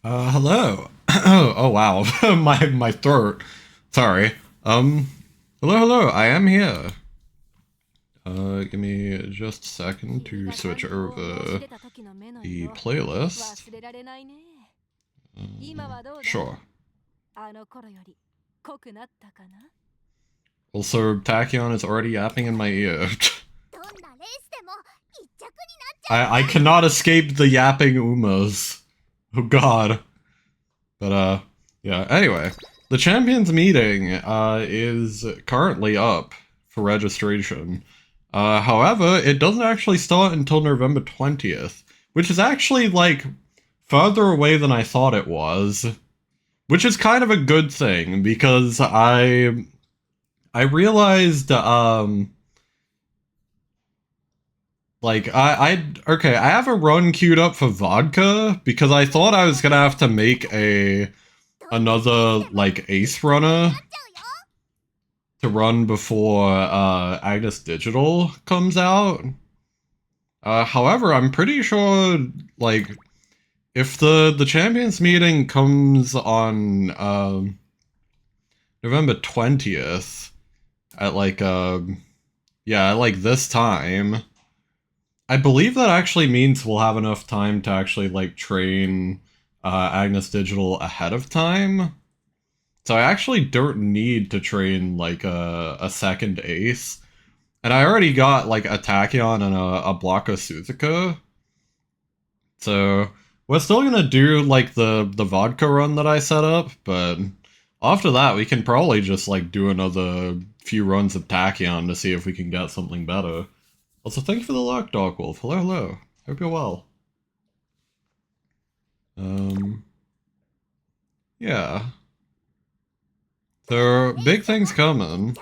Hello. Oh wow, my throat. Sorry. Hello. I am here. Give me just a second to switch over the playlist. Sure. Also, Tachyon is already yapping in my ear. I cannot escape the yapping Umas. Oh god. But, yeah, anyway. The Champions meeting, is currently up for registration. However, it doesn't actually start until November 20th, which is actually, like, further away than I thought it was. Which is kind of a good thing, because I realized, like, okay, I have a run queued up for vodka, because I thought I was gonna have to make another, like, ace runner to run before, Agnes Digital comes out. However, I'm pretty sure, like, if the Champions meeting comes on, November 20th, at, like, yeah, at, like, this time, I believe that actually means we'll have enough time to actually, like, train Agnes Digital ahead of time. So I actually don't need to train, like, a second ace. And I already got, like, a Tachyon and a block of Suzuka. So we're still gonna do, like, the vodka run that I set up, but after that we can probably just, like, do another few runs of Tachyon to see if we can get something better. Also, thank you for the luck, Darkwolf. Hello. Hope you're well. Yeah. So, big things coming.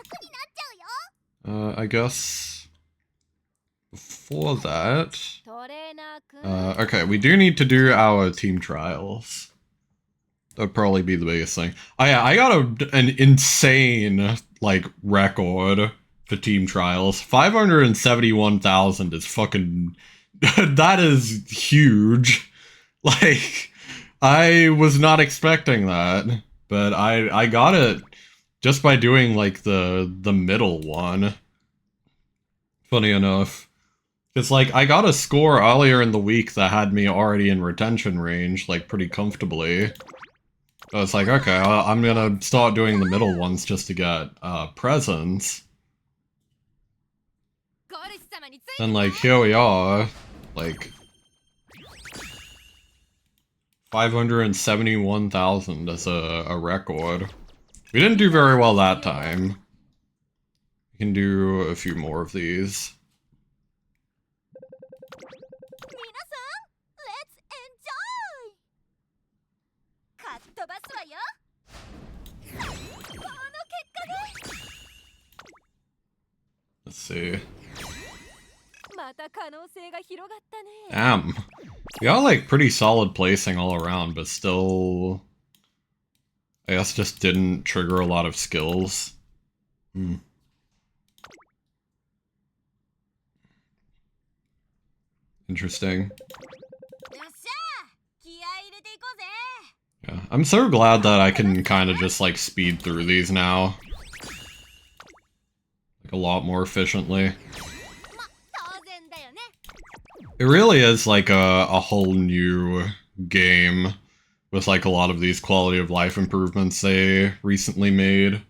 I guess before that... okay, we do need to do our team trials. That'd probably be the biggest thing. Oh yeah, I got an insane, like, record for team trials. 571,000 is fucking... that is huge. Like, I was not expecting that, but I got it just by doing, like, the middle one. Funny enough. It's like, I got a score earlier in the week that had me already in retention range, like, pretty comfortably. So it's like, okay, I'm gonna start doing the middle ones just to get, presents. And, like, here we are, like... 571,000 as a record. We didn't do very well that time. We can do a few more of these. Let's see. Damn. We got, like, pretty solid placing all around, but still... I guess just didn't trigger a lot of skills. Interesting. Yeah, I'm so glad that I can kind of just, like, speed through these now. Like, a lot more efficiently. It really is, like, a whole new game with, like, a lot of these quality of life improvements they recently made.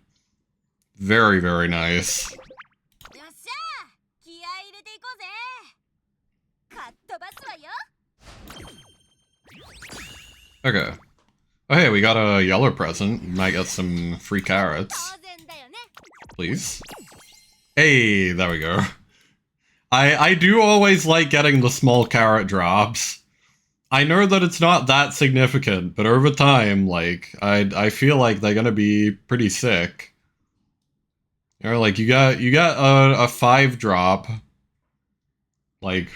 Very, very nice. Okay. Oh hey, we got a yellow present. We might get some free carrots. Please. Hey, there we go. I do always like getting the small carrot drops. I know that it's not that significant, but over time, like, I feel like they're gonna be pretty sick. You know, like, you got a 5-drop, like,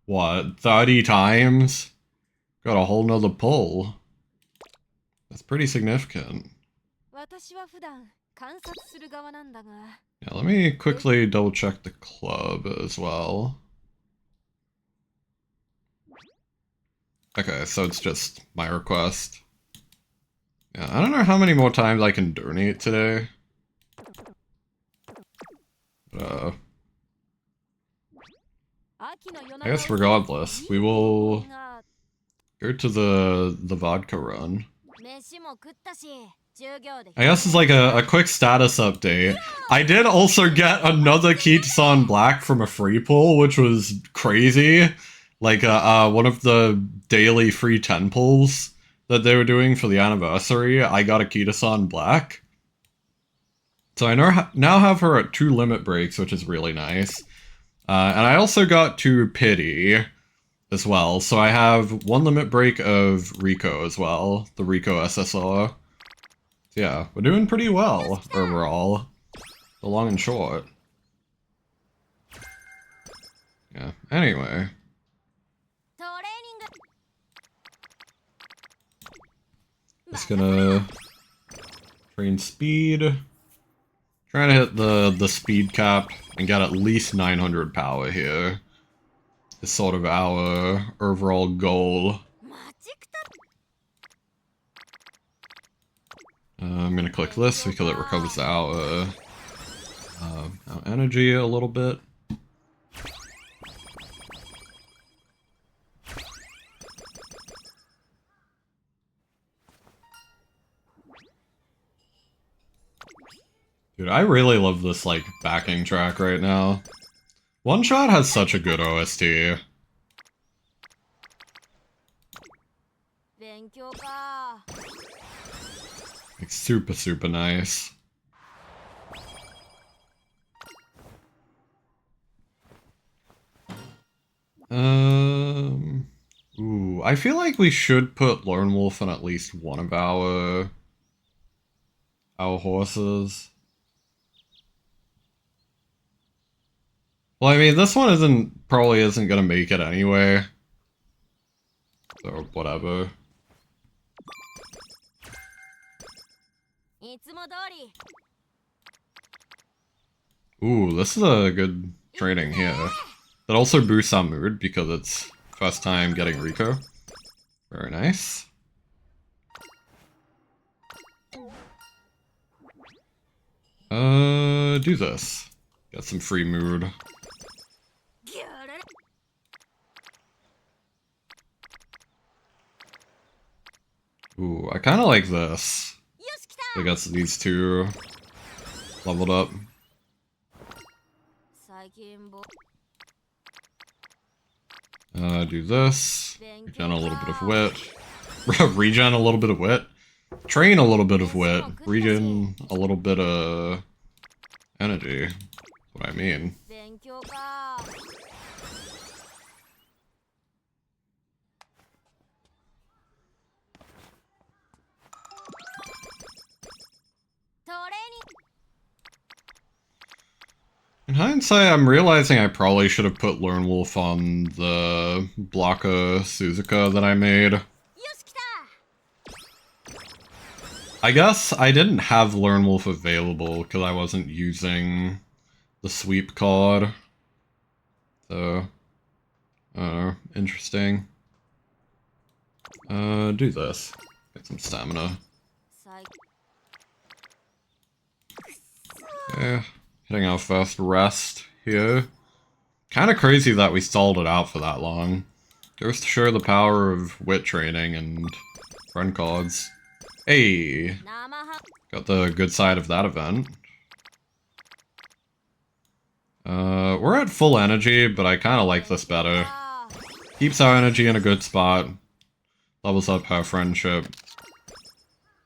what, 30 times? Got a whole nother pull. That's pretty significant. Yeah, let me quickly double check the club as well. Okay, so it's just my request. Yeah, I don't know how many more times I can donate today. I guess regardless, we will go to the vodka run. I guess it's like a quick status update. I did also get another Kitasan Black from a free pull, which was crazy. Like one of the daily free 10 pulls that they were doing for the anniversary, I got a Kitasan Black. So I now have her at 2 limit breaks, which is really nice. And I also got 2 pity as well. So I have 1 limit break of Rico as well, the Rico SSR. So yeah, we're doing pretty well overall, the long and short. Yeah, anyway. Just gonna train speed. Trying to hit the speed cap and get at least 900 power here. Is sort of our overall goal. I'm gonna click this because it recovers our energy a little bit. Dude, I really love this, like, backing track right now. One Shot has such a good OST. Like, super nice. Ooh, I feel like we should put Lone Wolf on at least one of our horses. Well, I mean, this one probably isn't gonna make it anyway. So, whatever. Ooh, this is a good training here. That also boosts our mood because it's first time getting Rico. Very nice. Do this. Get some free mood. Ooh, I kind of like this. I guess these two leveled up. Do this. Regen a little bit of wit. Regen a little bit of wit. Train a little bit of wit. Regen a little bit of energy. That's what I mean. In hindsight, I'm realizing I probably should have put Lone Wolf on the Blocker Suzuka that I made. I guess I didn't have Lone Wolf available because I wasn't using the sweep card. So, I don't know, interesting. Do this. Get some stamina. Yeah, hitting our first rest here. Kinda crazy that we stalled it out for that long. Goes to show the power of wit training and friend cards. Hey! Got the good side of that event. We're at full energy, but I kinda like this better. Keeps our energy in a good spot. Levels up our friendship.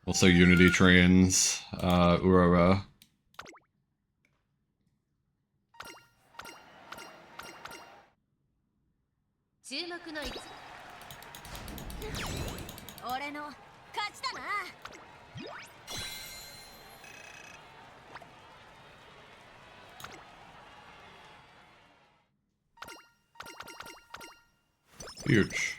Also unity trains, Urara. Huge.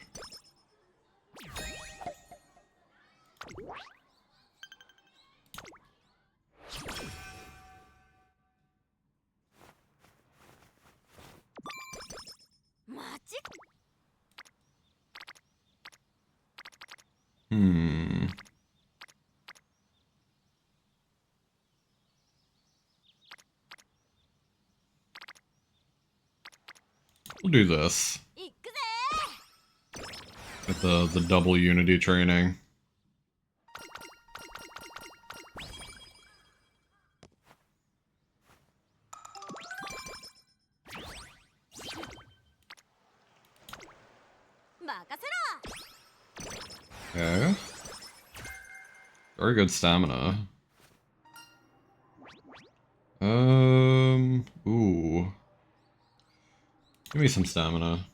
We'll do this. With the double unity training. Okay. Very good stamina. Ooh. Give me some stamina.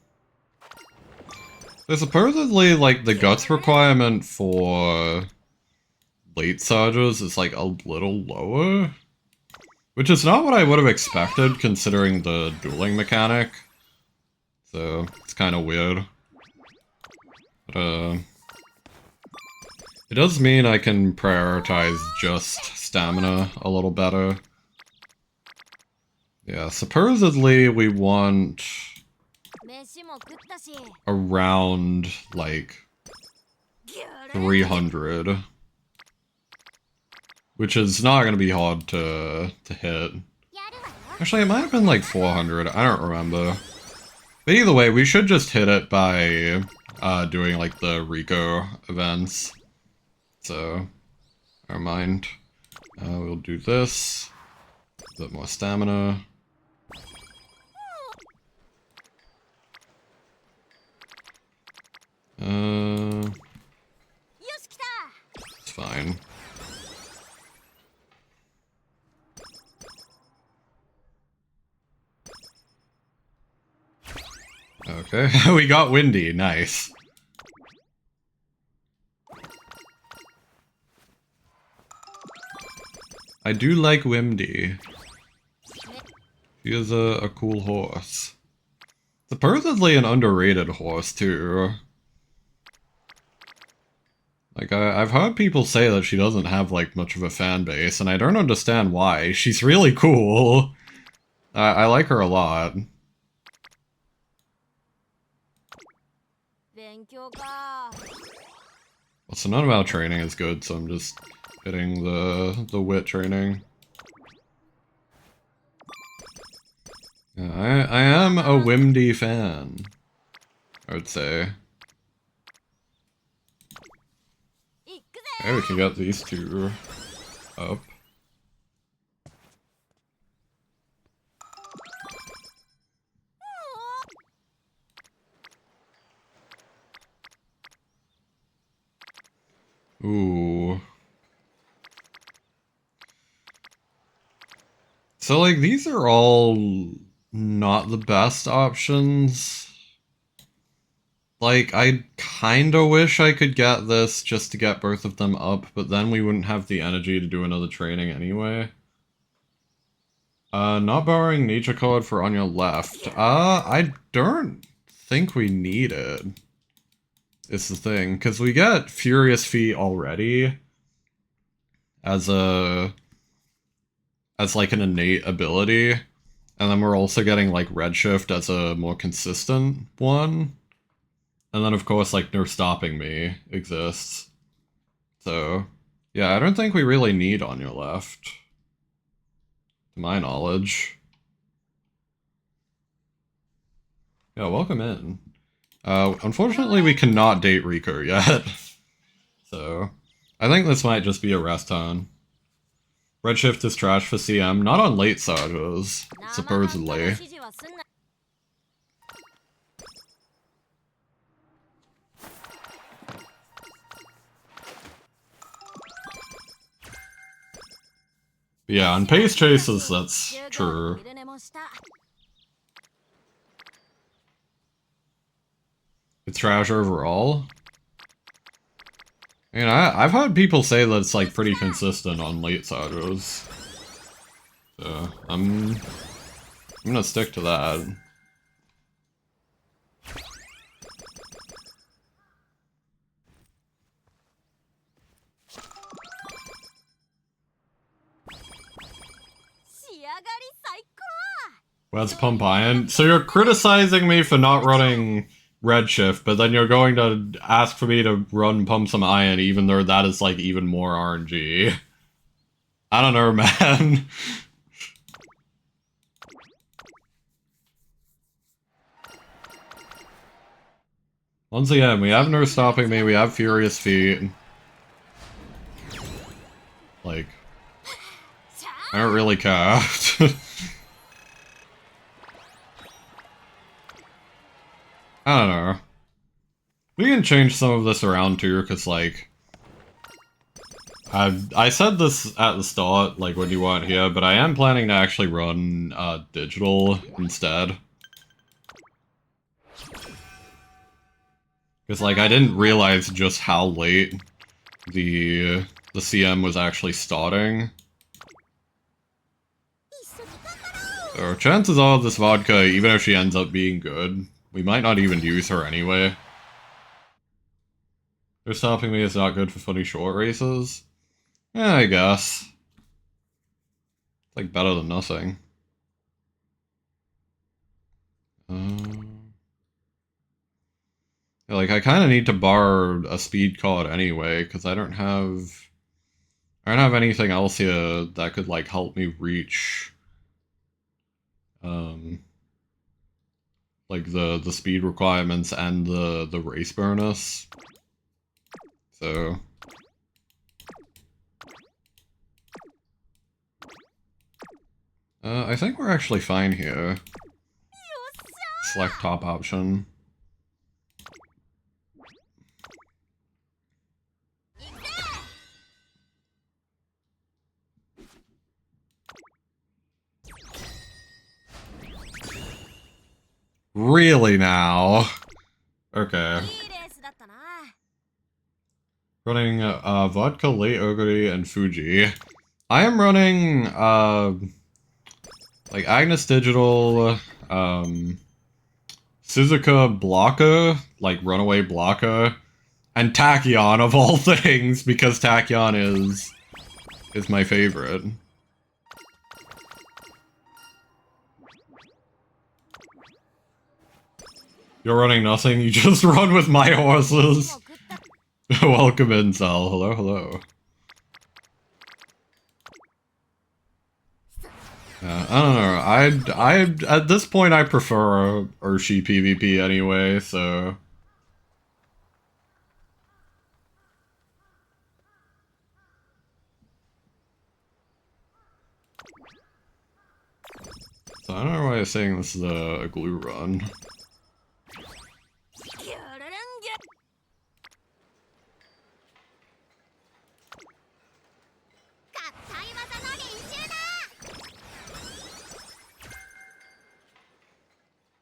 There's supposedly, like, the guts requirement for late surges is, like, a little lower. Which is not what I would have expected, considering the dueling mechanic. So, it's kind of weird. But, it does mean I can prioritize just stamina a little better. Yeah, supposedly we want around, like, 300. Which is not going to be hard to hit. Actually, it might have been like 400, I don't remember. But either way, we should just hit it by doing like the Rico events. So, never mind. We'll do this. A bit more stamina. It's fine. Okay, we got windy, nice. I do like Wimdy. He is a cool horse. Supposedly an underrated horse, too. Like, I've heard people say that she doesn't have, like, much of a fan base, and I don't understand why. She's really cool. I like her a lot. Well, so none of our training is good, so I'm just hitting the wit training. Yeah, I am a Wimdy fan, I would say. Okay, we can get these two up. Ooh. So, like, these are all not the best options. Like, I kinda wish I could get this just to get both of them up, but then we wouldn't have the energy to do another training anyway. Not borrowing nature card for on your left. I don't think we need it. It's the thing, because we get Furious Feet already as like an innate ability, and then we're also getting like Redshift as a more consistent one. And then, of course, like, No Stopping Me exists. So, yeah, I don't think we really need On Your Left. To my knowledge. Yeah, welcome in. Unfortunately, we cannot date Rico yet. So, I think this might just be a rest turn. Redshift is trash for CM, not on late sagas, supposedly. Yeah, on pace chases, that's true. It's trash overall. I mean, I've heard people say that it's like pretty consistent on late sagas. So, I'm gonna stick to that. Let's pump iron. So you're criticizing me for not running Redshift, but then you're going to ask for me to run pump some iron, even though that is like even more RNG. I don't know, man. Once again, we have no stopping me, we have furious feet. Like, I don't really care. I don't know. We can change some of this around too, because like, I said this at the start, like what you want here, but I am planning to actually run digital instead. Because like, I didn't realize just how late the CM was actually starting. So chances are this vodka, even if she ends up being good, we might not even use her anyway. Her stopping me is not good for funny short races. Yeah, I guess. It's like better than nothing. Like, I kind of need to borrow a speed card anyway, because I don't have anything else here that could, like, help me reach, like, the speed requirements and the race bonus. So... I think we're actually fine here. Select top option. Really now? Okay. Running vodka, late ogre, and Fuji. I am running like Agnes Digital, Suzuka Blanca, like Runaway Blanca, and Tachyon of all things, because Tachyon is my favorite. You're running nothing, you just run with my horses. Welcome in, Sal. Hello, hello. I don't know. At this point, I prefer Urshi PvP anyway, so... So I don't know why I'm saying this is a glue run.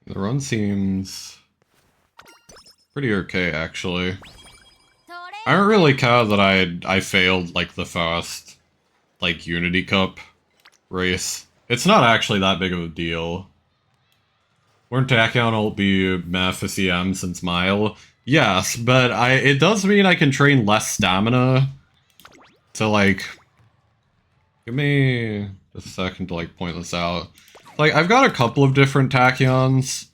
The run seems pretty okay, actually. I don't really care that I failed, like, the first, like, Unity Cup race. It's not actually that big of a deal. Won't Tachyon ult be meh for CM since Mile? Yes, but it does mean I can train less stamina. So, like... Give me just a second to, like, point this out. Like, I've got a couple of different Tachyons.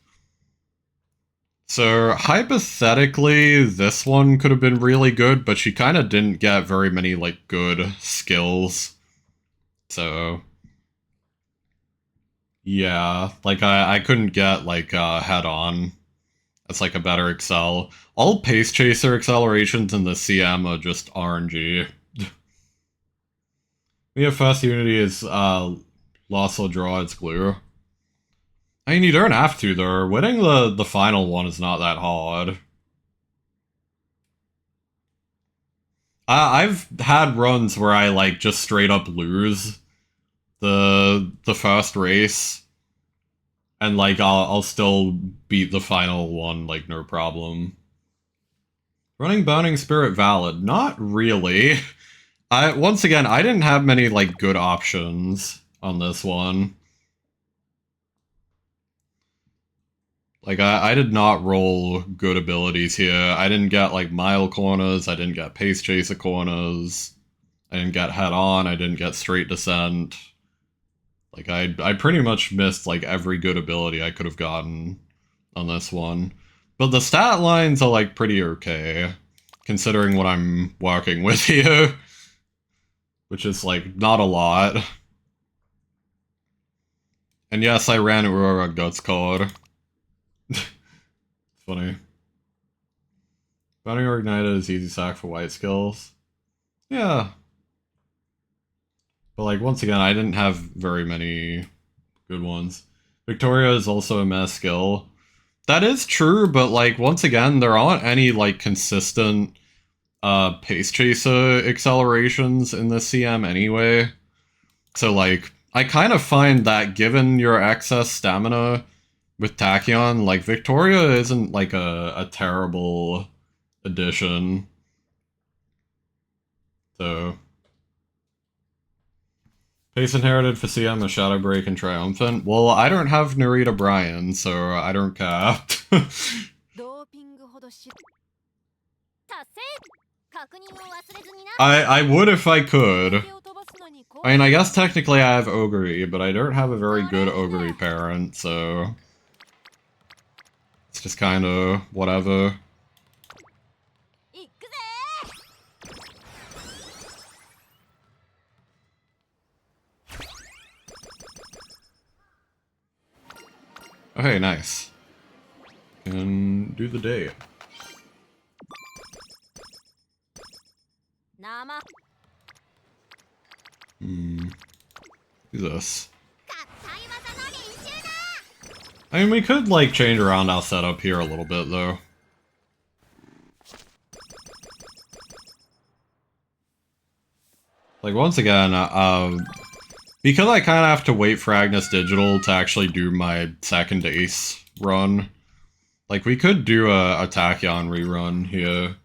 So, hypothetically, this one could have been really good, but she kind of didn't get very many, like, good skills. So... Yeah, like, I couldn't get, like, head-on. That's, like, a better Excel. All Pace Chaser accelerations in the CM are just RNG. The first Unity is, loss or draw its glue. I mean, you don't have to, though. Winning the final one is not that hard. I've had runs where I, like, just straight up lose the first race. And, like, I'll still beat the final one, like, no problem. Running Bounding Spirit valid? Not really. Once again, I didn't have many, like, good options on this one. Like, I did not roll good abilities here. I didn't get, like, mile corners, I didn't get pace chaser corners, I didn't get head-on, I didn't get straight descent. Like, I pretty much missed, like, every good ability I could have gotten on this one. But the stat lines are, like, pretty okay, considering what I'm working with here. Which is, like, not a lot. And yes, I ran Aurora Guts card. Funny. Bounty or Ignited is easy sack for white skills. Yeah. But like, once again, I didn't have very many good ones. Victoria is also a mess skill. That is true, but like, once again, there aren't any like consistent pace chaser accelerations in the CM anyway. So like, I kind of find that given your excess stamina with Tachyon, like Victoria isn't like a terrible addition. So Pace inherited for CM a Shadow Break and Triumphant. Well, I don't have Narita Bryan, so I don't cap. I would if I could. I mean, I guess technically I have Ogre, but I don't have a very good Ogre parent, so it's just kind of whatever. Okay, nice. Can do the day. Do this. I mean, we could, like, change around our setup here a little bit, though. Like, once again, because I kind of have to wait for Agnes Digital to actually do my second ace run, like, we could do a Tachyon rerun here.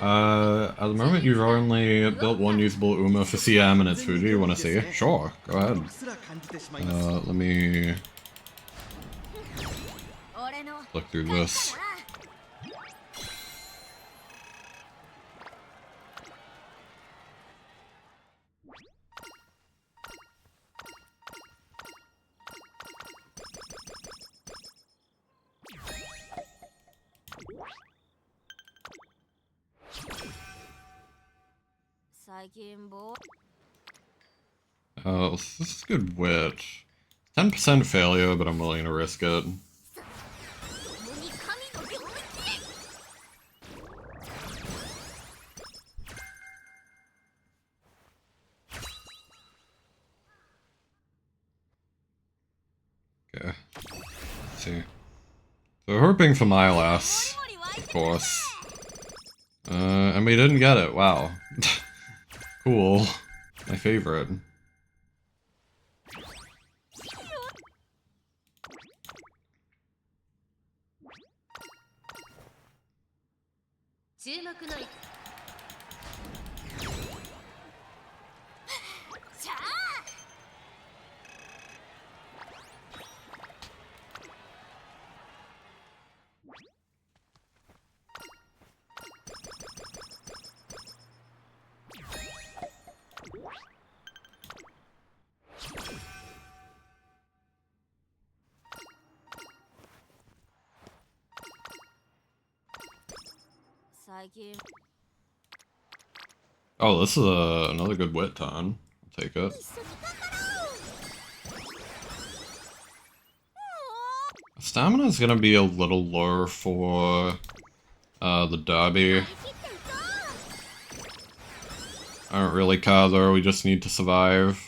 At the moment, you've only built one usable Uma for CM and it's Fuji. You want to see? Sure, go ahead. Let me look through this. Oh, this is good wit. 10% failure, but I'm willing to risk it. Okay. Let's see. So we're hoping for my last, of course. And we didn't get it. Wow. Cool. My favorite. Oh, this is another good wit ton. I'll take it. Stamina is gonna be a little low for the derby. I don't really care though, we just need to survive.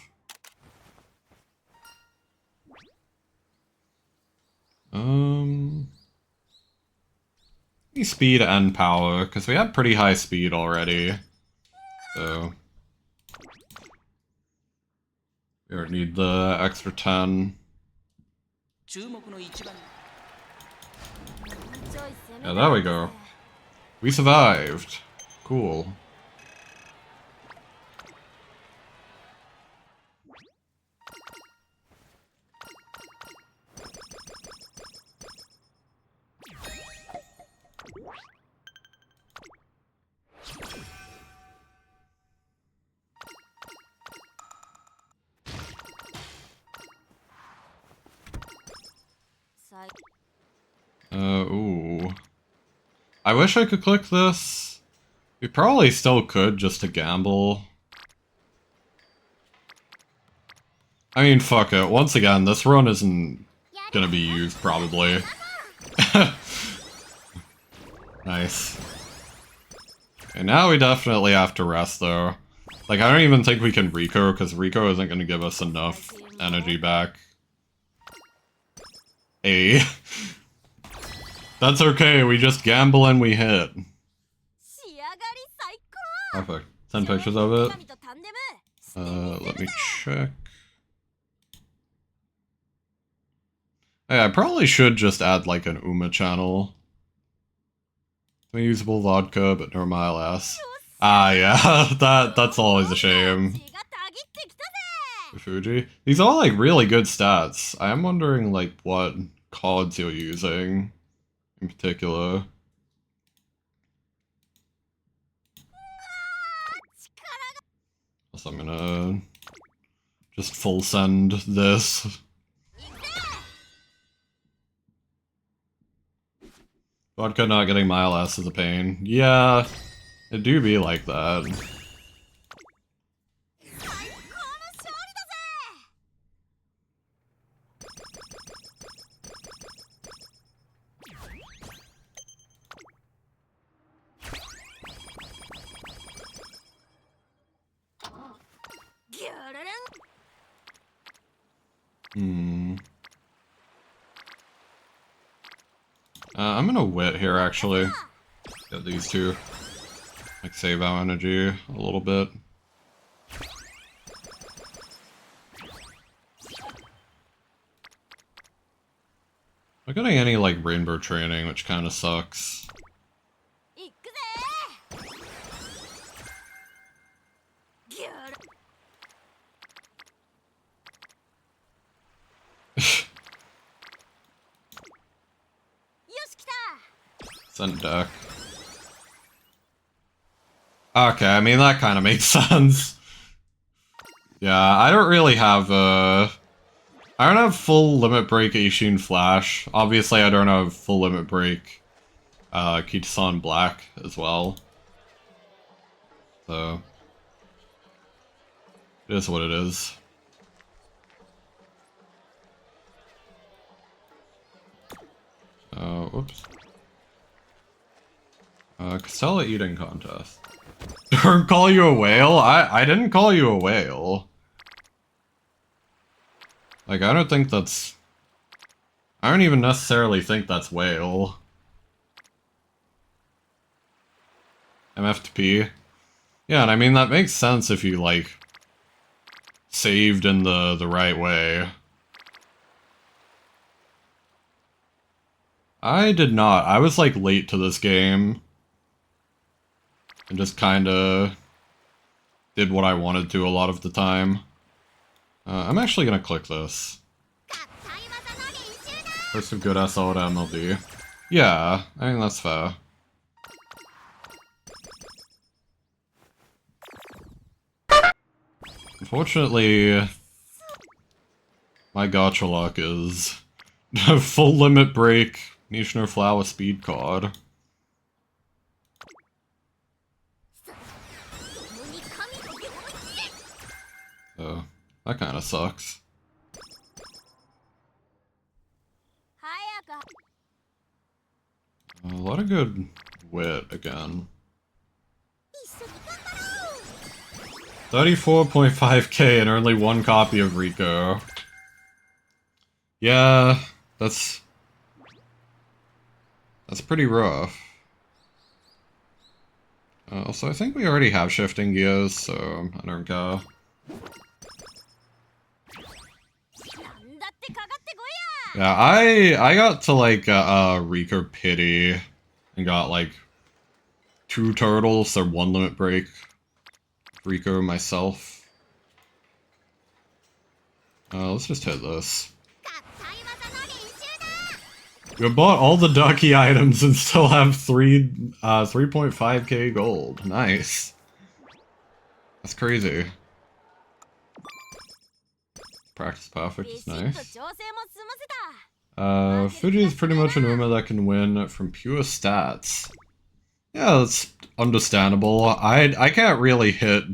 Speed and power, because we had pretty high speed already. So we don't need the extra 10. Yeah, there we go. We survived. Cool. Ooh. I wish I could click this. We probably still could just to gamble. I mean, fuck it. Once again, this run isn't gonna be used, probably. Nice. Okay, now we definitely have to rest, though. Like, I don't even think we can Rico, because Rico isn't going to give us enough energy back. Hey. That's okay, we just gamble and we hit. Perfect. 10 pictures of it. Let me check. Hey, I probably should just add, like, an Uma channel. Usable vodka, but no miles. Ah, yeah, that's always a shame. Fuji. These are like really good stats. I am wondering like what cards you're using in particular. So I'm gonna just full send this. Vodka not getting mile S is a pain. Yeah, it do be like that. I'm gonna wit here, actually. Get these two. Like, save our energy a little bit. Not getting any, like, rainbow training, which kind of sucks. Send deck. Okay, I mean, that kind of makes sense. Yeah, I don't really have, I don't have full Limit Break Ishin Flash. Obviously, I don't have full Limit Break, Kitasan Black as well. So, it is what it is. Whoops. Castella eating contest. Don't call you a whale? I didn't call you a whale. Like, I don't think that's... I don't even necessarily think that's whale. MF to P. Yeah, and I mean, that makes sense if you, like, saved in the right way. I did not. I was, like, late to this game. And just kinda did what I wanted to a lot of the time. I'm actually gonna click this. There's some good SO to MLB. Yeah, I think that's fair. Unfortunately, my gacha luck is full limit break, Nishino Flower speed card. So, that kinda sucks. A lot of good wit again. 34.5k and only one copy of Rico. Yeah, that's pretty rough. Also, I think we already have shifting gears, so I don't care. Yeah, I got to like Rico Pity and got like 2 turtles or 1 limit break. Rico myself. Let's just hit this. You bought all the ducky items and still have 3.5k gold. Nice. That's crazy. Practice perfect is nice. Fuji is pretty much an Uma that can win from pure stats. Yeah, that's understandable. I can't really hit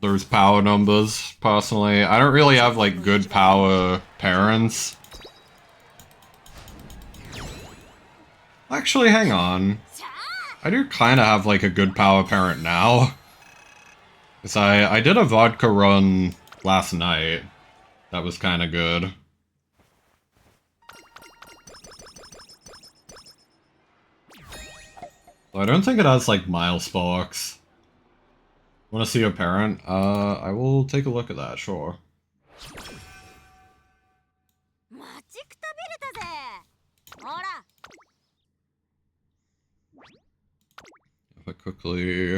those power numbers, personally. I don't really have, like, good power parents. Actually, hang on. I do kind of have like a good power parent now. Because I did a vodka run last night. That was kind of good. So I don't think it has like mile sparks. Want to see your parent? I will take a look at that, sure. If I quickly...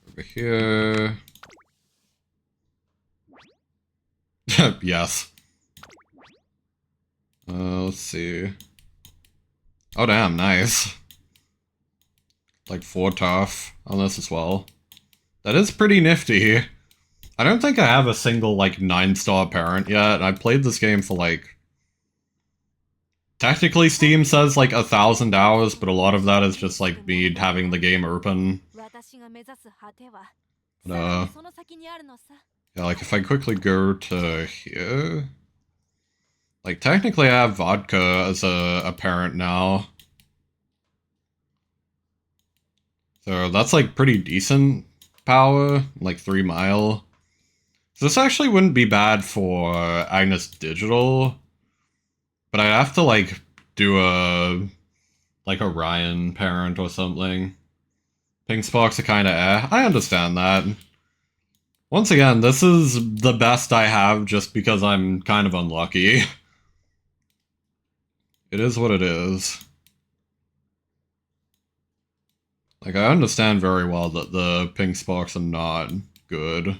over here... Yes. Let's see. Oh damn, nice. Like 4 tough on this as well. That is pretty nifty. I don't think I have a single, like, 9-star parent yet. I played this game for, like... Technically, Steam says, like, 1,000 hours, but a lot of that is just, like, me having the game open. But, yeah, like, if I quickly go to here... Like, technically I have vodka as a parent now. So that's, like, pretty decent power. Like, 3 mile. So this actually wouldn't be bad for Agnes Digital. But I'd have to, like, do a... like, a Ryan parent or something. Pink sparks are kinda eh. I understand that. Once again, this is the best I have just because I'm kind of unlucky. It is what it is. Like, I understand very well that the pink sparks are not good.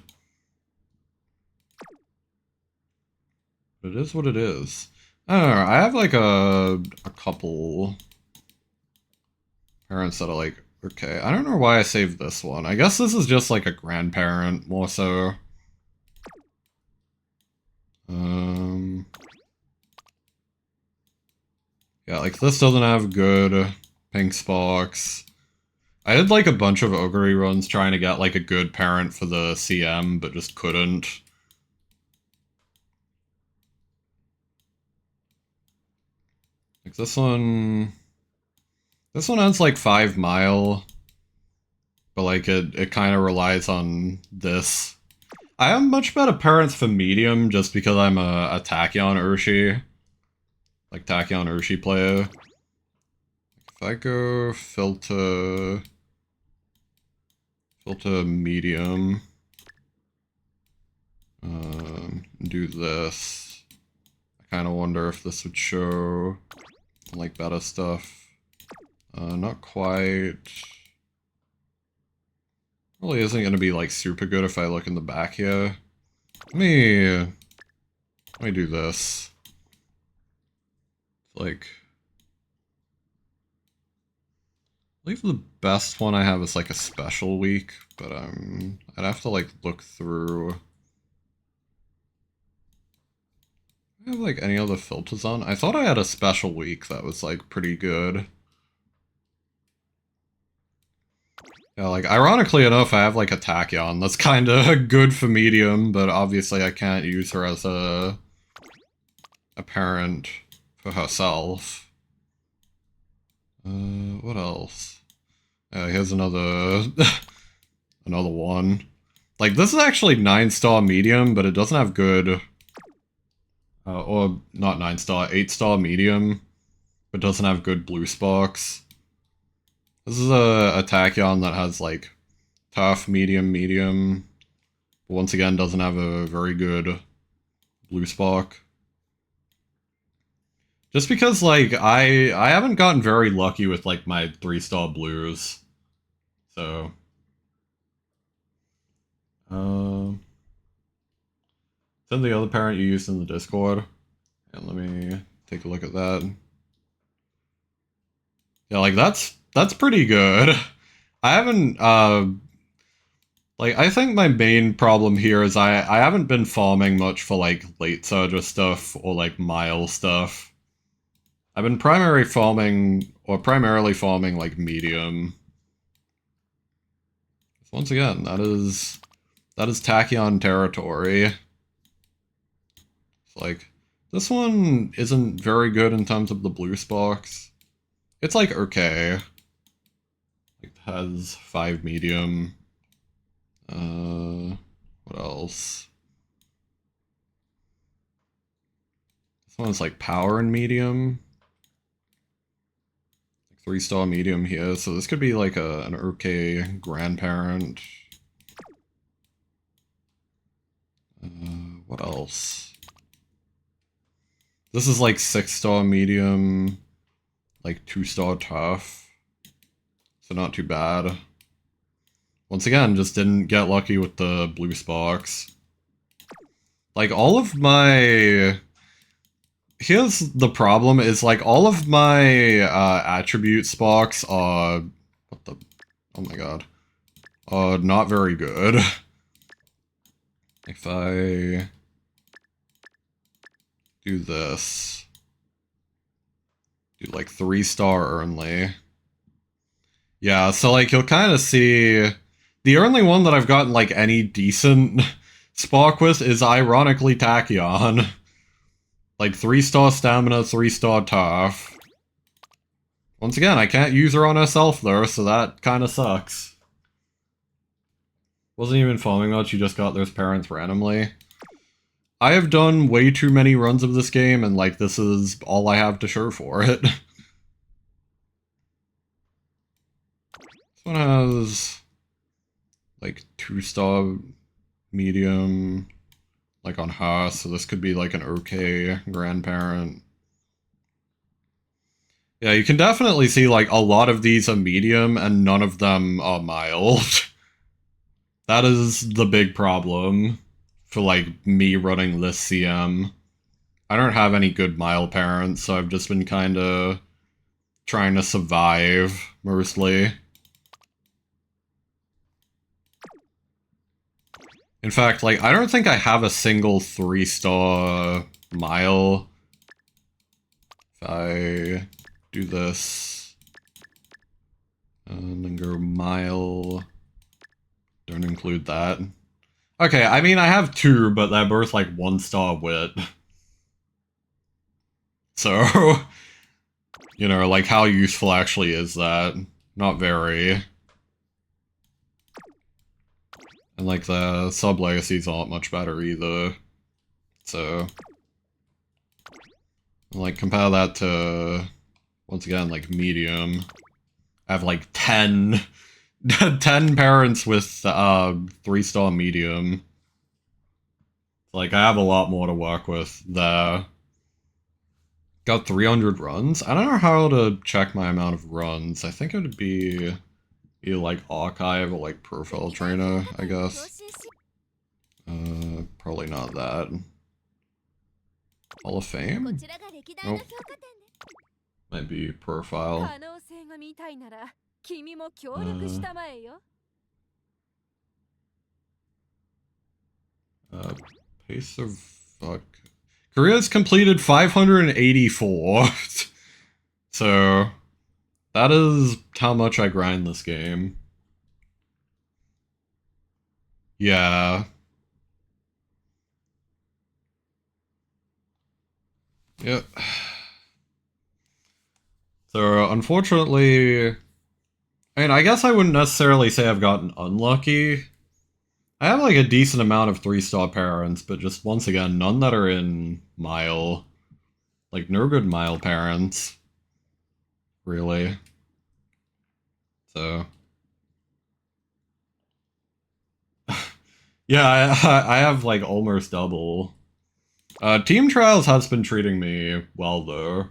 But it is what it is. I don't know, I have like a couple parents that are like, okay, I don't know why I saved this one. I guess this is just like a grandparent, more so. Yeah, like this doesn't have good pink sparks. I did like a bunch of Ogre runs trying to get like a good parent for the CM, but just couldn't. Like this one has like 5 mile, but like it kind of relies on this. I have much better parents for medium just because I'm a Tachyon Urshi. Like Tachyon Urshi player. If I go filter medium, do this. I kind of wonder if this would show like better stuff. Not quite. Really isn't gonna be like super good if I look in the back here. Let me do this. Like, I believe the best one I have is like a special week, but I'd have to like look through. Do I have like any other filters on? I thought I had a special week that was like pretty good. Yeah, like ironically enough, I have like a Tachyon that's kind of good for medium, but obviously I can't use her as a parent for herself. What else? Here's another another one. Like this is actually 9-star medium, but it doesn't have good or not 9-star, 8-star medium, but doesn't have good blue sparks. This is a Tachyon that has like tough, medium, medium. But once again, doesn't have a very good blue spark. Just because like I haven't gotten very lucky with like my 3-star blues. So send the other parent you used in the Discord. And let me take a look at that. Yeah, like that's pretty good. I haven't like I think my main problem here is I haven't been farming much for like late surge stuff or like mile stuff. I've been primarily farming like medium. Once again, that is Tachyon territory. It's like this one isn't very good in terms of the blue sparks. It's like okay. It has 5 medium. What else? This one's like power and medium. 3-star medium here, so this could be like an okay grandparent. What else? This is like 6-star medium, like 2-star tough, so not too bad. Once again, just didn't get lucky with the blue sparks. Like all of my... Here's the problem, is like all of my attribute sparks are... What the... Oh my god. Not very good. If I do this, do like 3-star only. Yeah, so like you'll kind of see the only one that I've gotten like any decent spark with is ironically Tachyon. Like 3-star stamina, 3-star tough. Once again, I can't use her on herself though, so that kind of sucks. Wasn't even following out, she just got those parents randomly. I have done way too many runs of this game, and like this is all I have to show for it. This one has like 2-star medium, like on her, so this could be like an okay grandparent. Yeah, you can definitely see like a lot of these are medium and none of them are mild. That is the big problem for like me running this CM. I don't have any good mild parents, so I've just been kind of trying to survive mostly. In fact, like I don't think I have a single 3-star mile. If I do this and then go mile, don't include that. Okay, I mean, I have 2, but they're both like 1-star wit. So, you know, like how useful actually is that? Not very. And like the sub-legacies aren't much better either. So, like compare that to, once again, like medium. I have like 10 parents with 3-star medium. Like, I have a lot more to work with there. Got 300 runs? I don't know how to check my amount of runs. I think it would be either like archive or like profile trainer, I guess. Probably not that. Hall of Fame? Nope. Might be profile. Pace of fuck. Korea's completed 584. So that is how much I grind this game. Yeah. Yep. So unfortunately, I mean, I guess I wouldn't necessarily say I've gotten unlucky. I have like a decent amount of 3-star parents, but just once again, none that are in mile. Like, no good mile parents. Really. So. Yeah, I have like almost double. Team Trials has been treating me well though.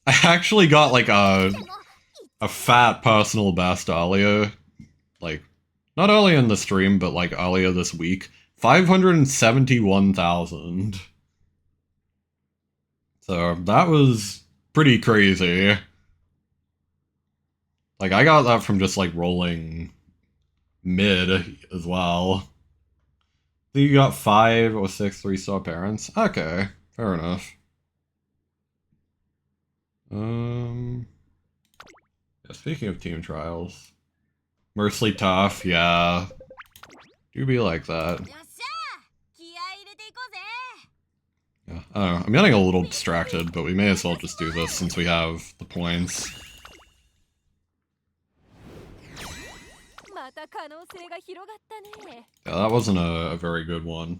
I actually got like a fat personal best earlier. Like, not early in the stream, but like earlier this week. 571,000. So that was pretty crazy. Like, I got that from just like rolling mid as well. I think you got 5 or 6 3-star parents. Okay, fair enough. Yeah, speaking of team trials. Mostly tough, yeah. Do be like that. Yeah, I don't know. I'm getting a little distracted, but we may as well just do this since we have the points. Yeah, that wasn't a very good one.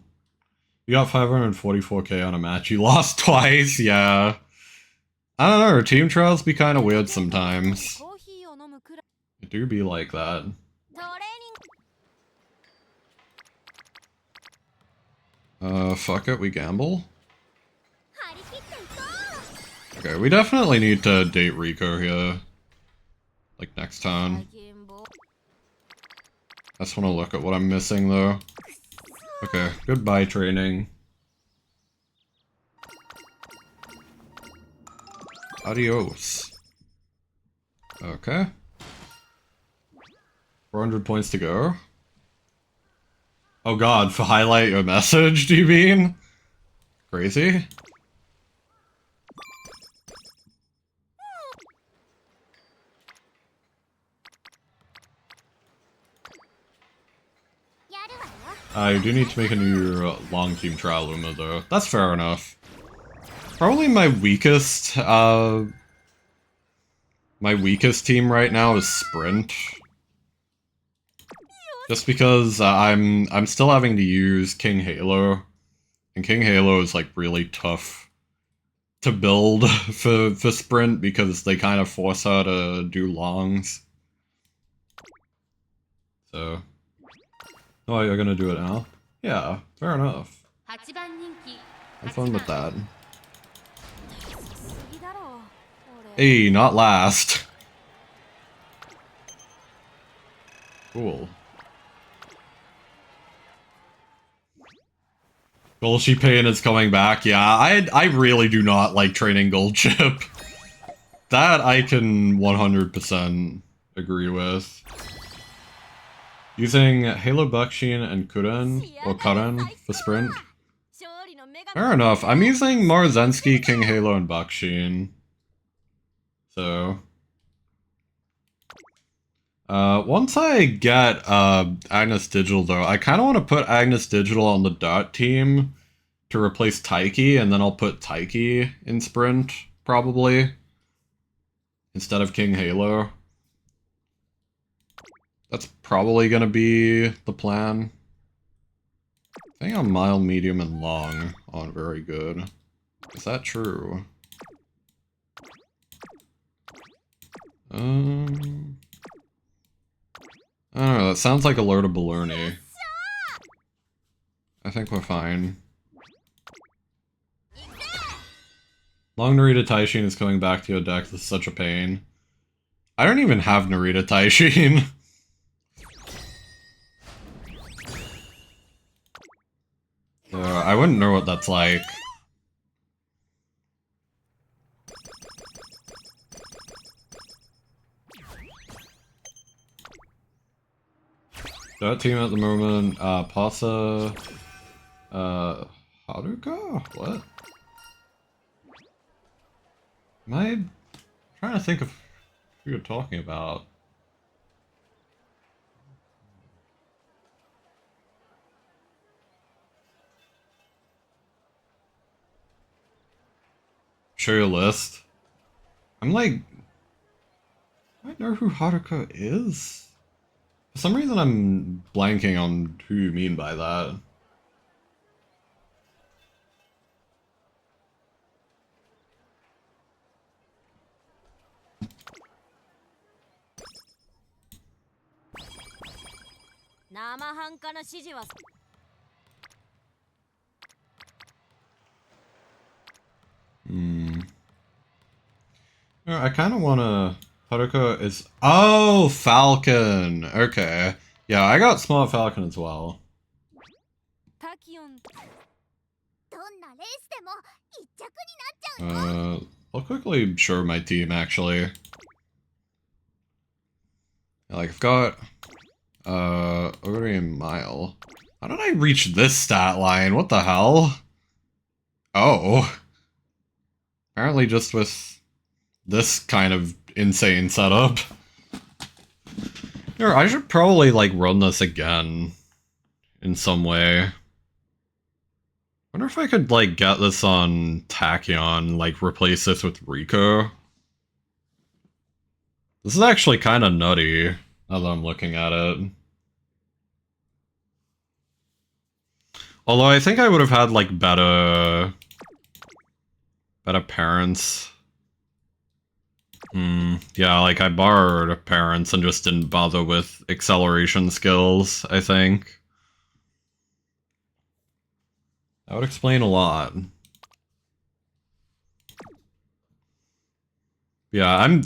You got 544k on a match. You lost twice, yeah. I don't know, team trials be kind of weird sometimes. It do be like that. Fuck it, we gamble? Okay, we definitely need to date Rico here. Like next time. I just want to look at what I'm missing though. Okay, goodbye training. Adios. Okay. 400 points to go. Oh god, for highlight your message, do you mean? Crazy? I do need to make a new long team trial Uma though. That's fair enough. Probably my weakest team right now is Sprint. Just because I'm still having to use King Halo, and King Halo is like really tough to build for Sprint because they kind of force her to do longs. So, oh, you're gonna do it now? Yeah, fair enough. Have fun with that. Hey, not last. Cool. Golshi Pain is coming back. Yeah, I really do not like training Gold Chip. That I can 100% agree with. Using Halo Buckshin and Karen for Sprint. Fair enough. I'm using Marzensky, King Halo, and Buckshin. So once I get Agnes Digital though, I kinda wanna put Agnes Digital on the Dart team to replace Taiki, and then I'll put Taiki in Sprint, probably. Instead of King Halo. That's probably gonna be the plan. I think I'm mild, medium, and long on very good. Is that true? I don't know, that sounds like Alert of Balloony. I think we're fine. Long Narita Taishin is coming back to your deck, this is such a pain. I don't even have Narita Taishin. I wouldn't know what that's like. That team at the moment, Pasa, Haruka? What? Am I trying to think of who you're talking about? Show your list. I'm like, I know who Haruka is? For some reason I'm blanking on who you mean by that. I kind of want to... Haruka is... Oh, Falcon! Okay. Yeah, I got Smart Falcon as well. I'll quickly show my team, actually. Like, I've got... Ogre and Mile. How did I reach this stat line? What the hell? Oh. Apparently just with this kind of insane setup. Here, I should probably, like, run this again. In some way. Wonder if I could, like, get this on Tachyon, like, replace this with Rico. This is actually kind of nutty, now that I'm looking at it. Although I think I would have had, like, better parents. Yeah, like, I borrowed parents and just didn't bother with acceleration skills, I think. That would explain a lot. Yeah, I'm...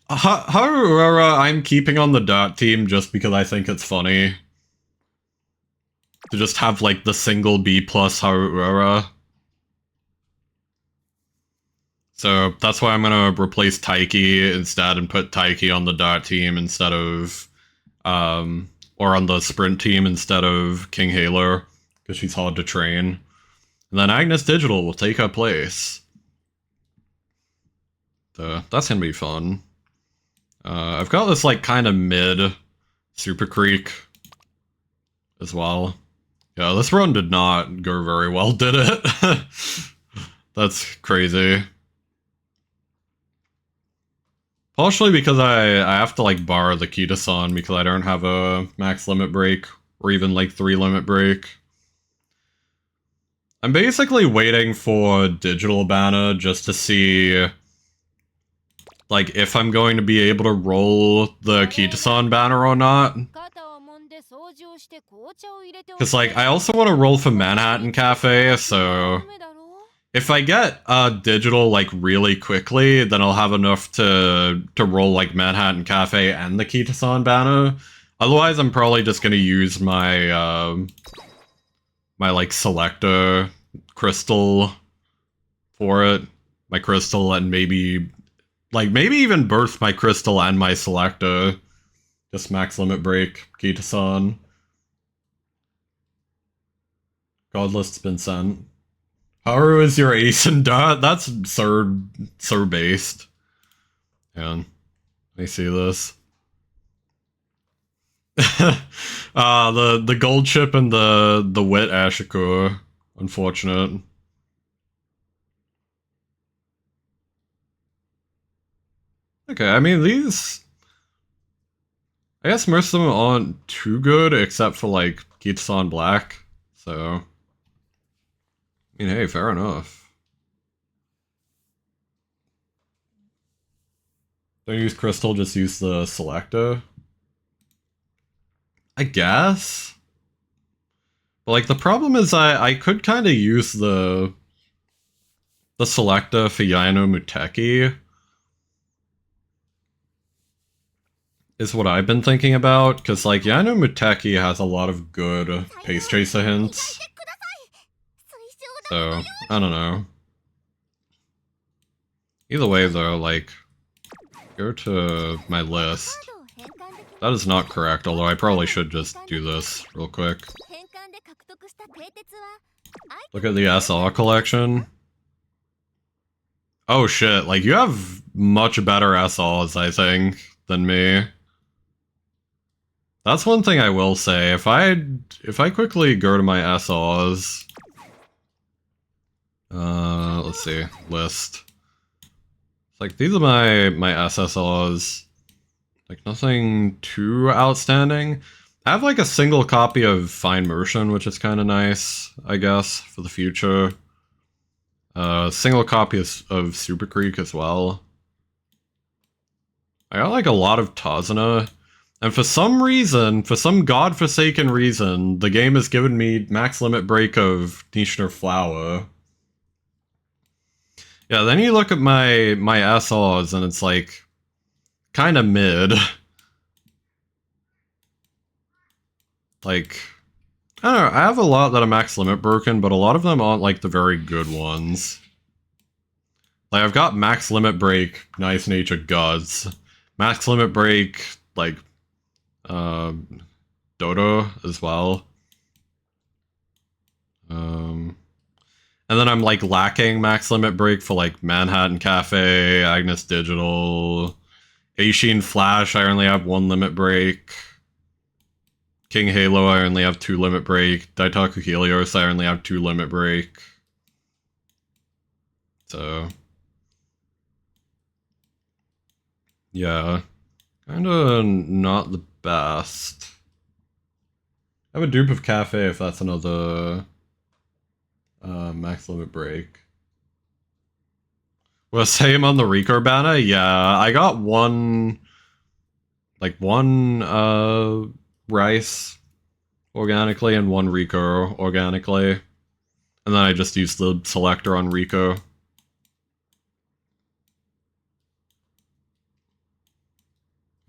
Haruura, I'm keeping on the Dirt team just because I think it's funny. To just have, like, the single B plus Haruura. So that's why I'm gonna replace Taiki instead and put Taiki on the Dirt team instead of... or on the Sprint team instead of King Halo, because she's hard to train. And then Agnes Digital will take her place. So that's gonna be fun. I've got this, like, kind of mid Super Creek as well. Yeah, this run did not go very well, did it? That's crazy. Partially because I have to, like, borrow the Kita-san because I don't have a max limit break, or even, like, 3 limit break. I'm basically waiting for digital banner just to see, like, if I'm going to be able to roll the Kita-san banner or not. Because, like, I also want to roll for Manhattan Cafe, so... If I get digital, like, really quickly, then I'll have enough to roll, like, Manhattan Cafe and the Kita-san banner. Otherwise, I'm probably just gonna use my, my, like, selector crystal for it. My crystal and maybe... Like, maybe even burst my crystal and my selector. Just max limit break, Kita-san. Godlist's been sent. Haru is your ace and dot? That's Sir based. Yeah. Let me see this. The gold chip and the wet Ashiko. Unfortunate. Okay, I mean these... I guess most of them aren't too good, except for, like, Kita-san Black, so... I mean, hey, fair enough. Don't use crystal, just use the selector. I guess? But, like, the problem is I could kind of use the selector for Yaino Muteki. Is what I've been thinking about, because, like, Yaino Muteki has a lot of good Pace Chaser hints. So, I don't know. Either way, though, like, go to my list. That is not correct, although I probably should just do this real quick. Look at the SR collection. Oh shit, like, you have much better SRs, I think, than me. That's one thing I will say. If I quickly go to my SRs... let's see. List. It's like, these are my SSRs. Like, nothing too outstanding. I have, like, a single copy of Fine Motion, which is kind of nice, I guess, for the future. Single copy of Super Creek as well. I got, like, a lot of Tazuna. And for some reason, for some godforsaken reason, the game has given me max limit break of Nishner Flower. Yeah, then you look at my SRs and it's like kind of mid. Like, I don't know, I have a lot that are max limit broken, but a lot of them aren't like the very good ones. Like, I've got max limit break, Nice Natured Gods. Max limit break, like, Dodo as well. And then I'm, like, lacking max limit break for, like, Manhattan Cafe, Agnes Digital, Eishin Flash, I only have 1 limit break. King Halo, I only have 2 limit break. Daitaku Helios, I only have 2 limit break. So... yeah. Kinda not the best. I have a dupe of Cafe if that's another max limit break. Well, same on the Rico banner? Yeah, I got one rice organically and one Rico organically. And then I just used the selector on Rico.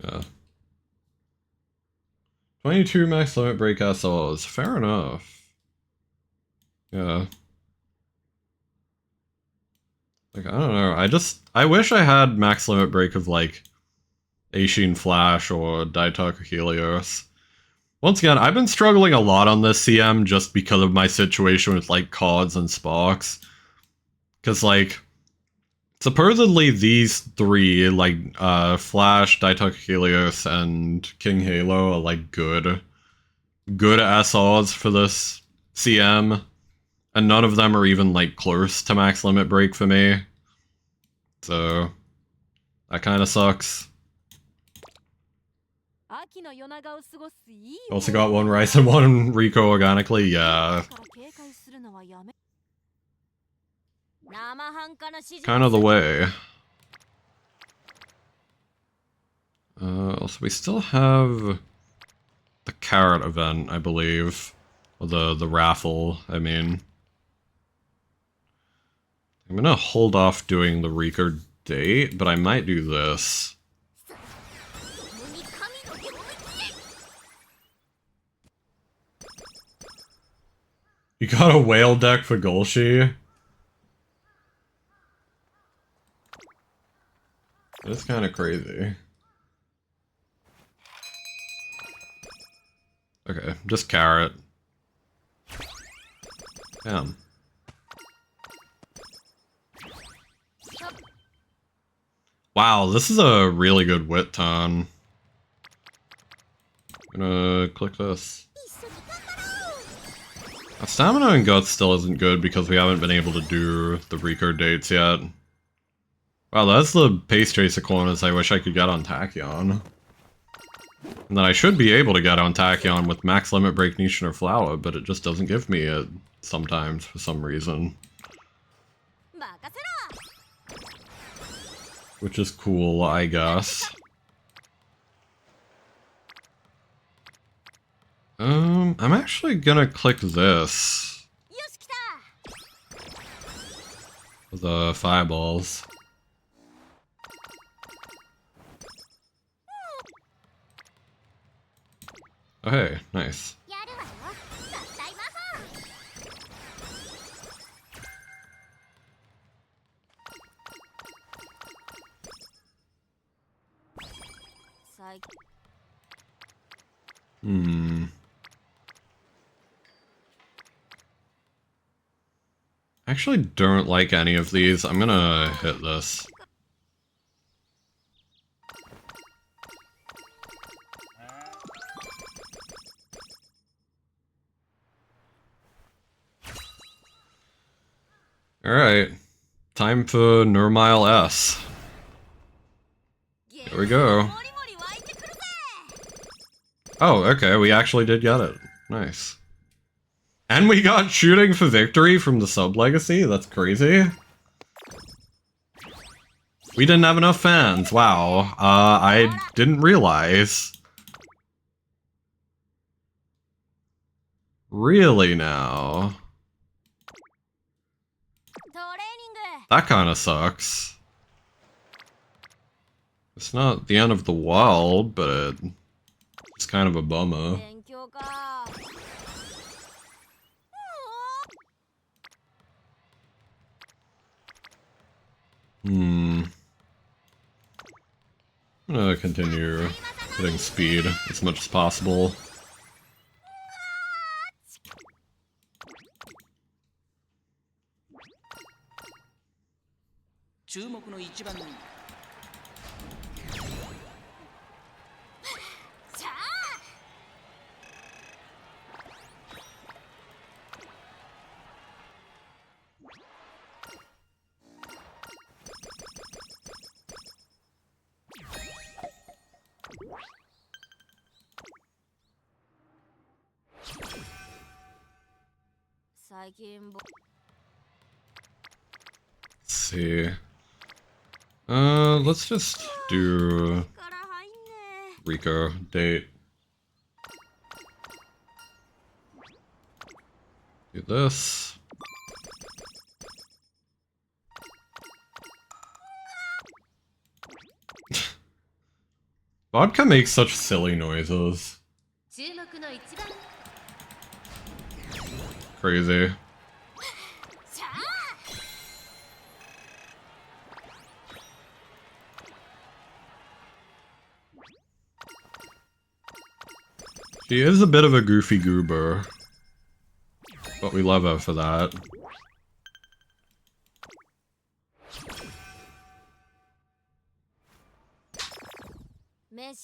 Yeah. 22 max limit break SLs. Fair enough. Yeah. Like, I don't know. I wish I had max limit break of, like, Aishin Flash or Daitaku Helios. Once again, I've been struggling a lot on this CM just because of my situation with, like, CODs and Sparks. Because, like, supposedly these three, like, Flash, Daitaku Helios, and King Halo are, like, good SRs for this CM. And none of them are even, like, close to max limit break for me. So, that kind of sucks. Also got one rice and one Rico organically, yeah. Kind of the way. Also, we still have the carrot event, I believe. Or the raffle, I mean. I'm gonna hold off doing the Rico date, but I might do this. You got a whale deck for Golshi? That's kind of crazy. Okay, just carrot. Damn. Wow, this is a really good wit ton. I'm gonna click this. Stamina and Guts still isn't good because we haven't been able to do the Rico dates yet. Wow, that's the Pace Tracer corners I wish I could get on Tachyon. And then I should be able to get on Tachyon with max limit break Nishin or Flower, but it just doesn't give me it sometimes for some reason. Which is cool, I guess. I'm actually gonna click this. The fireballs. Oh hey, nice. I actually don't like any of these. I'm gonna hit this. Alright. Time for Nurmile S. Here we go. Oh, okay, we actually did get it. Nice. And we got Shooting for Victory from the sub-legacy? That's crazy. We didn't have enough fans. Wow. I didn't realize. Really now? That kinda sucks. It's not the end of the world, but it's kind of a bummer. I'm gonna continue hitting speed as much as possible. Let's see. Let's just do Rico date. Do this. Vodka makes such silly noises. Crazy. She is a bit of a goofy goober, but we love her for that.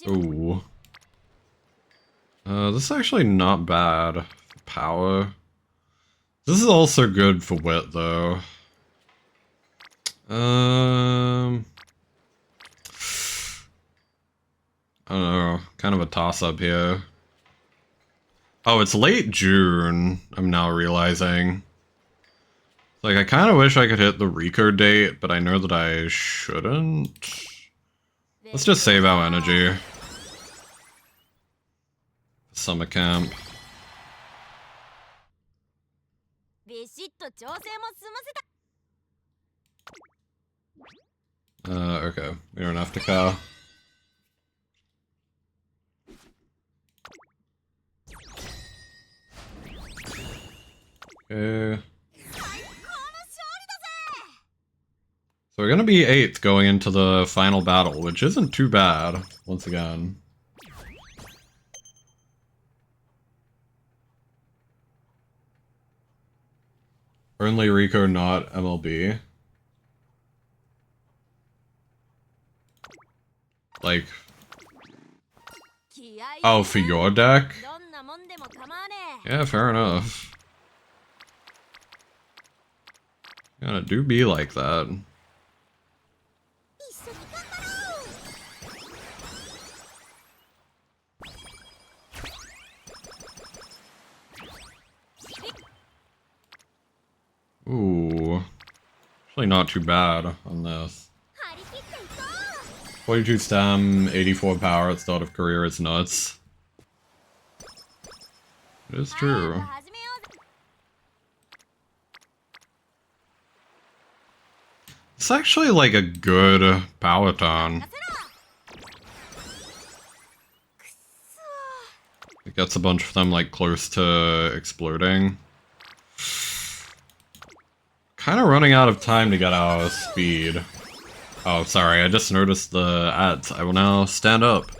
Ooh. This is actually not bad for power. This is also good for wit, though. I don't know. Kind of a toss-up here. Oh, it's late June, I'm now realizing. Like, I kind of wish I could hit the Rico date, but I know that I shouldn't. Let's just save our energy. Summer camp. Okay. We don't have to call. Okay. So we're gonna be 8th going into the final battle, which isn't too bad, once again. Only Rico, not MLB. Like... Oh, for your deck? Yeah, fair enough. Yeah, it do be like that. Ooh. Actually not too bad on this. 42 stam, 84 power at start of career is nuts. It is true. It's actually like a good power ton. It gets a bunch of them like close to exploding. Kind of running out of time to get our speed. Oh, sorry, I just noticed the ads. I will now stand up.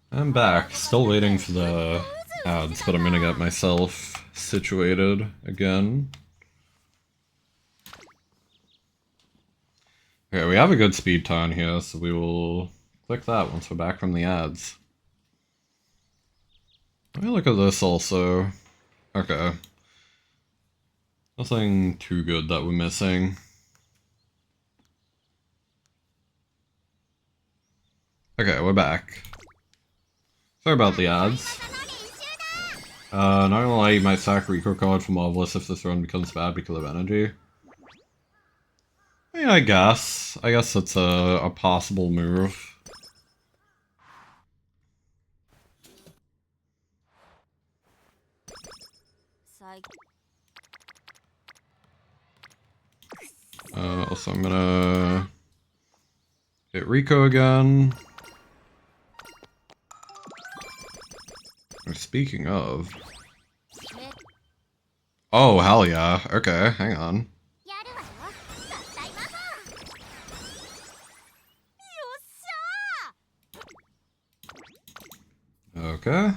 I'm back, still waiting for the ads, but I'm gonna get myself situated again. Okay, we have a good speed ton here, so we will click that once we're back from the ads. Let me look at this also. Okay. Nothing too good that we're missing. Okay, we're back. Sorry about the ads. Not gonna lie, you might sack Rico card for Marvelous if this run becomes bad because of energy. Yeah, I guess. I guess that's a possible move. Also, I'm gonna Hit Rico again. Speaking of... Oh, hell yeah. Okay, hang on. Okay.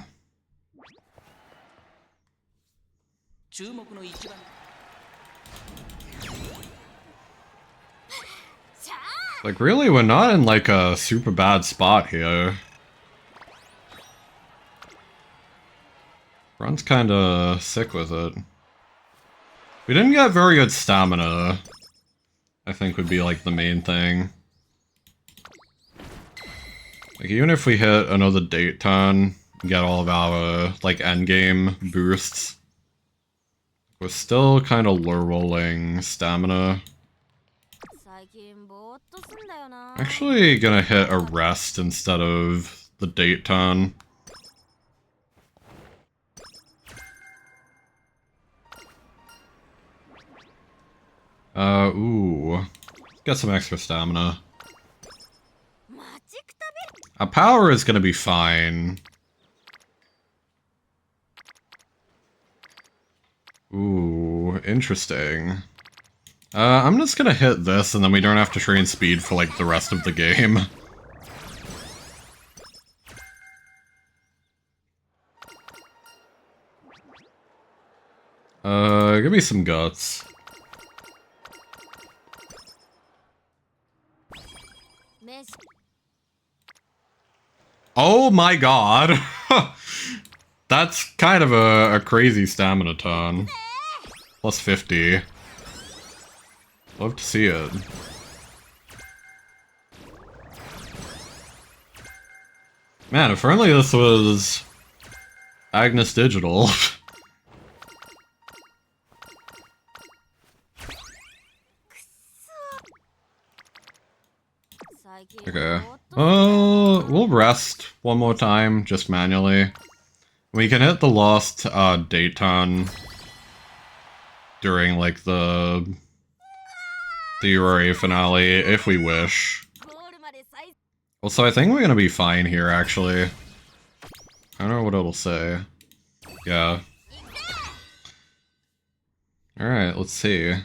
Like, really, we're not in, like, a super bad spot here. Ron's kinda sick with it. We didn't get very good stamina, I think would be, like, the main thing. Like, even if we hit another date turn, get all of our, like, endgame boosts, we're still kinda low-rolling stamina. Actually gonna hit a rest instead of the date turn. Ooh. Get some extra stamina. Our power is gonna be fine. Ooh, interesting. I'm just gonna hit this and then we don't have to train speed for like the rest of the game. Give me some guts. Oh my god! That's kind of a crazy stamina ton. Plus 50. Love to see it. Man, if only this was Agnes Digital. Okay. We'll rest one more time, just manually. We can hit the lost date ton during like the URA finale if we wish. Also, I think we're gonna be fine here actually. I don't know what it'll say. Yeah. Alright, let's see.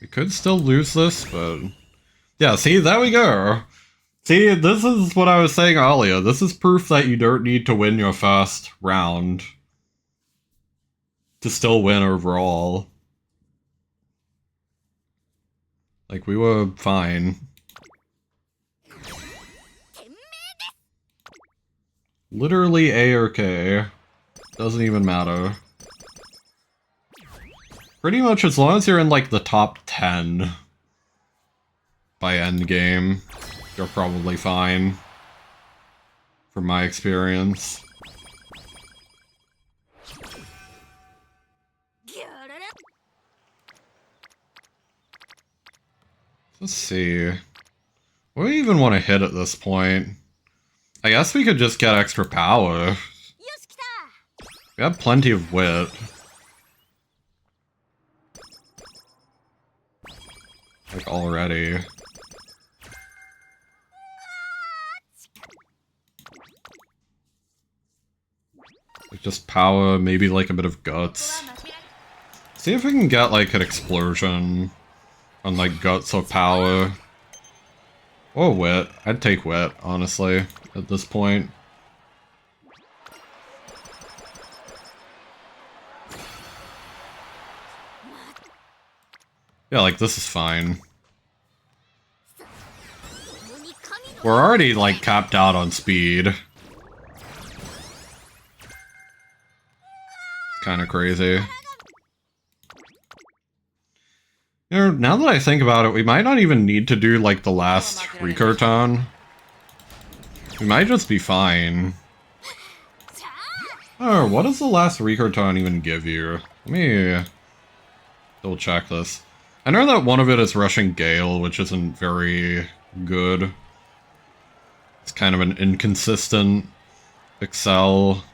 We could still lose this, but... Yeah, see, there we go! See, this is what I was saying earlier. This is proof that you don't need to win your first round to still win overall. Like, we were fine. Literally A-OK. Doesn't even matter. Pretty much as long as you're in, like, the top 10 by endgame, you're probably fine. From my experience. Let's see. What do we even want to hit at this point? I guess we could just get extra power. We have plenty of wit. Like, already. Like, just power, maybe like a bit of guts. See if we can get like an explosion on like guts or power. Or wit. I'd take wit, honestly, at this point. Yeah, like, this is fine. We're already, like, capped out on speed. It's kinda crazy. You know, now that I think about it, we might not even need to do, like, the last Ricoton. We might just be fine. Oh, what does the last Ricoton even give you? Let me double check this. I know that one of it is Rushing Gale, which isn't very good. It's kind of an inconsistent Excel.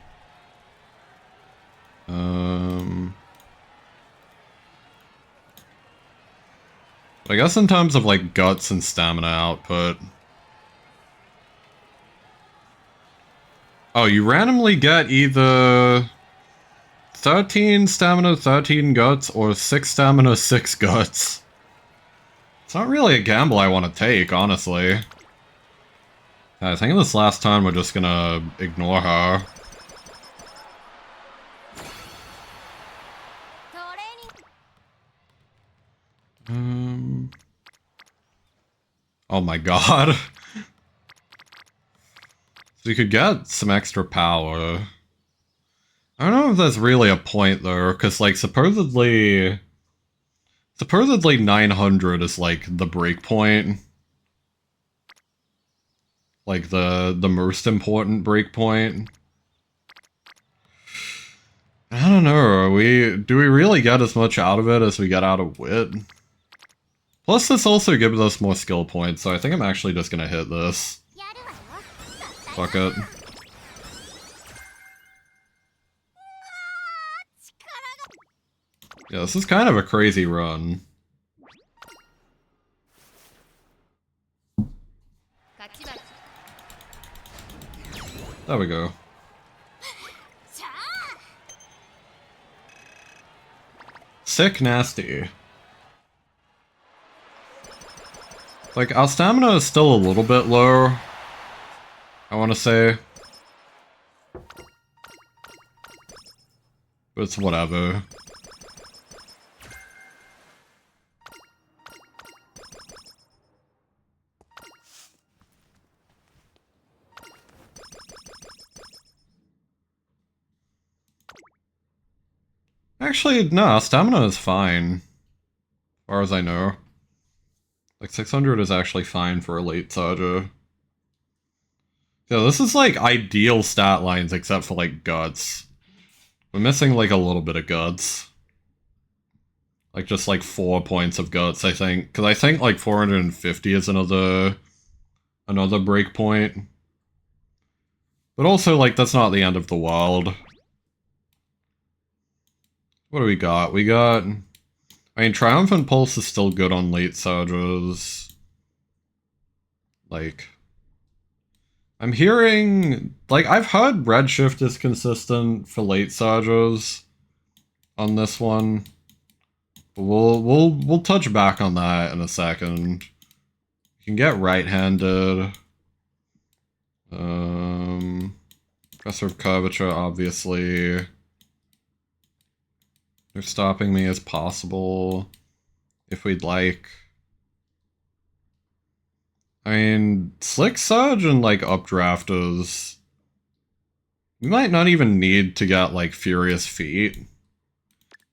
But I guess in terms of like guts and stamina output. Oh, you randomly get either 13 stamina, 13 guts, or 6 stamina, 6 guts. It's not really a gamble I want to take, honestly. I think this last time we're just gonna ignore her. Oh my god. So you could get some extra power. I don't know if that's really a point though, because like supposedly 900 is like the break point. Like the most important break point. I don't know, do we really get as much out of it as we get out of wit? Plus this also gives us more skill points, so I think I'm actually just gonna hit this. Fuck it. Yeah, this is kind of a crazy run. There we go. Sick nasty. Like, our stamina is still a little bit low, I want to say. But it's whatever. Actually, no, stamina is fine. As far as I know. Like, 600 is actually fine for a late Saja. Yeah, this is like ideal stat lines except for like guts. We're missing like a little bit of guts. Like just like 4 points of guts, I think. Because I think like 450 is another break point. But also like that's not the end of the world. What do we got? We got... I mean, Triumphant Pulse is still good on late Sajas. Like... I'm hearing... Like, I've heard Redshift is consistent for late Sajas on this one. But we'll touch back on that in a second. You can get right-handed. Pressure of Curvature, obviously. They're stopping me as possible, if we'd like. I mean, Slick Surge and, like, Updrafters... We might not even need to get, like, Furious Feet.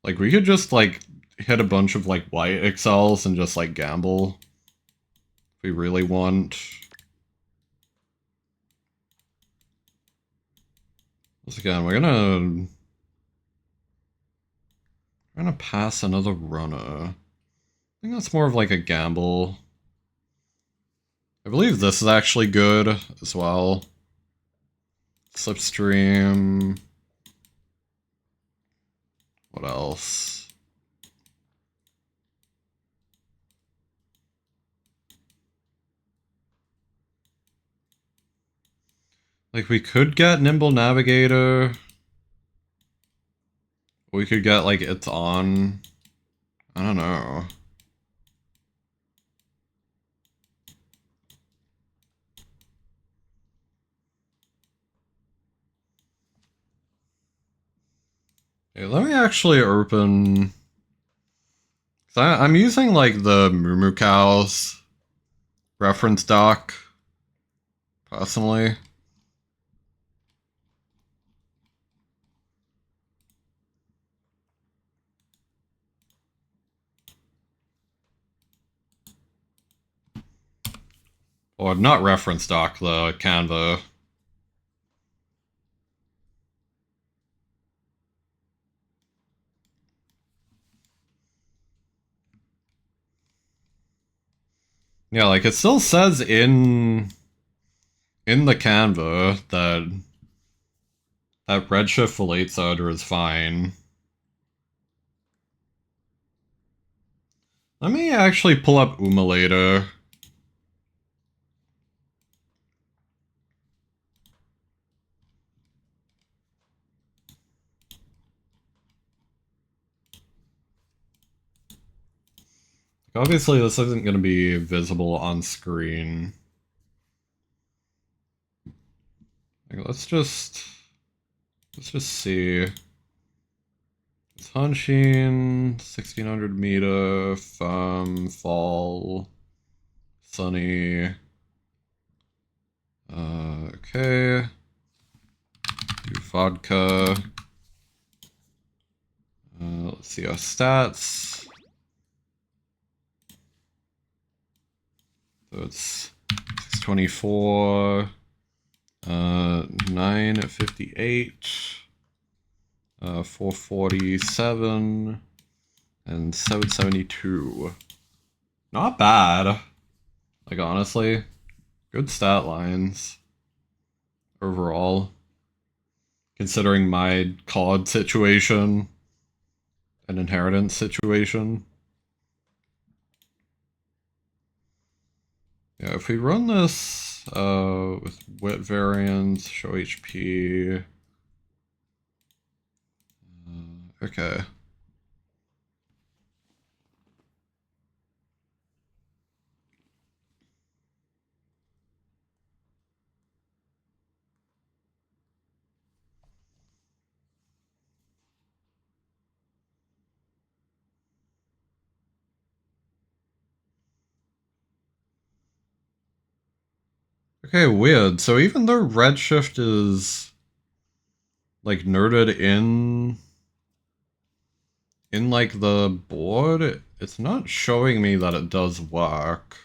Like, we could just, like, hit a bunch of, like, white excels and just, like, gamble. If we really want. Once again, we're gonna pass another runner. I think that's more of like a gamble. I believe this is actually good as well. Slipstream. What else? Like we could get Nimble Navigator. We could get like It's On. I don't know. Okay, let me actually open... I'm using like the Moo Cows reference doc, personally. Or not reference doc, the Canva. Yeah, like it still says in the Canva that Redshift for late Surger is fine. Let me actually pull up Uma later. Obviously, this isn't going to be visible on screen. Let's just see. It's Hanshin, 1600 meter, fall, sunny. Okay. Do vodka. Let's see our stats. So it's 624, 958, 447, and 772. Not bad. Like, honestly, good stat lines overall, considering my COD situation and inheritance situation. Yeah, if we run this with wet variants, show HP. Okay. Okay, weird. So even though Redshift is like nerded in like the board, it's not showing me that it does work.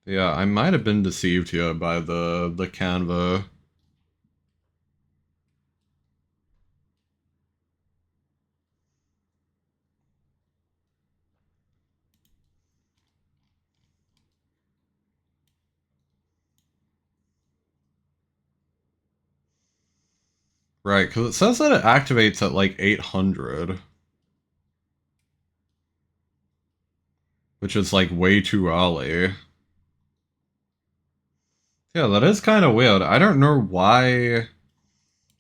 Yeah, I might have been deceived here by the Canva. Right, because it says that it activates at like 800. Which is like way too early. Yeah, that is kind of weird. I don't know why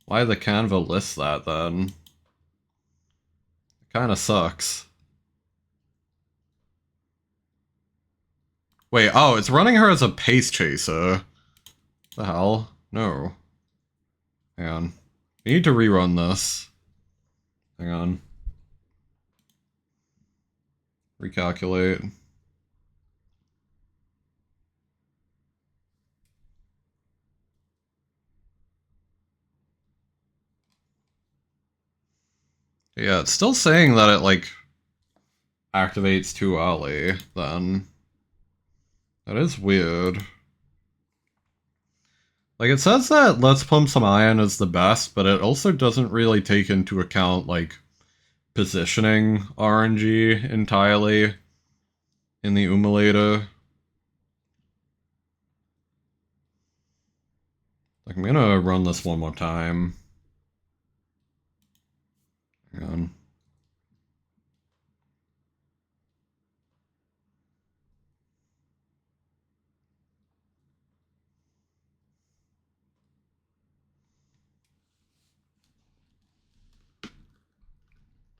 the Canva lists that then. It kind of sucks. Wait, oh, it's running her as a pace chaser. The hell? No. Hang on. We need to rerun this. Hang on. Recalculate. Yeah, it's still saying that it, like, activates too early, then. That is weird. Like, it says that Let's Pump Some Iron is the best, but it also doesn't really take into account, like, positioning RNG entirely in the Umulator. Like, I'm gonna run this one more time. Hang on.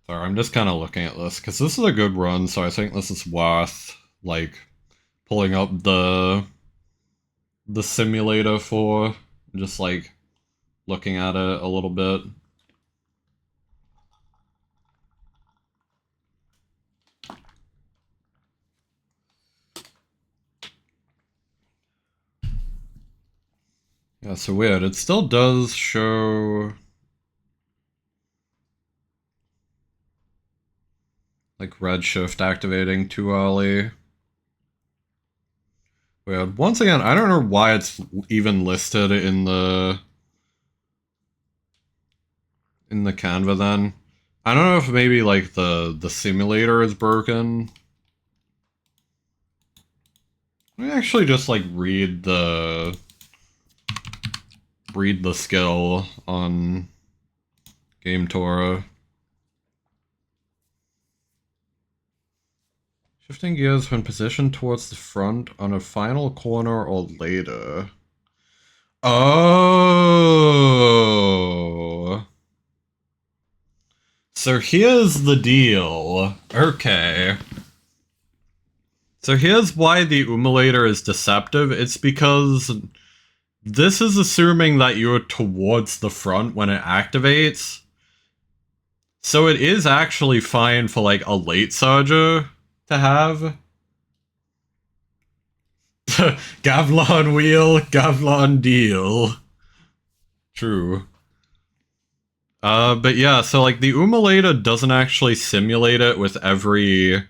Sorry, I'm just kind of looking at this, because this is a good run, so I think this is worth, like, pulling up the simulator for, just, like, looking at it a little bit. Yeah, so weird. It still does show, like, Redshift activating too early. Weird. Once again, I don't know why it's even listed in the Canva then. I don't know if maybe, like, the simulator is broken. Let me actually just, like, read the skill on Game Torah. Shifting gears when positioned towards the front on a final corner or later. Oh. So here's the deal. Okay. So here's why the umulator is deceptive. It's because this is assuming that you're towards the front when it activates. So it is actually fine for like a late surger to have. Gavlon wheel, Gavlon deal. True. But yeah, so like the umulator doesn't actually simulate it with every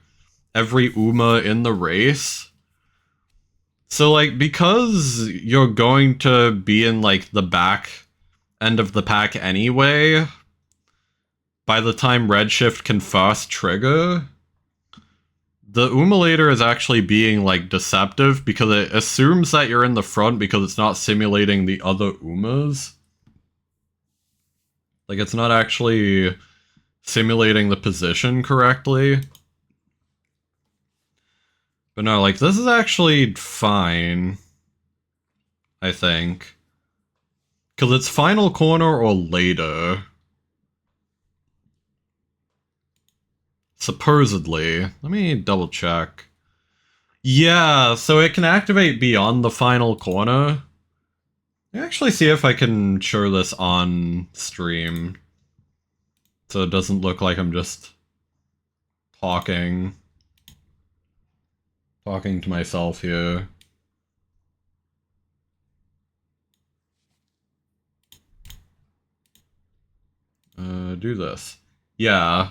Uma in the race. So like, because you're going to be in like the back end of the pack anyway, by the time Redshift can first trigger, the umulator is actually being like deceptive because it assumes that you're in the front because it's not simulating the other Umas. Like, it's not actually simulating the position correctly. But no, like, this is actually fine, I think. Because it's final corner or later. Supposedly. Let me double check. Yeah, so it can activate beyond the final corner. Let me actually see if I can show this on stream. So it doesn't look like I'm just talking to myself here. Do this. Yeah.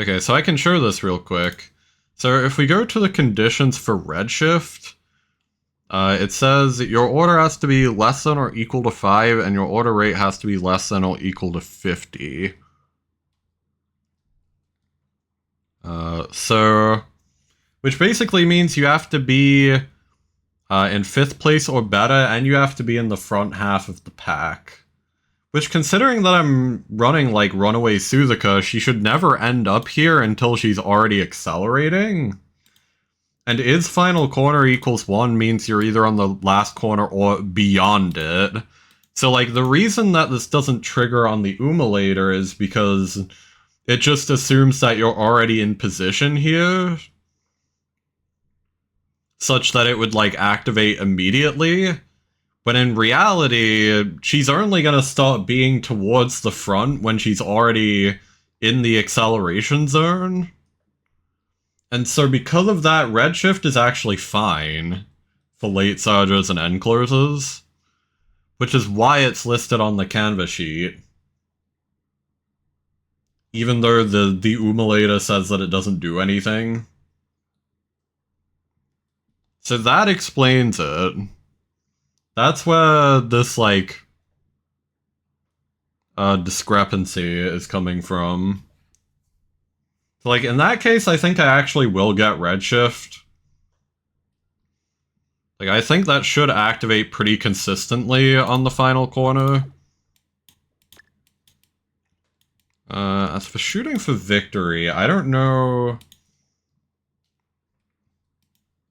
Okay, so I can show this real quick. So if we go to the conditions for Redshift, it says your order has to be less than or equal to 5, and your order rate has to be less than or equal to 50. Which basically means you have to be in 5th place or better, and you have to be in the front half of the pack. Which, considering that I'm running like Runaway Suzuka, she should never end up here until she's already accelerating. And is final corner equals 1 means you're either on the last corner or beyond it. So like the reason that this doesn't trigger on the umulator is because it just assumes that you're already in position here, such that it would like activate immediately. But in reality, she's only gonna start being towards the front when she's already in the acceleration zone. And so because of that, Redshift is actually fine for late surgers and end closes, which is why it's listed on the canvas sheet. Even though the umulator says that it doesn't do anything. So that explains it. That's where this, like, discrepancy is coming from. So, like, in that case, I think I actually will get Redshift. Like, I think that should activate pretty consistently on the final corner. As for shooting for victory, I don't know.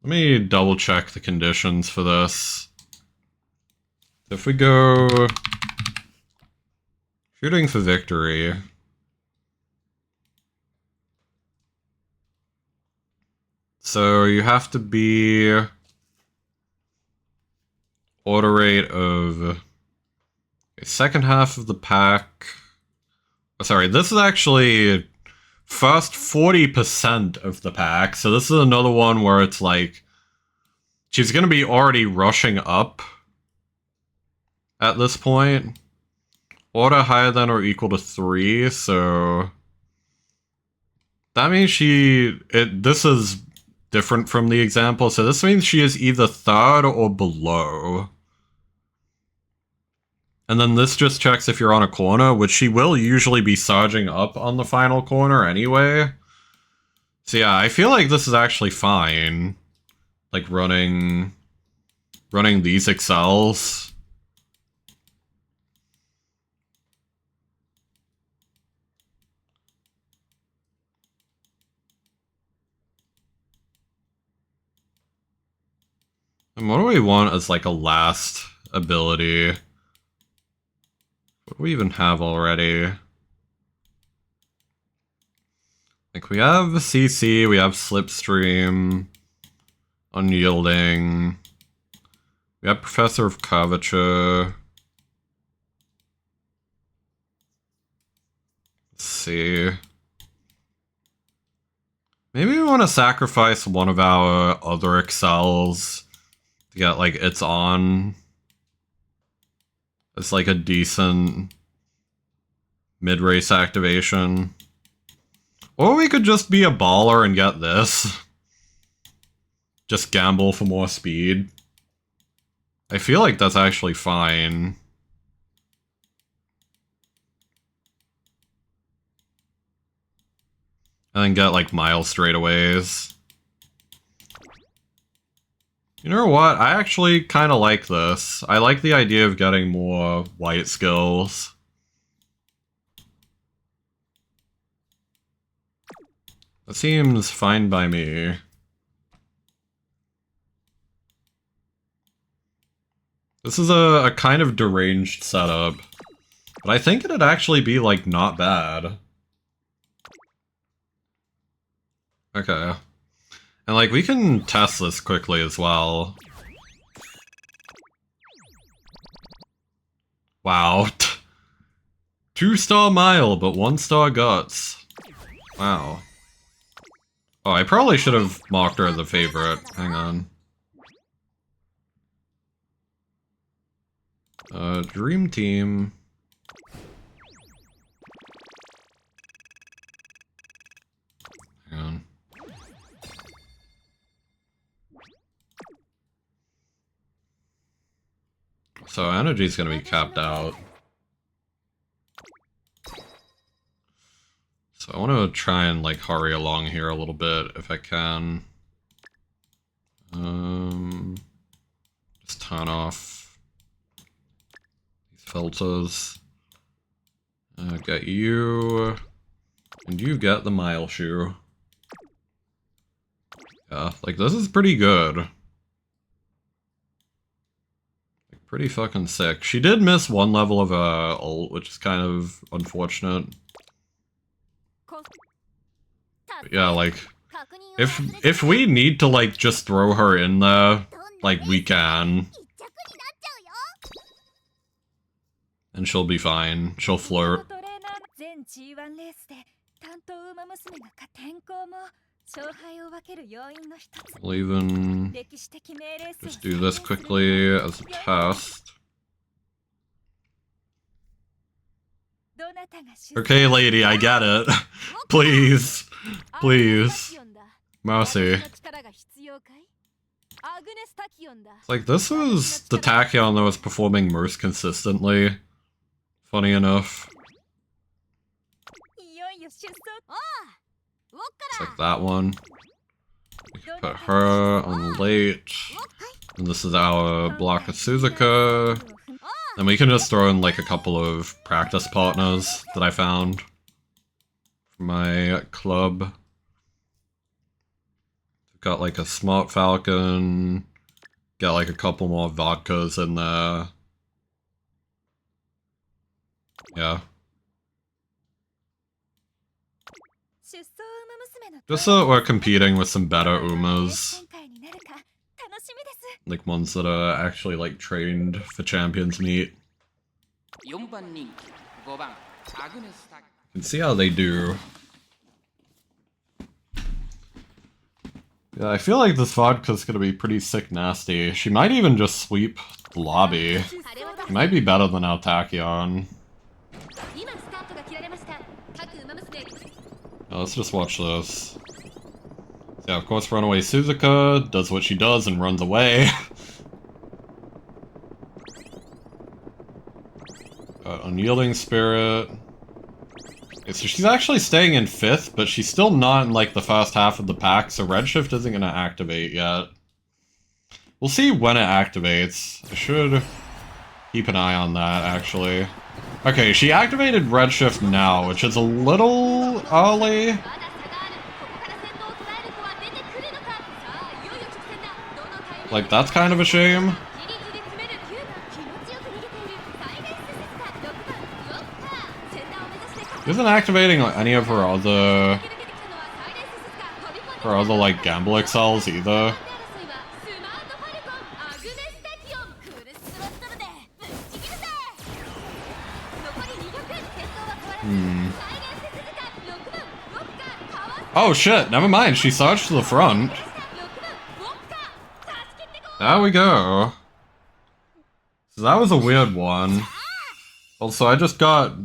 Let me double check the conditions for this. So if we go shooting for victory, so you have to be order rate of second half of the pack. Sorry, this is actually first 40% of the pack. So this is another one where it's like she's gonna be already rushing up at this point. Order higher than or equal to 3, so that means this is different from the example, so this means she is either 3rd or below. And then this just checks if you're on a corner, which she will usually be surging up on the final corner anyway. So yeah, I feel like this is actually fine. Like running these excels. And what do we want as like a last ability? What do we even have already? Like we have CC, we have Slipstream, Unyielding, we have Professor of Curvature. Let's see. Maybe we want to sacrifice one of our other excels to get like it's on. It's like a decent mid-race activation. Or we could just be a baller and get this. Just gamble for more speed. I feel like that's actually fine. And then get like mile straightaways. You know what? I actually kind of like this. I like the idea of getting more white skills. That seems fine by me. This is a kind of deranged setup. But I think it'd actually be, like, not bad. Okay. And, like, we can test this quickly as well. Wow. 2-star Mile, but 1-star Guts. Wow. Oh, I probably should have marked her as a favorite. Hang on. Dream Team. Hang on. So energy's gonna be capped out. So I want to try and like hurry along here a little bit if I can. Just turn off these filters. Get you, and you get the Mile Shoe. Yeah, like this is pretty good. Like pretty fucking sick. She did miss one level of ult, which is kind of unfortunate. But yeah, like, if we need to, like, just throw her in there, like, we can. And she'll be fine. She'll flirt. We'll even just do this quickly as a test. Okay, lady, I get it. Please. Please. Mercy. It's like, this was the Tachyon that was performing most consistently. Funny enough. It's like that one. We can put her on late. And this is our block of Suzuka. And we can just throw in like a couple of practice partners that I found for my club. Got like a Smart Falcon. Got like a couple more vodkas in there. Yeah. Just so that we're competing with some better Umas. Like ones that are actually like trained for Champions Meet. You can see how they do. Yeah, I feel like this vodka's gonna be pretty sick nasty. She might even just sweep the lobby. She might be better than our Tachyon. Let's just watch this. Yeah, of course, Runaway Suzuka does what she does and runs away. Unyielding Spirit. Okay, so she's actually staying in 5th, but she's still not in, like, the first half of the pack, so Redshift isn't gonna activate yet. We'll see when it activates. I should keep an eye on that, actually. Okay, she activated Redshift now, which is a little early. Like, that's kind of a shame. She isn't activating like, any of her other like gamble excels either. Oh shit, never mind, she surged to the front. There we go. So that was a weird one. Also, I just got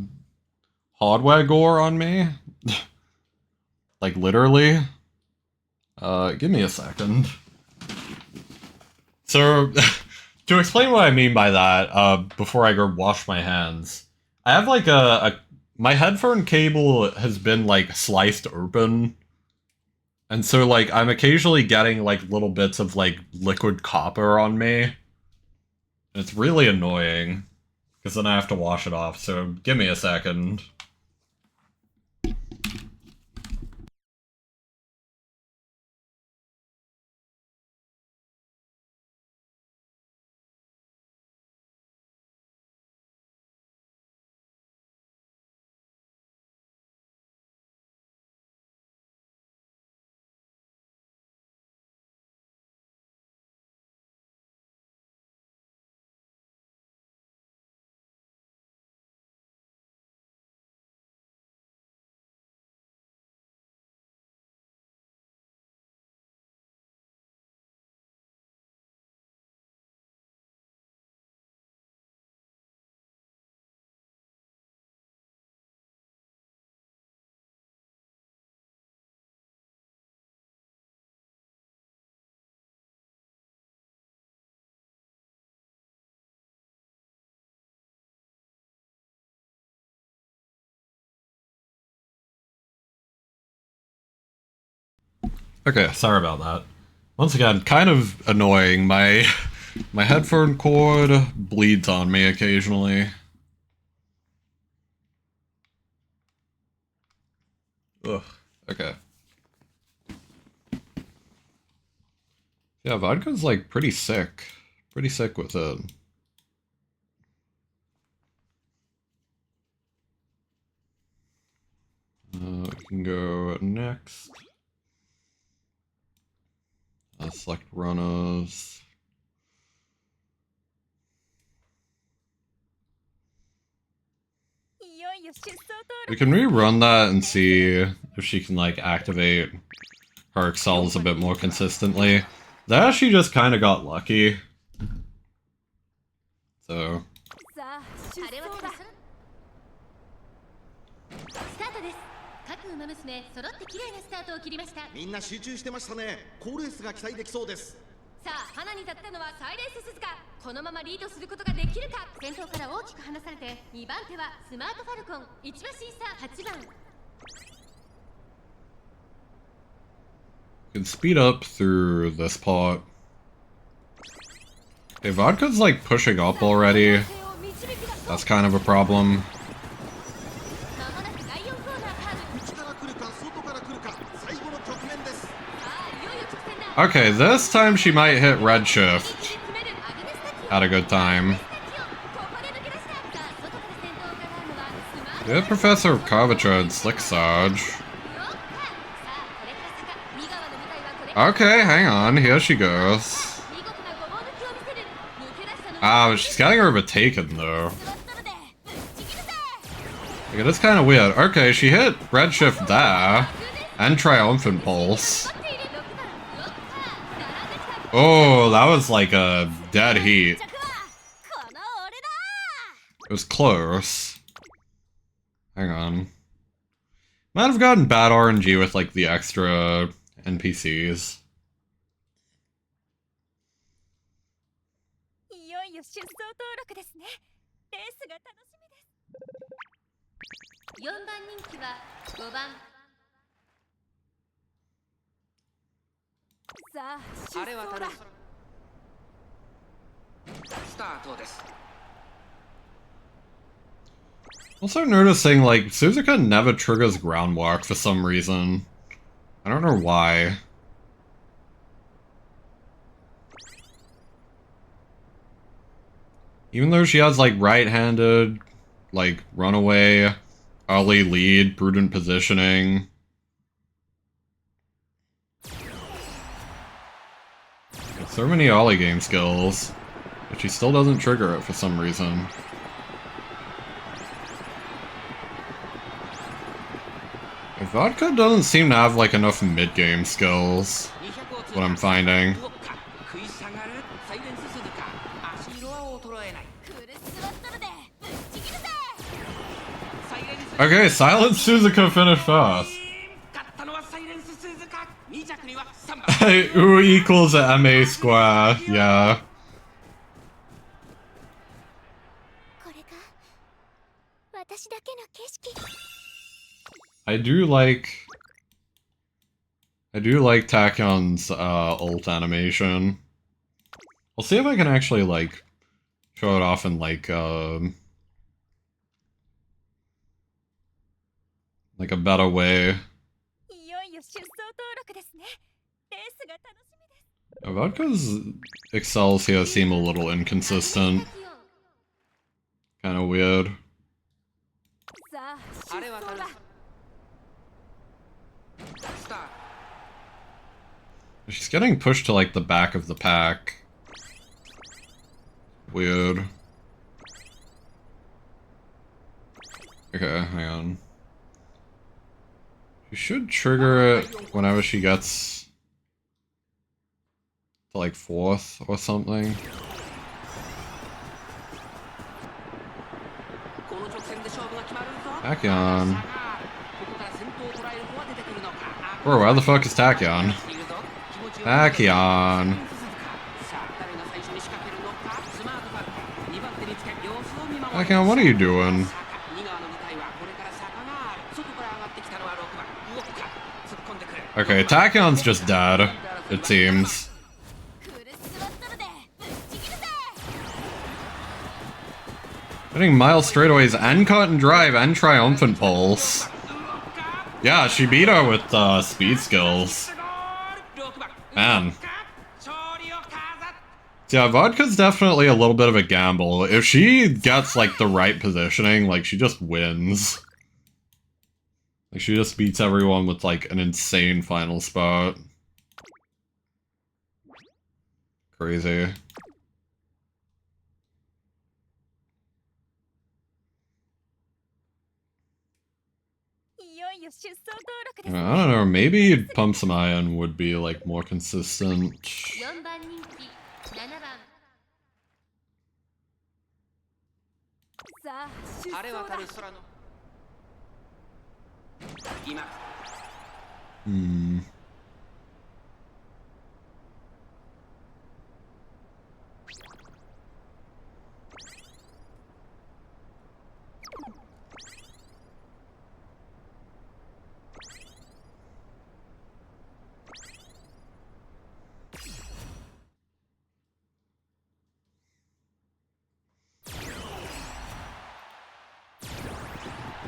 hardware gore on me. Like, literally. Give me a second. So, to explain what I mean by that, before I go wash my hands, I have like my headphone cable has been like sliced open. And so like I'm occasionally getting like little bits of like liquid copper on me. And it's really annoying. Because then I have to wash it off, so give me a second. Okay, sorry about that. Once again, kind of annoying. My headphone cord bleeds on me occasionally. Ugh. Okay. Yeah, vodka's like pretty sick. Pretty sick with it. We can go next. Select runners. We can rerun that and see if she can like activate her excels a bit more consistently. That actually just kind of got lucky. So. Can speed up through this part. Okay, vodka's like pushing up already. That's kind of a problem. Okay, this time she might hit redshift at a good time. Good Professor Carvature and Slick Sarge. Okay, hang on, here she goes. Ah, but she's getting overtaken though. Like, it is kind of weird. Okay, she hit redshift there. And Triumphant Pulse. Oh, that was like a dead heat. It was close. Hang on. Might have gotten bad RNG with like the extra NPCs. Also noticing, like, Suzuka never triggers groundwalk for some reason. I don't know why. Even though she has, like, right-handed, like, runaway, early lead, prudent positioning. So many ollie game skills, but she still doesn't trigger it for some reason. Vodka doesn't seem to have, like, enough mid-game skills, what I'm finding. Okay, Silent Suzuka finished first. U equals MA square, yeah. I do like Tachyon's ult animation. I'll see if I can actually like show it off in like a better way. Vodka's excels here seem a little inconsistent. Kinda weird. She's getting pushed to like the back of the pack. Weird. Okay, hang on. She should trigger it whenever she gets to like 4th or something. Tachyon. Bro, where the fuck is Tachyon? Tachyon. Tachyon, what are you doing? Okay, Tachyon's just dead, it seems. Getting Miles straightaways and cut and drive and triumphant pulse. Yeah, she beat her with speed skills. Man. Yeah, Vodka's definitely a little bit of a gamble. If she gets like the right positioning, like she just wins. Like, she just beats everyone with, like, an insane final spot. Crazy. I don't know, maybe Pump Some Iron would be, like, more consistent. Hmm.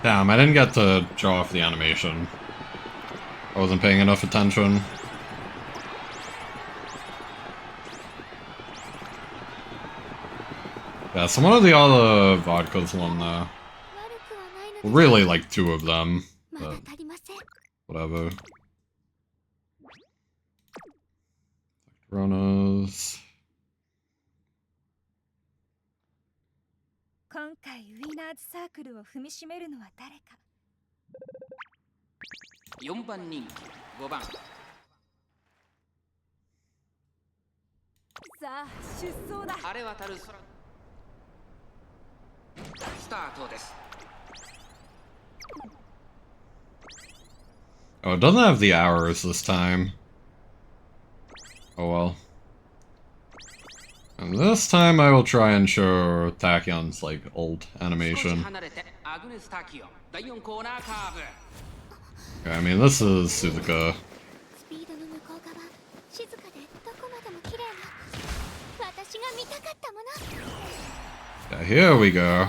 Damn, I didn't get to show off the animation. I wasn't paying enough attention. Yeah, some of the other vodkas won there. Well, really, like 2 of them, but whatever. Coronas. 今回ウィナーズサークルを踏みしめるのは誰か。4番人気、5番。さあ、出走だ。晴れ渡る空。スタートです。 Oh, it doesn't have the hours this time. Oh well. And this time I will try and show Tachyon's, like, ult animation. Okay, I mean, this is Suzuka. Yeah, here we go.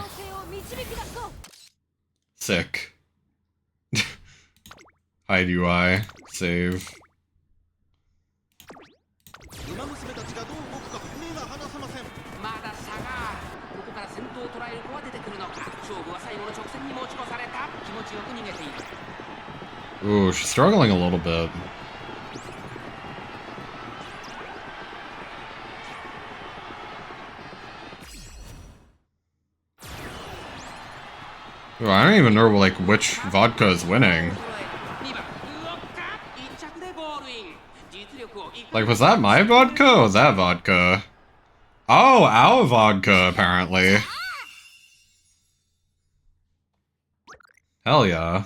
Sick. Hide UI. Save. Ooh, she's struggling a little bit. Ooh, I don't even know like which vodka is winning. Like, was that my vodka or was that vodka? Oh, our vodka, apparently. Hell yeah.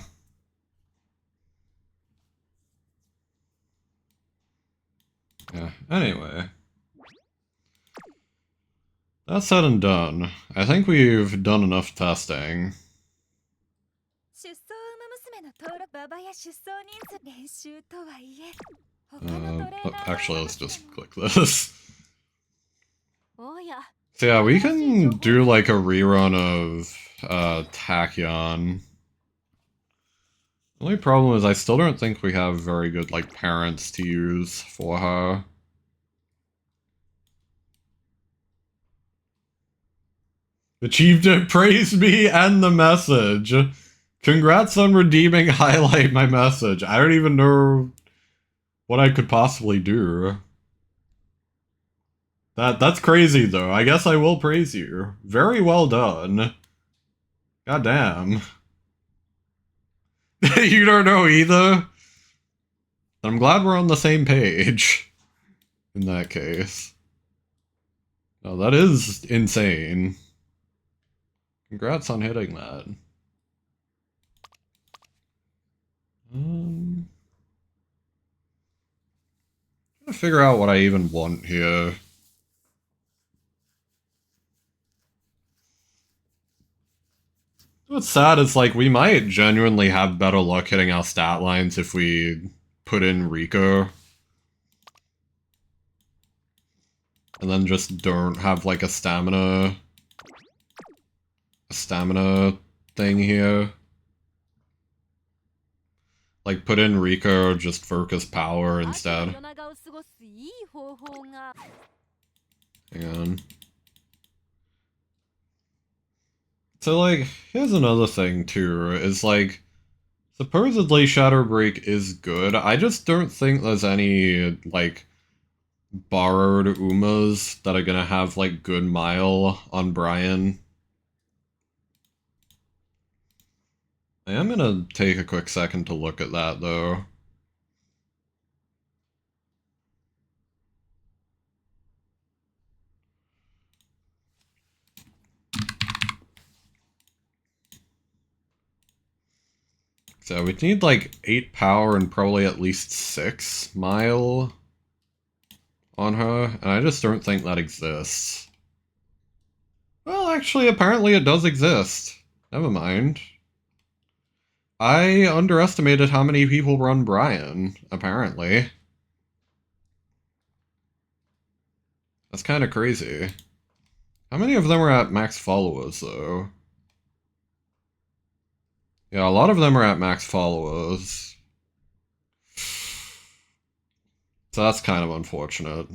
Yeah, anyway. That said and done, I think we've done enough testing. Actually, let's just click this. So yeah, we can do like a rerun of Tachyon. The only problem is I still don't think we have very good like parents to use for her. Achieved it, praise me and the message. Congrats on redeeming highlight my message. I don't even know what I could possibly do. That's crazy though. I guess I will praise you. Very well done. God damn. You don't know either? I'm glad we're on the same page. In that case. Oh, that is insane. Congrats on hitting that. I'm trying to figure out what I even want here. What's sad is like we might genuinely have better luck hitting our stat lines if we put in Rico. And then just don't have like a stamina thing here. Like put in Rico, just focus power instead. Hang on. So like, here's another thing too, is like, supposedly Shadow Break is good. I just don't think there's any like borrowed Umas that are gonna have like good mile on Brian. I am gonna take a quick second to look at that though. So we'd need like 8 power and probably at least 6 mile on her, and I just don't think that exists. Well, actually, apparently it does exist. Never mind. I underestimated how many people run Brian, apparently. That's kind of crazy. How many of them are at max followers, though? Yeah, a lot of them are at max followers. So that's kind of unfortunate.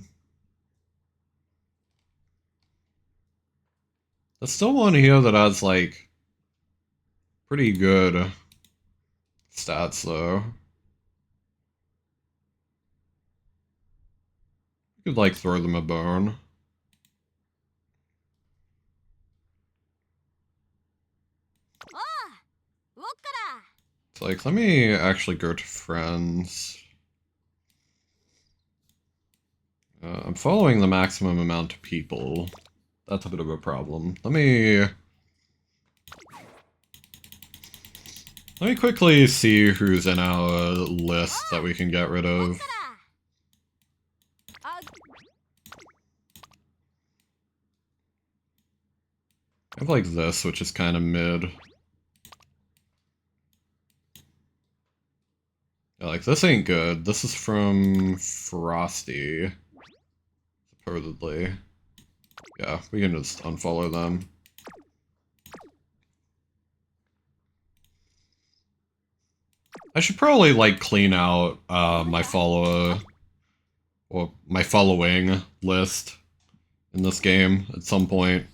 There's still one here that has, like, pretty good stats, though. You could, like, throw them a bone. It's like, let me actually go to friends. I'm following the maximum amount of people. That's a bit of a problem. Let me quickly see who's in our list that we can get rid of. I have like this, which is kind of mid. Yeah, like this ain't good. This is from Frosty, supposedly. Yeah, we can just unfollow them. I should probably like clean out my follower or my following list in this game at some point.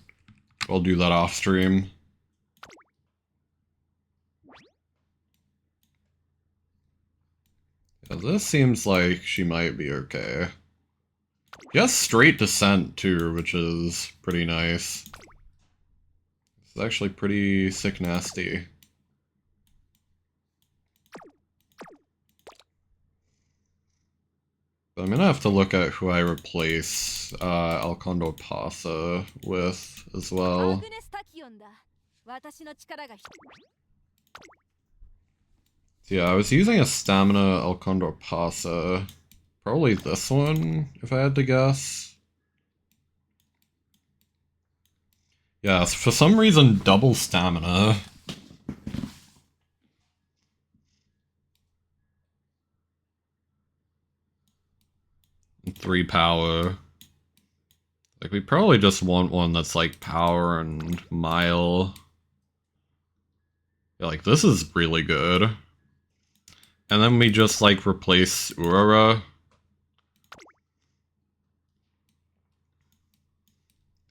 I'll do that off stream. Yeah, this seems like she might be okay. She has straight descent too, which is pretty nice. It's actually pretty sick nasty. But I'm gonna have to look at who I replace Alcondo Pasa with as well. So yeah, I was using a stamina Alcondo Pasa. Probably this one, if I had to guess. Yeah, for some reason, double stamina. And 3 power. Like, we probably just want one that's like power and mile. Yeah, like, this is really good. And then we just, like, replace Urara.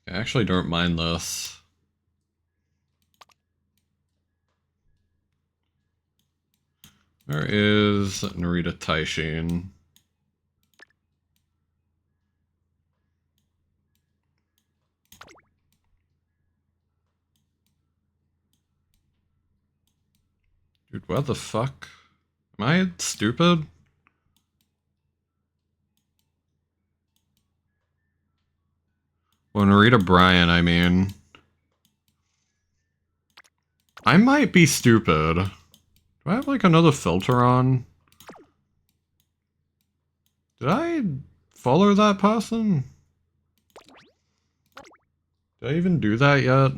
I actually don't mind this. Where is Narita Taishin? Dude, what the fuck? Am I stupid? Well, Narita Bryan, I mean. I might be stupid. Do I have like another filter on? Did I follow that person? Did I even do that yet?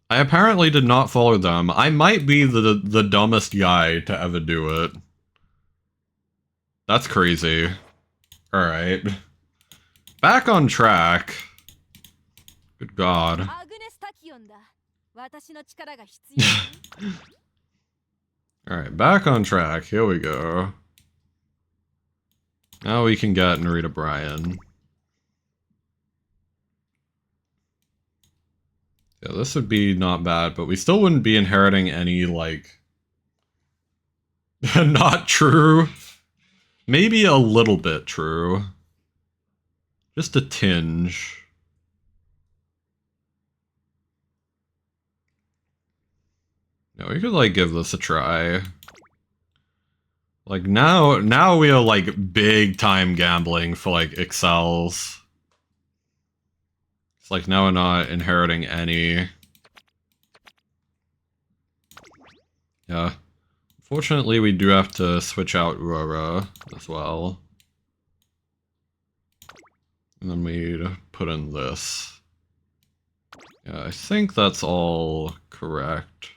I apparently did not follow them. I might be the dumbest guy to ever do it. That's crazy. Alright. Back on track. Good god. Alright, back on track. Here we go. Now we can get Narita Bryan. Yeah, this would be not bad, but we still wouldn't be inheriting any, like... not true. Maybe a little bit true. Just a tinge. Yeah, we could, like, give this a try. Like, now we are, like, big time gambling for, like, excels. It's like, now we're not inheriting any. Yeah. Fortunately, we do have to switch out Urara as well. And then we put in this. Yeah, I think that's all correct.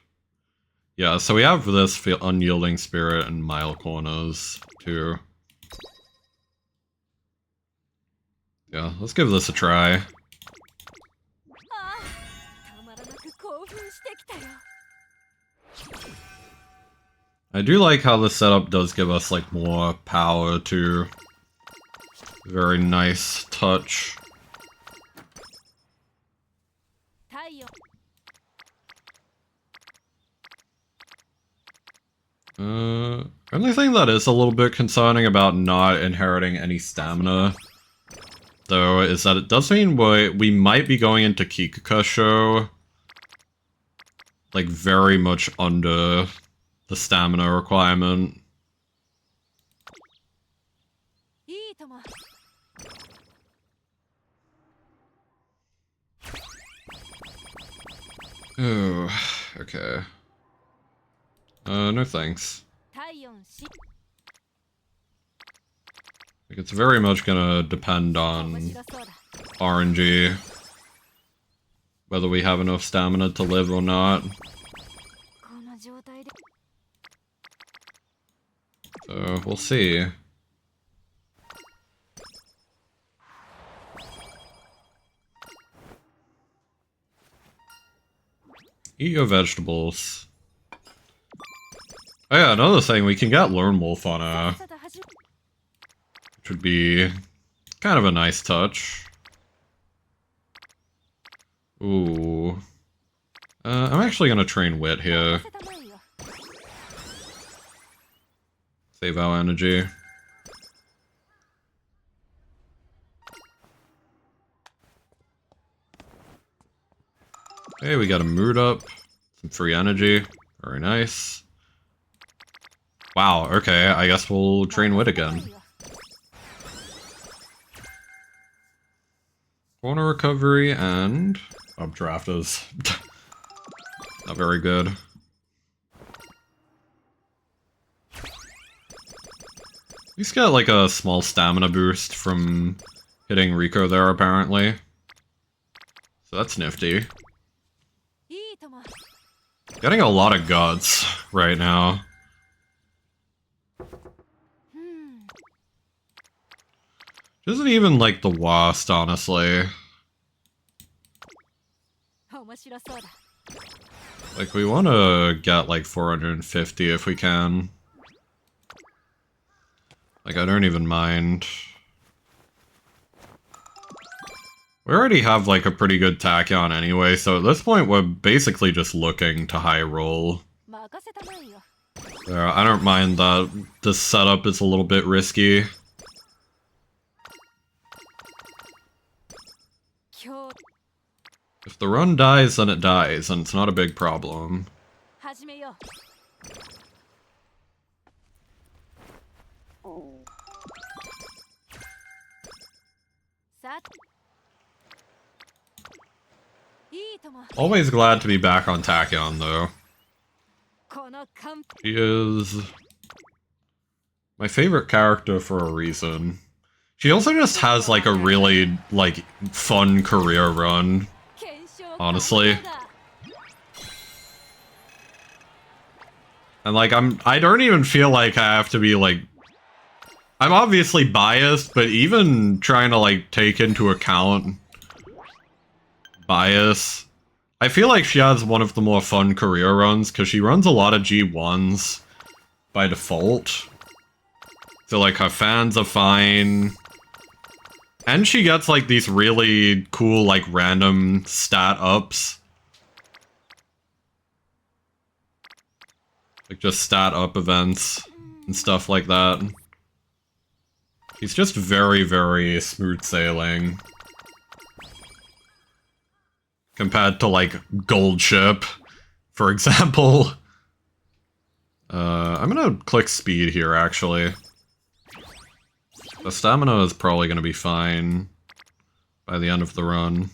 Yeah, so we have this Unyielding Spirit and Mile Corners, too. Yeah, let's give this a try. I do like how the setup does give us, like, more power, too. Very nice touch. Only thing that is a little bit concerning about not inheriting any stamina, though, is that it does mean we might be going into Kikuka, like, very much under the stamina requirement. Oh, okay. No thanks. Like, it's very much gonna depend on RNG. Whether we have enough stamina to live or not. So, we'll see. Eat your vegetables. Oh yeah, another thing, we can get Lone Wolf on a which would be kind of a nice touch. Ooh. I'm actually gonna train Wit here. Save our energy. Hey, we got a mood up. Some free energy. Very nice. Wow, okay, I guess we'll train Wit again. Corner recovery and... Updraft is not very good. He's got like a small stamina boost from hitting Rico there, apparently. So that's nifty. Getting a lot of guts right now. Isn't even like the worst, honestly. Like, we want to get like 450 if we can. Like, I don't even mind. We already have like a pretty good tachyon anyway, so at this point we're basically just looking to high roll. I don't mind that this setup is a little bit risky. If the run dies, then it dies, and it's not a big problem. Always glad to be back on Tachyon, though. She is my favorite character for a reason. She also just has, like, a really, like, fun career run. Honestly. And, like, I don't even feel like I have to be, like... I'm obviously biased, but even trying to, like, take into account bias, I feel like she has one of the more fun career runs, because she runs a lot of G1s by default. So, like, her fans are fine. And she gets, like, these really cool, like, random stat ups. Like, just stat up events and stuff like that. He's just very, very smooth sailing. Compared to, like, Gold Ship, for example. I'm gonna click speed here, actually. The stamina is probably gonna be fine by the end of the run.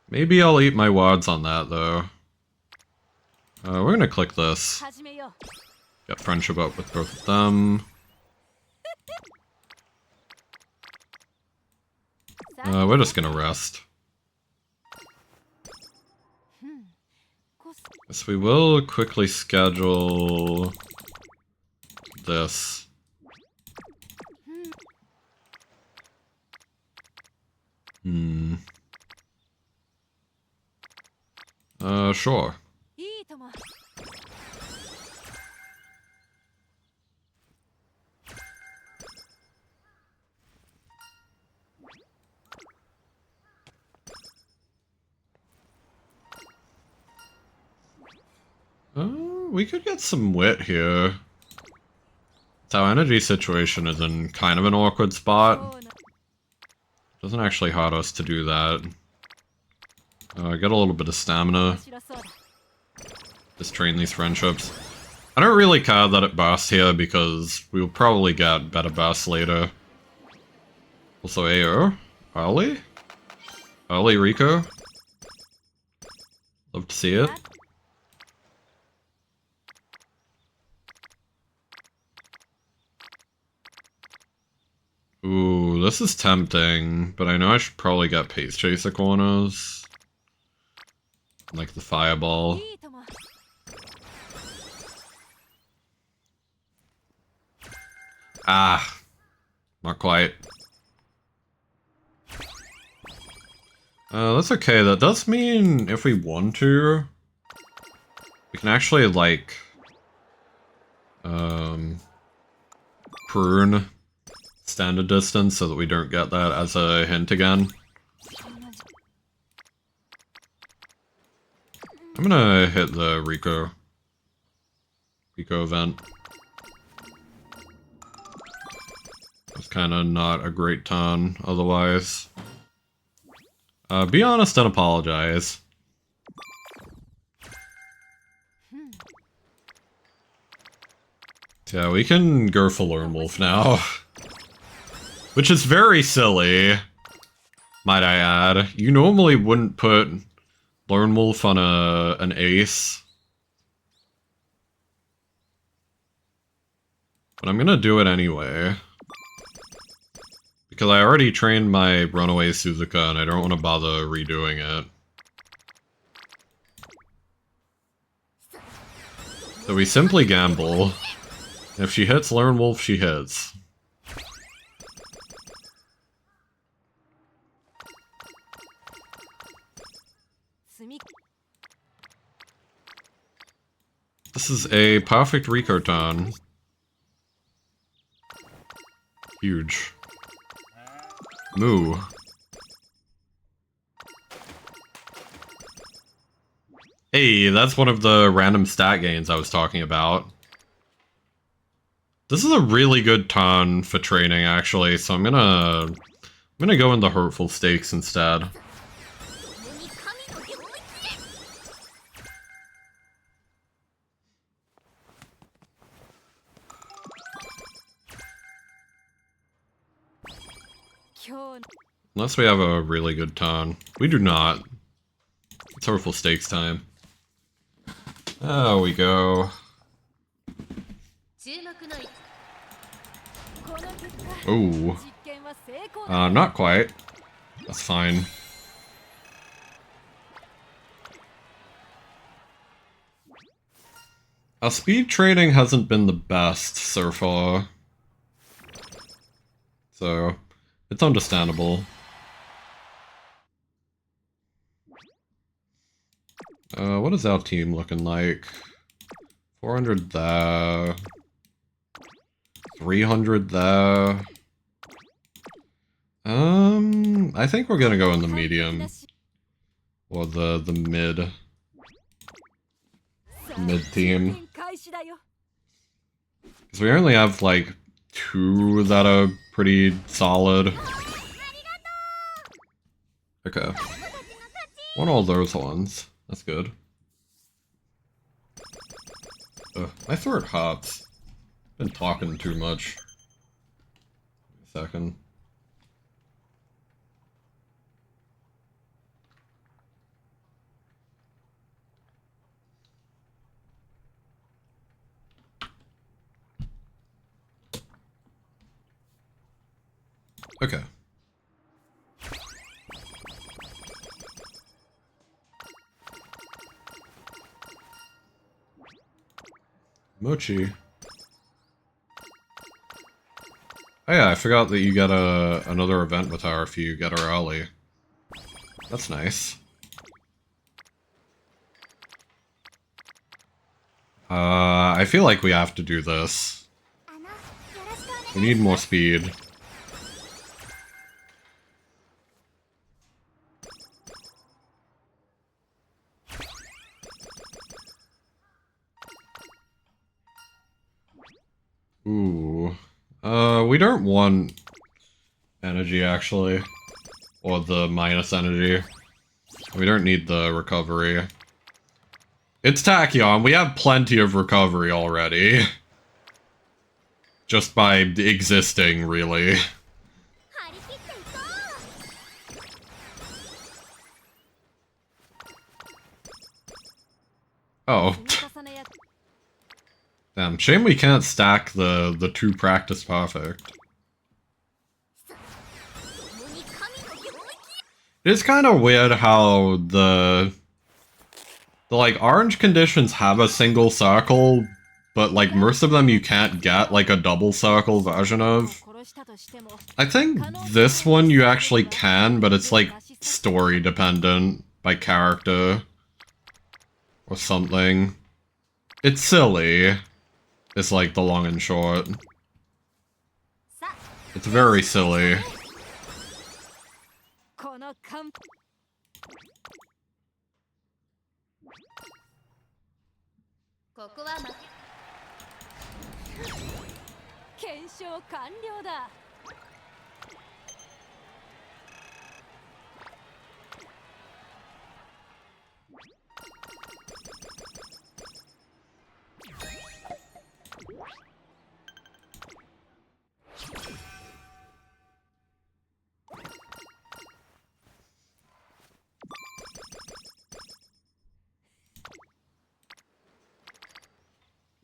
Maybe I'll eat my wads on that, though. We're gonna click this. Get friendship up with both of them. We're just gonna rest. Yes, we will quickly schedule this. Sure. We could get some wit here. Our energy situation is in kind of an awkward spot. Doesn't actually hurt us to do that. Get a little bit of stamina. Just train these friendships. I don't really care that it bursts here because we'll probably get better bursts later. Also AO. Early? Early Rico? Love to see it. Ooh, this is tempting, but I know I should probably get Pace Chaser corners. Like the Fireball. Ah, not quite. That's okay. That does mean if we want to, we can actually, like, prune stand a distance so that we don't get that as a hint again. I'm gonna hit the Rico event. It's kind of not a great ton otherwise. Be honest and apologize. Yeah, we can go for Lone Wolf now. Which is very silly, might I add. You normally wouldn't put Lone Wolf on an ace. But I'm gonna do it anyway. Because I already trained my Runaway Suzuka and I don't want to bother redoing it. So we simply gamble. If she hits Lone Wolf, she hits. This is a perfect Rico turn. Huge. Moo. Hey, that's one of the random stat gains I was talking about. This is a really good turn for training, actually, so I'm gonna go in the Hurtful Stakes instead. Unless we have a really good turn. We do not. It's Hurtful Stakes time. There we go. Oh. Not quite. That's fine. Our speed trading hasn't been the best so far. So, it's understandable. What is our team looking like? 400 there. 300 there. I think we're gonna go in the medium. Or the mid team. Because we only have like 2 that are pretty solid. Okay. Want all those ones. That's good. My throat hurts. Been talking too much. Wait a second. Okay. Mochi. Oh yeah, I forgot that you get another event with her if you get her early. That's nice. I feel like we have to do this. We need more speed. Ooh. We don't want energy, actually. Or the minus energy. We don't need the recovery. It's Tachyon. We have plenty of recovery already. Just by existing, really. Oh. Damn, shame we can't stack the 2 practice perfect. It's kind of weird how the like orange conditions have a single circle, but like most of them you can't get like a double circle version of. I think this one you actually can, but it's like story dependent by character or something. It's silly. It's like the long and short. It's very silly.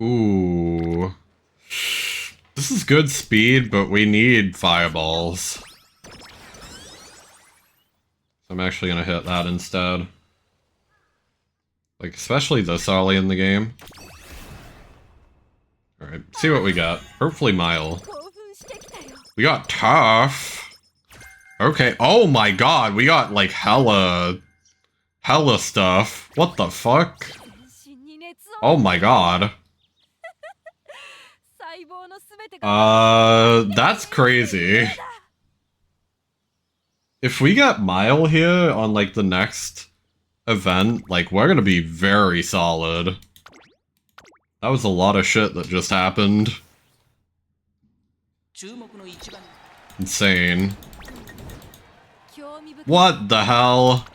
Ooh. This is good speed, but we need fireballs. I'm actually gonna hit that instead. Like, especially this early in the game. Alright, see what we got. Hopefully Mile. We got Tough. Okay, oh my god, we got, like, hella stuff. What the fuck? Oh my god. That's crazy. If we get Mile here on, like, the next event, like, we're gonna be very solid. That was a lot of shit that just happened. Insane. What the hell?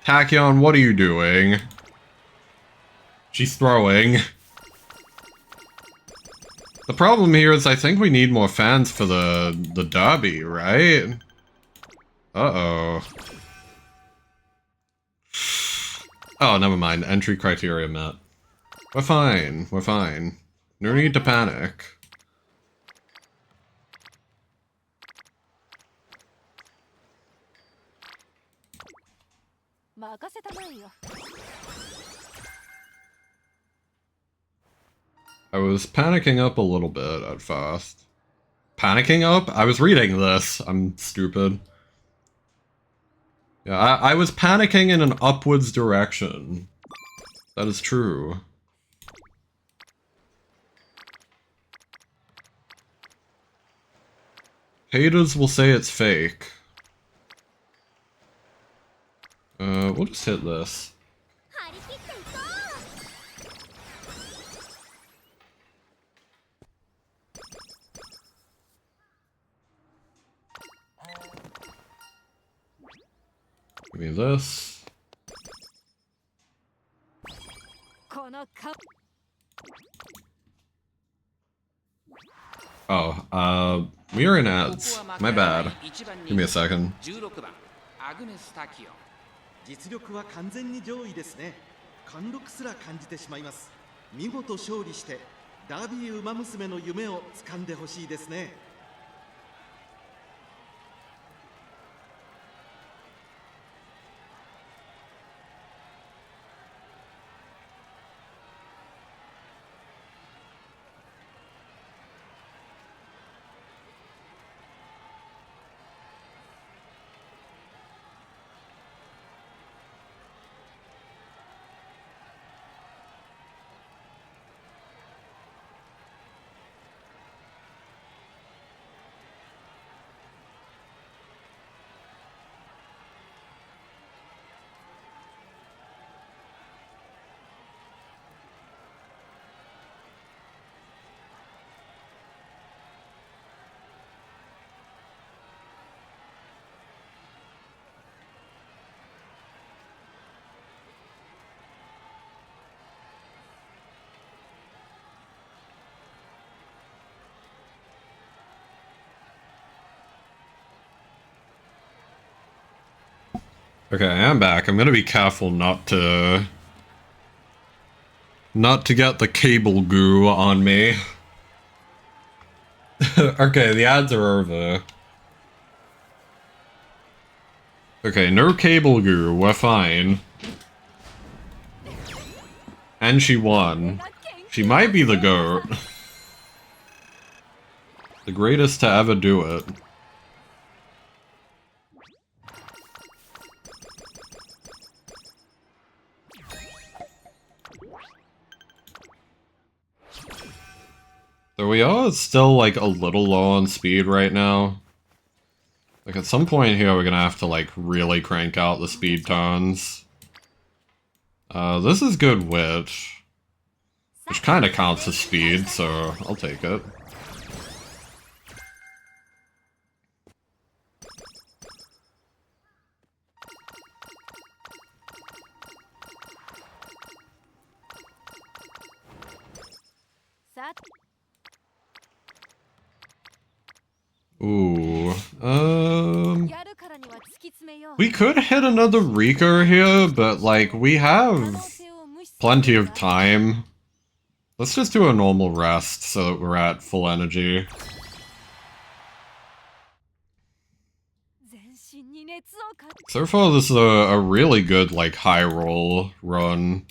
Tachyon, what are you doing? She's throwing. The problem here is I think we need more fans for the derby, right? Uh-oh. Oh, never mind. Entry criteria met. We're fine. We're fine. No need to panic. I was panicking up a little bit at first. Panicking up? I was reading this. I'm stupid. Yeah, I was panicking in an upwards direction. That is true. Haters will say it's fake. We'll just hit this. Give me this. Oh, we are in ads. My bad. Give me a second. 実力は完全に上位ですね。貫禄すら感じてしまいます。見事勝利してダービー馬娘の夢を掴んでほしいですね。Okay, I'm back. I'm gonna be careful not to get the cable goo on me. Okay, the ads are over. Okay, no cable goo, we're fine. And she won. She might be the GOAT. The greatest to ever do it. So we are still like a little low on speed right now. Like at some point here we're gonna have to like really crank out the speed turns. This is good wit, which kind of counts as speed, so I'll take it. Ooh, we could hit another Rika here, but like, we have plenty of time. Let's just do a normal rest so that we're at full energy. So far, this is a really good, like, high roll run.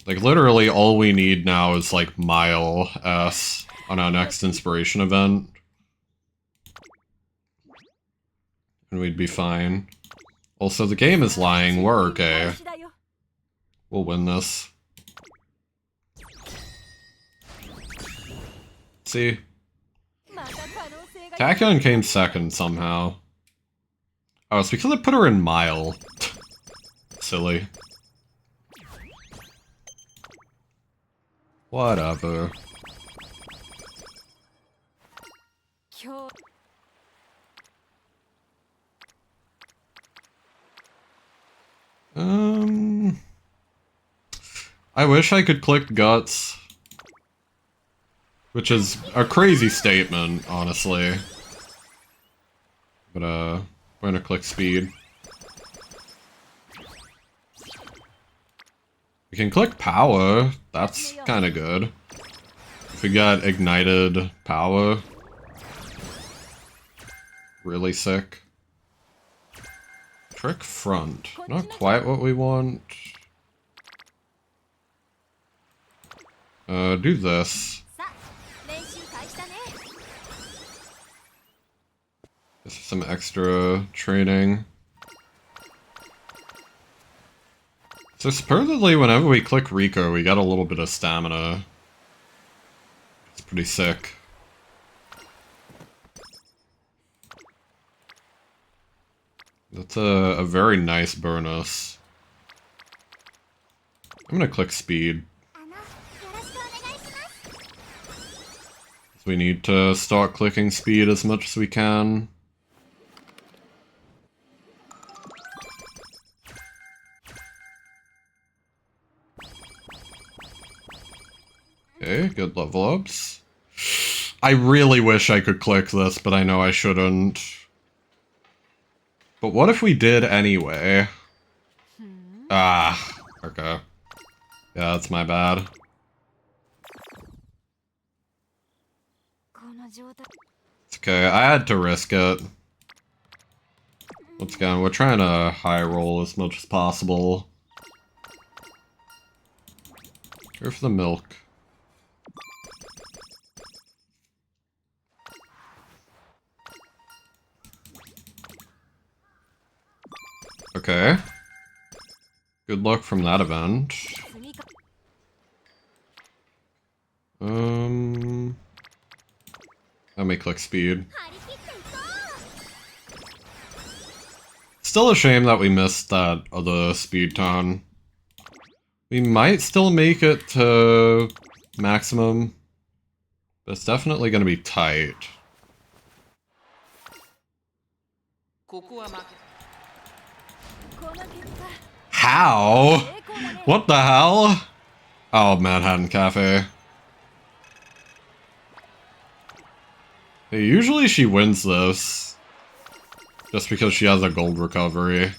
Like, literally all we need now is, like, Mile S on our next inspiration event. And we'd be fine. Also, the game is lying. We're okay. We'll win this. See? Tachyon came second somehow. Oh, it's because I put her in Mile. Silly. Whatever. I wish I could click Guts. Which is a crazy statement, honestly. But, we're gonna click Speed. We can click Power. That's kinda good. If we got Ignited Power. Really sick. Trick Front. Not quite what we want. Do this. This is some extra training. So supposedly whenever we click Rico, we get a little bit of stamina. It's pretty sick. That's a very nice bonus. I'm gonna click Speed. So we need to start clicking Speed as much as we can. Okay, good level ups. I really wish I could click this, but I know I shouldn't. But what if we did anyway? Ah, okay. Yeah, that's my bad. It's okay, I had to risk it. Once again, we're trying to high roll as much as possible. Go for the milk. Okay. Good luck from that event. Let me click Speed. Still a shame that we missed that other speed ton. We might still make it to maximum, but it's definitely gonna be tight. How? What the hell? Oh, Manhattan Cafe. Hey, usually she wins this. Just because she has a gold recovery.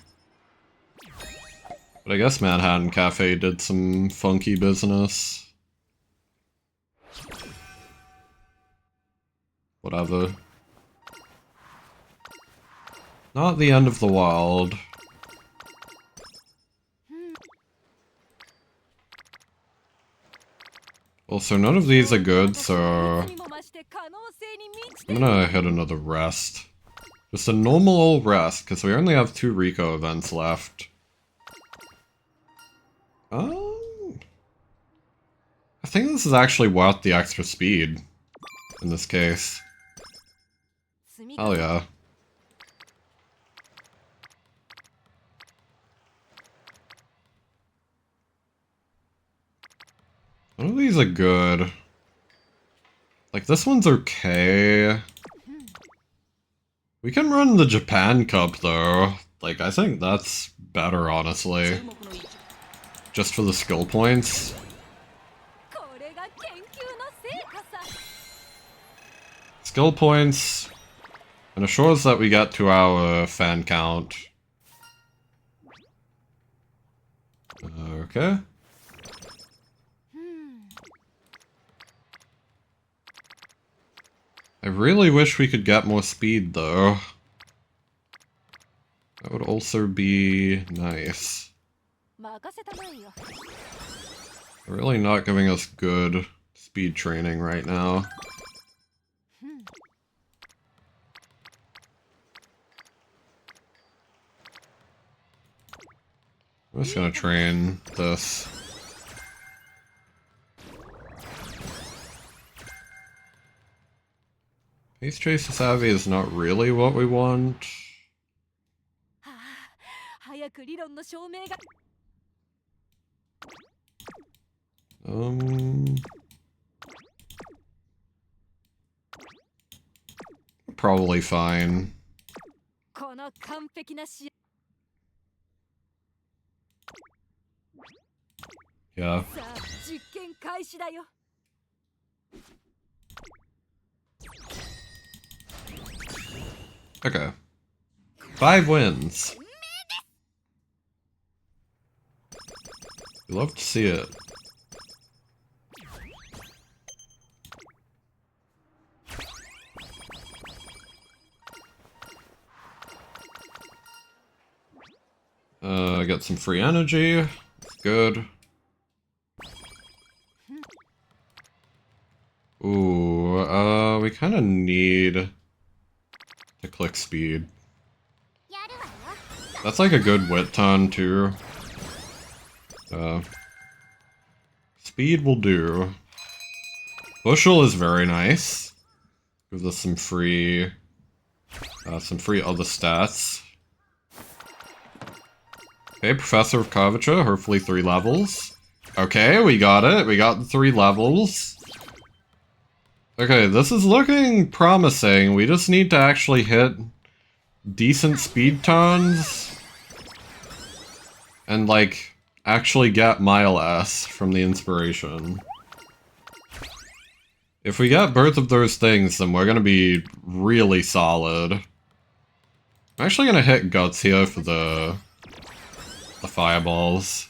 But I guess Manhattan Cafe did some funky business. Whatever. Not the end of the world. Also, none of these are good, so I'm gonna hit another rest. Just a normal old rest, because we only have 2 Rico events left. I think this is actually worth the extra speed in this case. Hell yeah. None of these are good. Like, this one's okay. We can run the Japan Cup, though. Like, I think that's better, honestly. Just for the skill points. Skill points. And assures that we get to our fan count. Okay. I really wish we could get more speed, though. That would also be nice. They're really not giving us good speed training right now. I'm just gonna train this. Pace Chase Savvy is not really what we want. Probably fine. Yeah. Okay. 5 wins. We love to see it. Get some free energy. That's good. Ooh, we kind of need to click speed. That's like a good wit ton too. Speed will do. Bushel is very nice. Gives us some free other stats. Okay, Professor of Curvature, hopefully 3 levels. Okay, we got it. We got the 3 levels. Okay, this is looking promising. We just need to actually hit decent speed tons. And, like, actually get Mile S from the inspiration. If we get both of those things, then we're gonna be really solid. I'm actually gonna hit Guts here for the fireballs.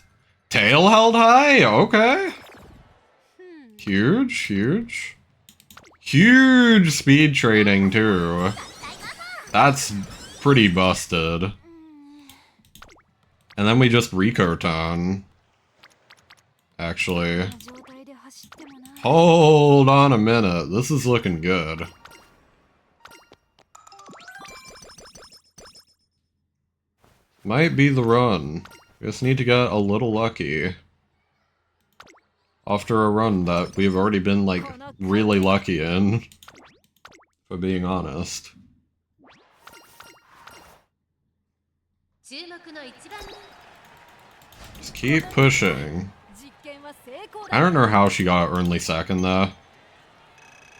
Tail held high? Okay. Huge, huge. Huge speed training, too. That's pretty busted. And then we just Rico-ton. Actually. Hold on a minute. This is looking good. Might be the run. We just need to get a little lucky. After a run that we've already been, like, really lucky in. If we're being honest. Just keep pushing. I don't know how she got only second, though.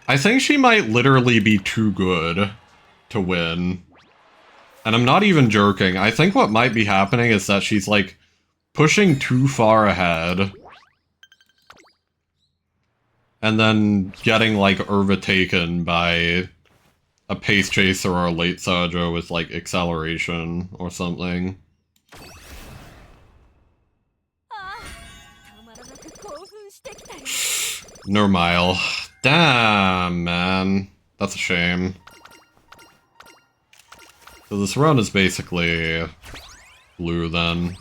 I think she might literally be too good to win. And I'm not even joking. I think what might be happening is that she's, like, pushing too far ahead. And then getting, like, overtaken by a Pace Chaser or a Late Surger with, like, acceleration or something. Normal. Damn, man. That's a shame. So this run is basically blue then.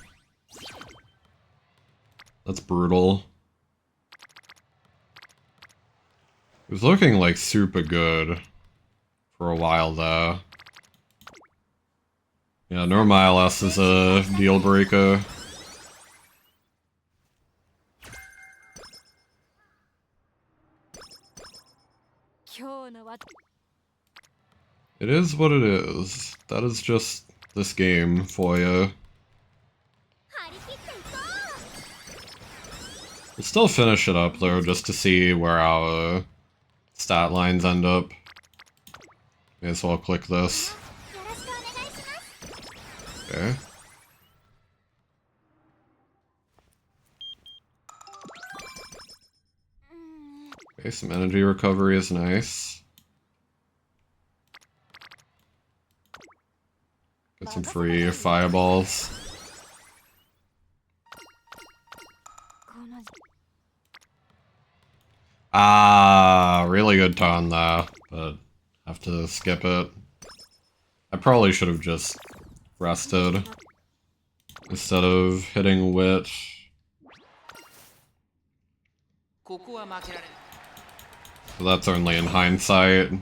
That's brutal. It was looking like super good for a while though. Yeah, Normal S is a deal breaker. It is what it is. That is just this game for you. We'll still finish it up though, just to see where our stat lines end up. May as well click this. Okay. Okay, some energy recovery is nice. Get some free fireballs. Ah, really good ton though, but have to skip it. I probably should have just rested instead of hitting wit. So that's only in hindsight.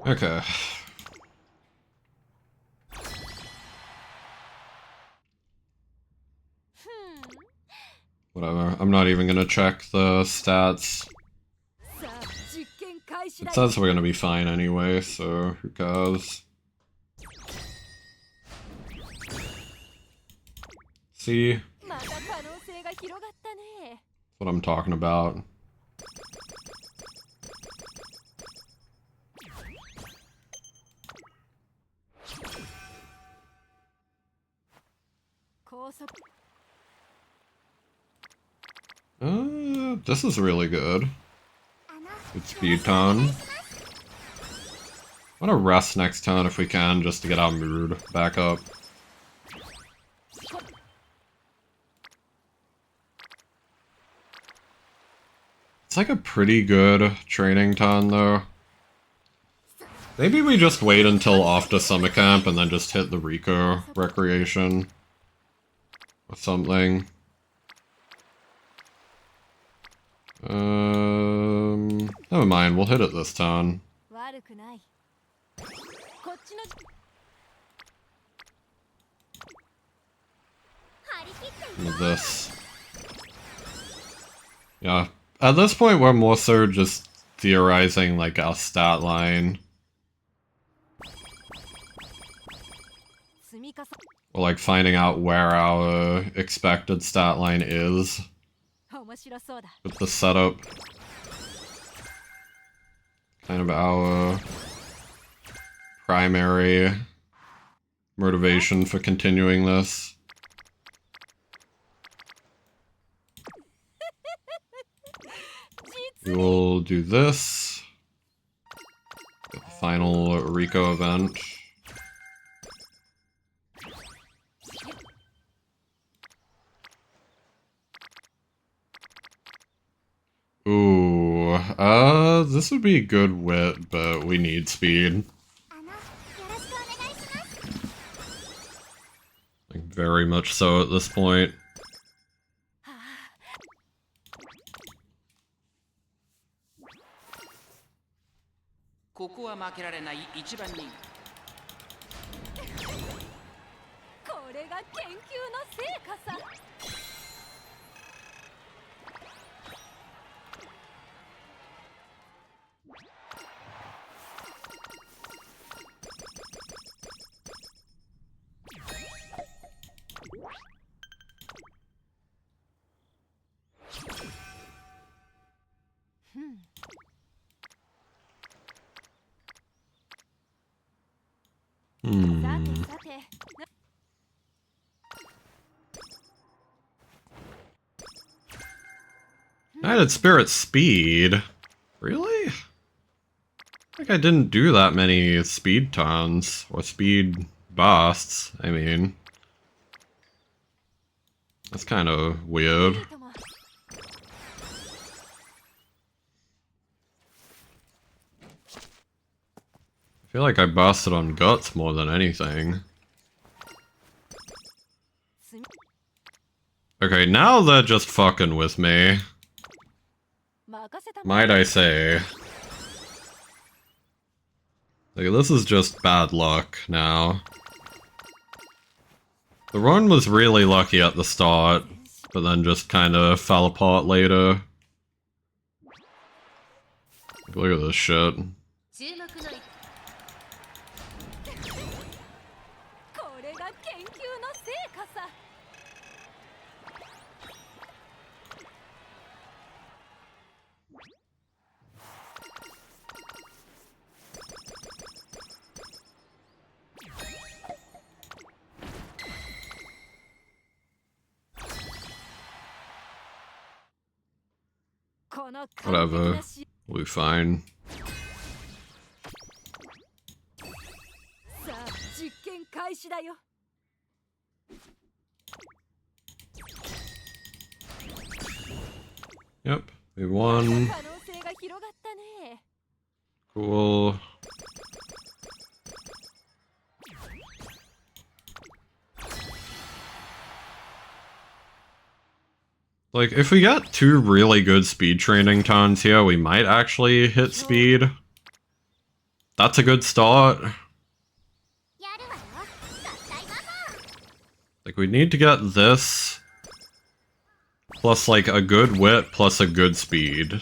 Okay. Whatever, I'm not even gonna check the stats. It says we're gonna be fine anyway, so who cares? See? That's what I'm talking about. This is really good. Good speed ton. I want to rest next turn if we can, just to get our mood back up. It's like a pretty good training ton though. Maybe we just wait until after summer camp and then just hit the Rico recreation. Or something. Never mind, we'll hit it this turn. With this. Yeah, at this point we're more so just theorizing like our stat line. Or like finding out where our expected stat line is. With the setup. Kind of our primary motivation for continuing this. We will do this. Get the final Rico event. Ooh, this would be good wit, but we need speed. Like, very much so at this point. United Spirit speed? Really? I think I didn't do that many speed tons, or speed busts, I mean. That's kind of weird. I feel like I busted on guts more than anything. Okay, now they're just fucking with me. Might I say. Like, this is just bad luck now. The run was really lucky at the start, but then just kind of fell apart later. Look at this shit. Whatever. We'll be fine. Yep, we won. Cool. Like, if we got 2 really good speed training turns here, we might actually hit speed. That's a good start. Like, we need to get this, plus like a good wit, plus a good speed.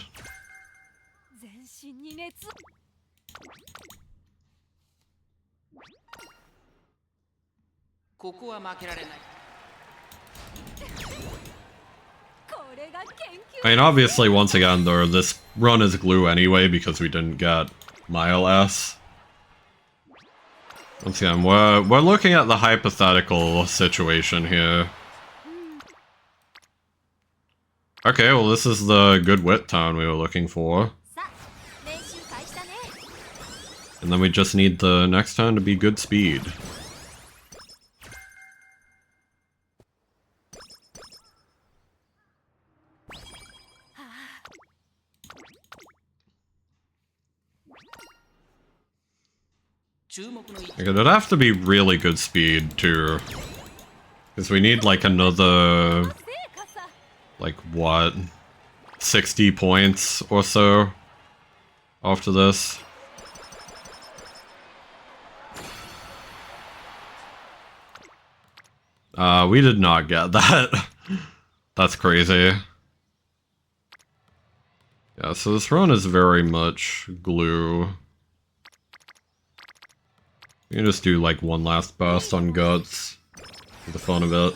I mean, obviously, once again, though, this run is glue anyway because we didn't get Mile S. Once again, we're looking at the hypothetical situation here. Okay, well, this is the good wit tone we were looking for. And then we just need the next turn to be good speed. Like, it'd have to be really good speed, too. Because we need, like, another... Like, what? 60 points or so after this. We did not get that. That's crazy. Yeah, so this run is very much glue. You can just do like one last burst on guts for the fun of it.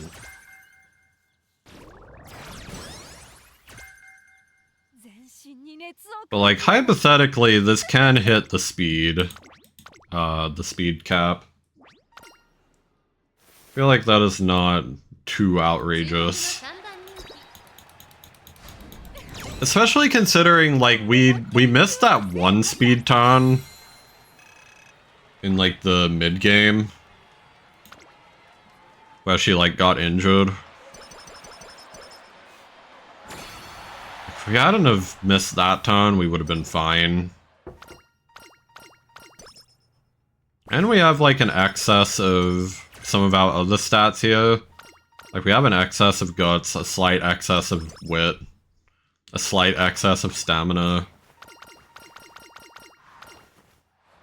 But like hypothetically, this can hit the speed cap. I feel like that is not too outrageous. Especially considering like we missed that one speed turn in like the mid game where she like got injured. If we hadn't have missed that turn, we would have been fine. And we have like an excess of some of our other stats here. Like we have an excess of guts, a slight excess of wit, a slight excess of stamina.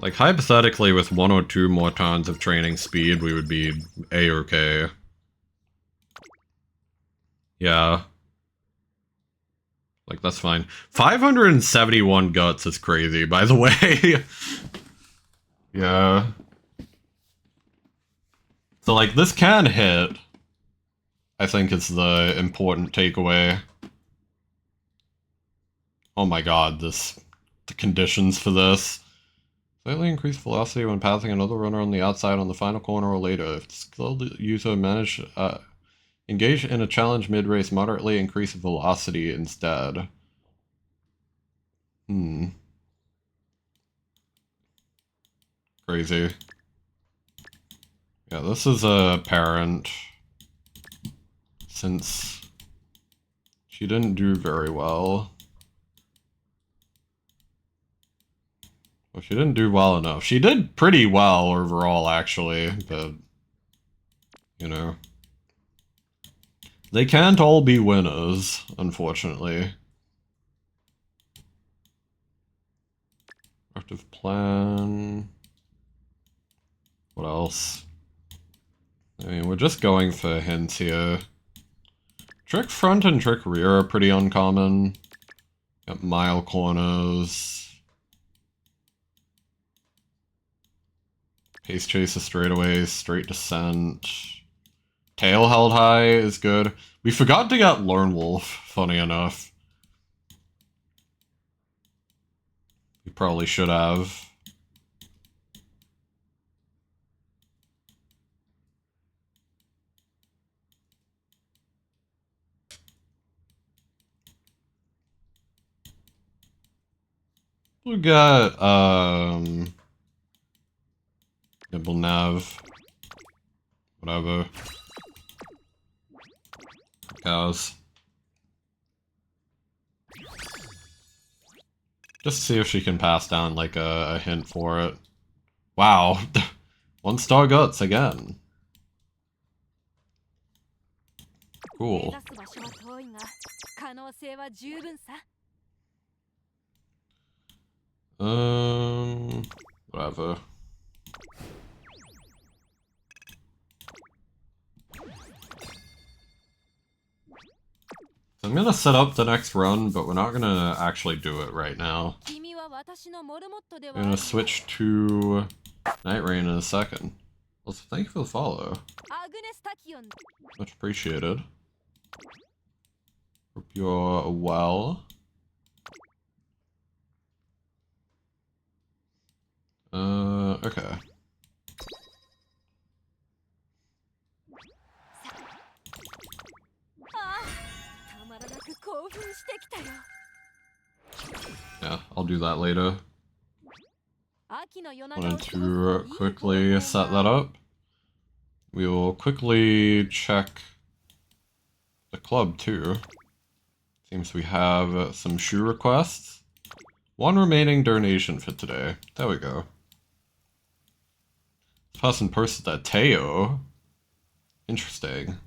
Like, hypothetically, with 1 or 2 more turns of training speed, we would be A-okay. Yeah. Like, that's fine. 571 guts is crazy, by the way. Yeah. So, like, this can hit. I think it's the important takeaway. Oh my god, the conditions for this. Slightly increased velocity when passing another runner on the outside on the final corner or later. If the skilled user engage in a challenge mid-race, moderately increase velocity instead. Crazy. Yeah, this is apparent. Since she didn't do very well. Well, she didn't do well enough. She did pretty well overall, actually, but, you know. They can't all be winners, unfortunately. Active plan. else? I mean, we're just going for hints here. Trick front and trick rear are pretty uncommon. Got mile corners. Pace chaser straightaways, straight descent. Tail held high is good. We forgot to get Lone Wolf, funny enough. We probably should have. We got, Nibble Nav. Whatever. Cows. Just see if she can pass down, like, a hint for it. Wow. 1-star guts again. Cool. Whatever. I'm gonna set up the next run, but we're not gonna actually do it right now. I'm gonna switch to nightreign in a second. Well, thank you for the follow. Much appreciated. Hope you're well. Okay. Yeah, I'll do that later. Wanted to quickly set that up. We will quickly check the club too. Seems we have some shoe requests. One remaining donation for today. There we go. This person posted that Teo. Interesting.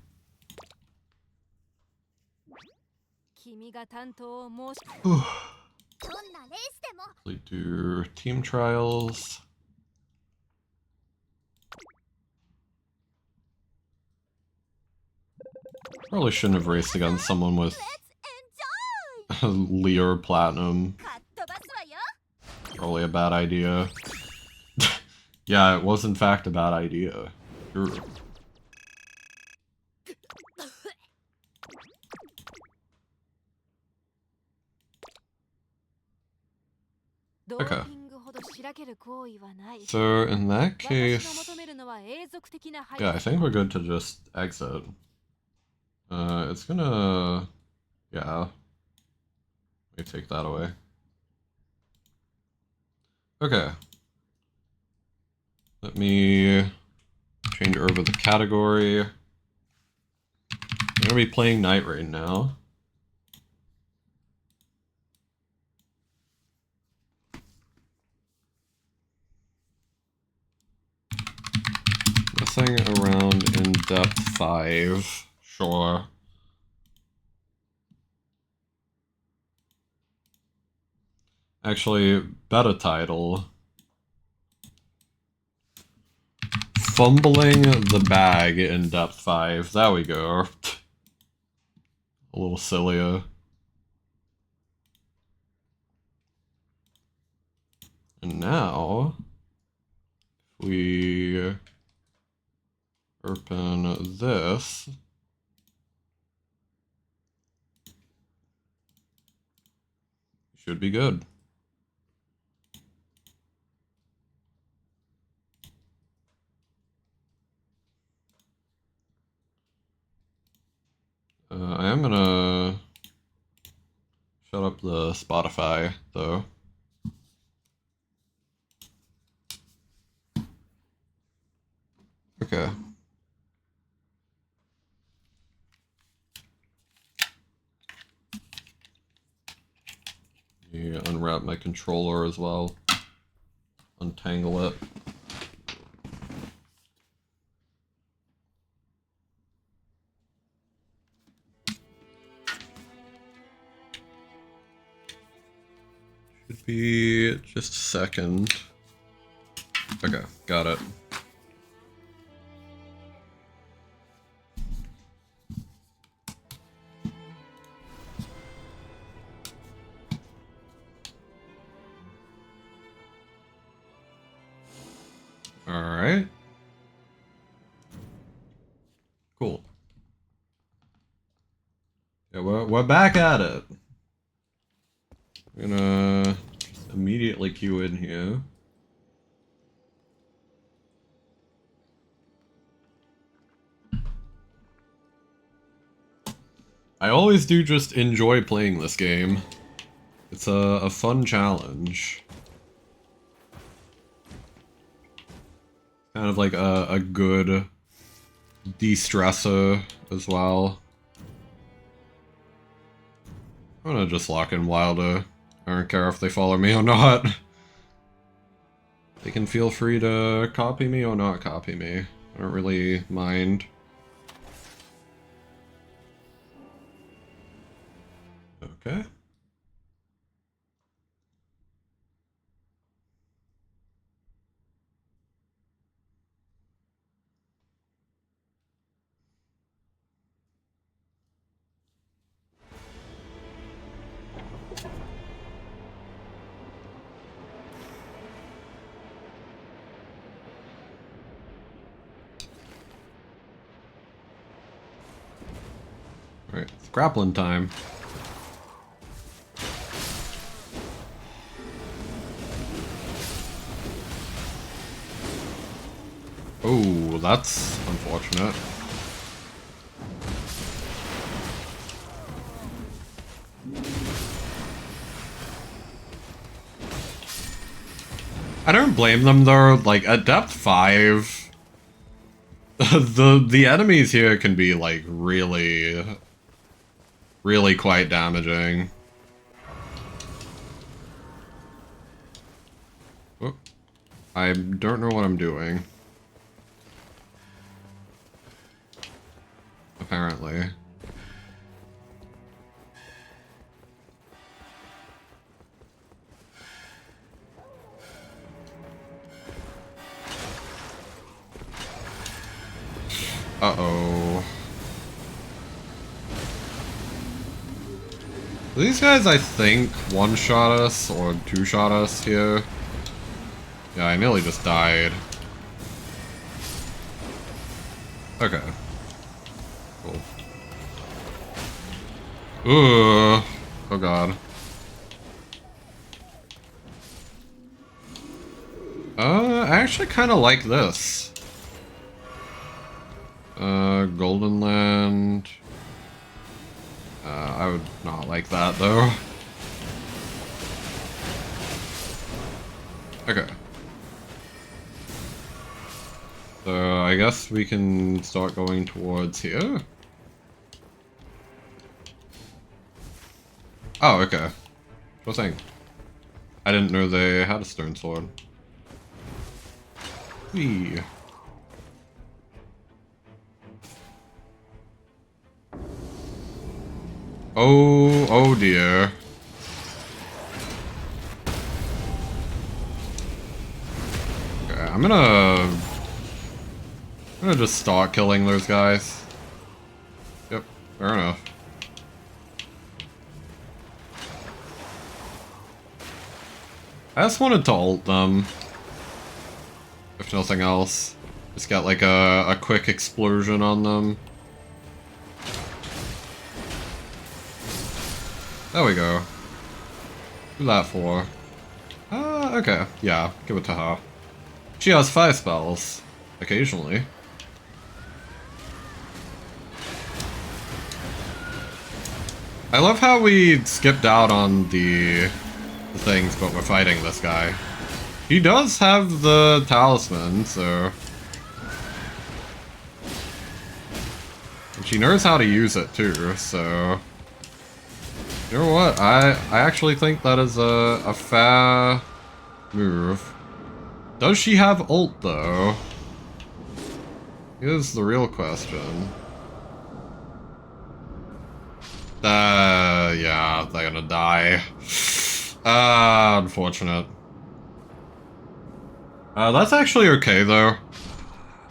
We do team trials. Probably shouldn't have raced against someone with Lear Platinum. Probably a bad idea. Yeah, it was in fact a bad idea. Sure. Okay. So in that case, yeah, I think we're good to just exit. It's gonna, yeah. Let me take that away. Okay. Let me change over the category. I'm gonna be playing nightreign now. Messing around in depth 5, sure. Actually, better title. Fumbling the bag in depth 5. There we go. A little sillier. And now, if we open this, should be good. I am gonna shut up the Spotify, though. Okay. Let me unwrap my controller as well. Untangle it. Should be just a second. Okay, got it. Alright. Cool. Yeah, we're back at it. We're gonna just immediately queue in here. I always do just enjoy playing this game. It's a fun challenge. Kind of like a good de-stressor as well. I'm gonna just lock in Wilder. I don't care if they follow me or not. They can feel free to copy me or not copy me. I don't really mind. Okay. Alright, it's grappling time. Oh, that's unfortunate. I don't blame them though, like at depth 5, the enemies here can be like really quite damaging. Oh, I don't know what I'm doing. Apparently. Uh-oh. These guys, I think, one-shot us or two-shot us here. Yeah, I nearly just died. Okay. Cool. Ooh. Oh god. I actually kind of like this. Golden Land. I would not like that though. Okay. So I guess we can start going towards here. Oh, okay. Sure thing. I didn't know they had a stone sword. Whee. Oh dear. Okay, I'm gonna just start killing those guys. Yep, fair enough. I just wanted to ult them. If nothing else. Just got like a quick explosion on them. There we go. Who's that for? Okay. Yeah, give it to her. She has 5 spells. Occasionally. I love how we skipped out on the things, but we're fighting this guy. He does have the talisman, so... And she knows how to use it too, so... You know what? I actually think that is a fair move. Does she have ult though? Here's the real question. Yeah, they're gonna die. Unfortunate. That's actually okay though.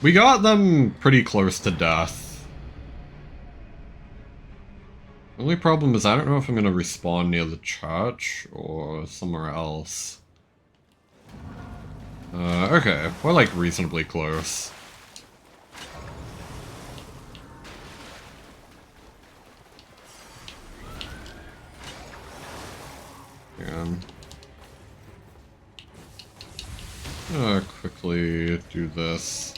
We got them pretty close to death. The only problem is I don't know if I'm gonna respawn near the church or somewhere else. Okay, we're like reasonably close. Quickly do this.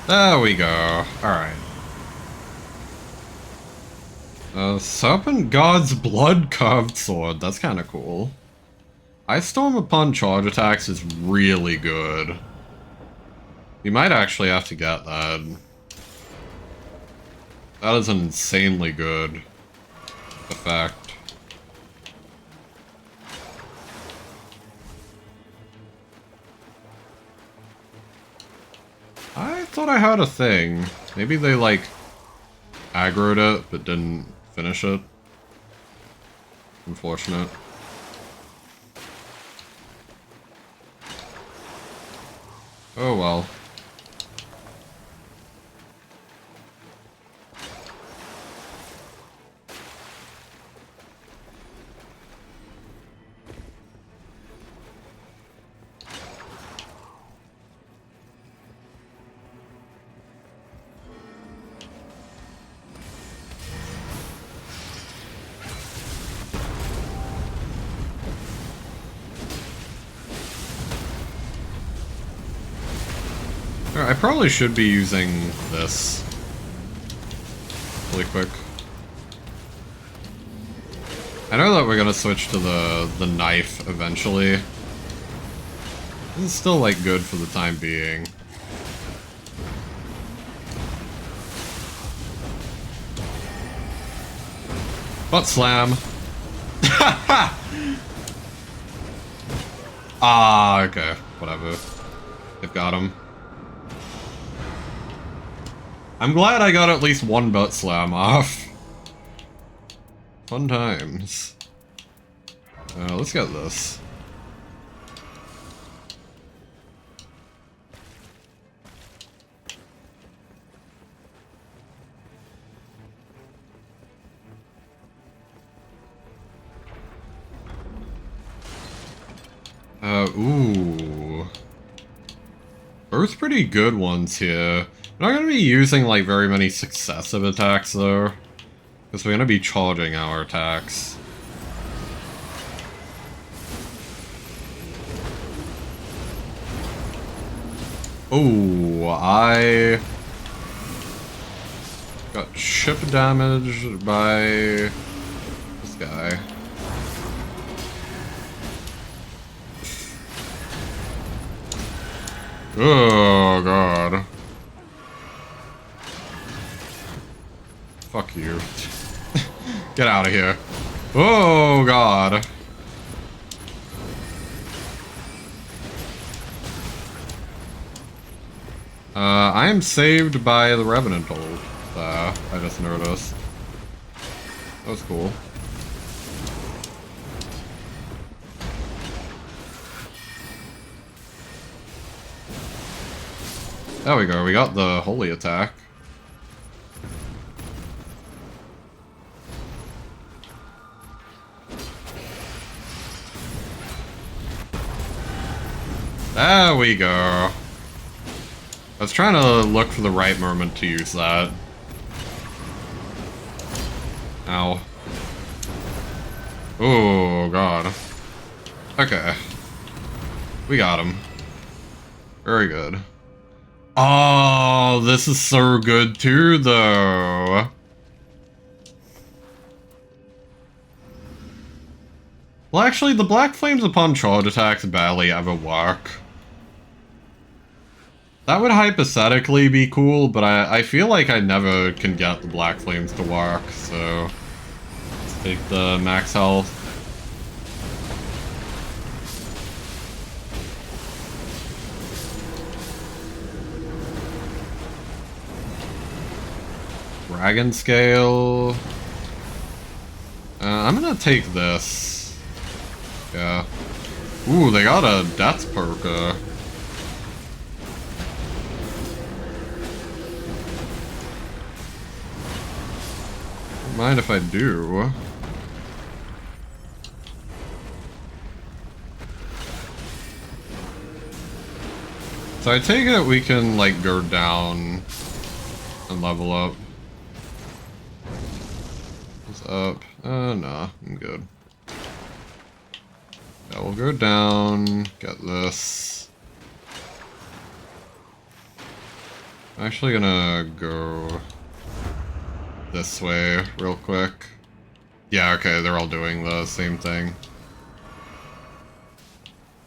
There we go. Alright. Serpent God's Blood Carved Sword. That's kind of cool. Ice Storm upon charge attacks is really good. You might actually have to get that. That is an insanely good effect. I thought I had a thing. Maybe they, like, aggroed it, but didn't finish it. Unfortunate. Oh well. I probably should be using this really quick. I know that we're gonna switch to the knife eventually. This is still like good for the time being. Butt slam. Ah, okay, whatever. They've got him. I'm glad I got at least one butt slam off. Fun times. Let's get this. Ooh. Both pretty good ones here. I'm not gonna be using, like, very many successive attacks, though. Because we're gonna be charging our attacks. Oh, I got chip damaged by this guy. Oh, God. Fuck you. Get out of here. Oh, God. I am saved by the Revenant ult. I just noticed. That was cool. There we go, we got the holy attack. There we go. I was trying to look for the right moment to use that. Ow. Oh, God. Okay. We got him. Very good. Oh, this is so good too, though. Well, actually, the Black Flames upon charge attacks barely ever work. That would hypothetically be cool, but I feel like I never can get the Black Flames to work, so... Let's take the max health. Dragon Scale... I'm gonna take this. Yeah. Ooh, they got a Death perk. mind if I do. So I take it we can, like, go down and level up. What's up? Nah, I'm good. Yeah, we'll go down, get this. I'm actually gonna go this way real quick. Yeah, okay, they're all doing the same thing.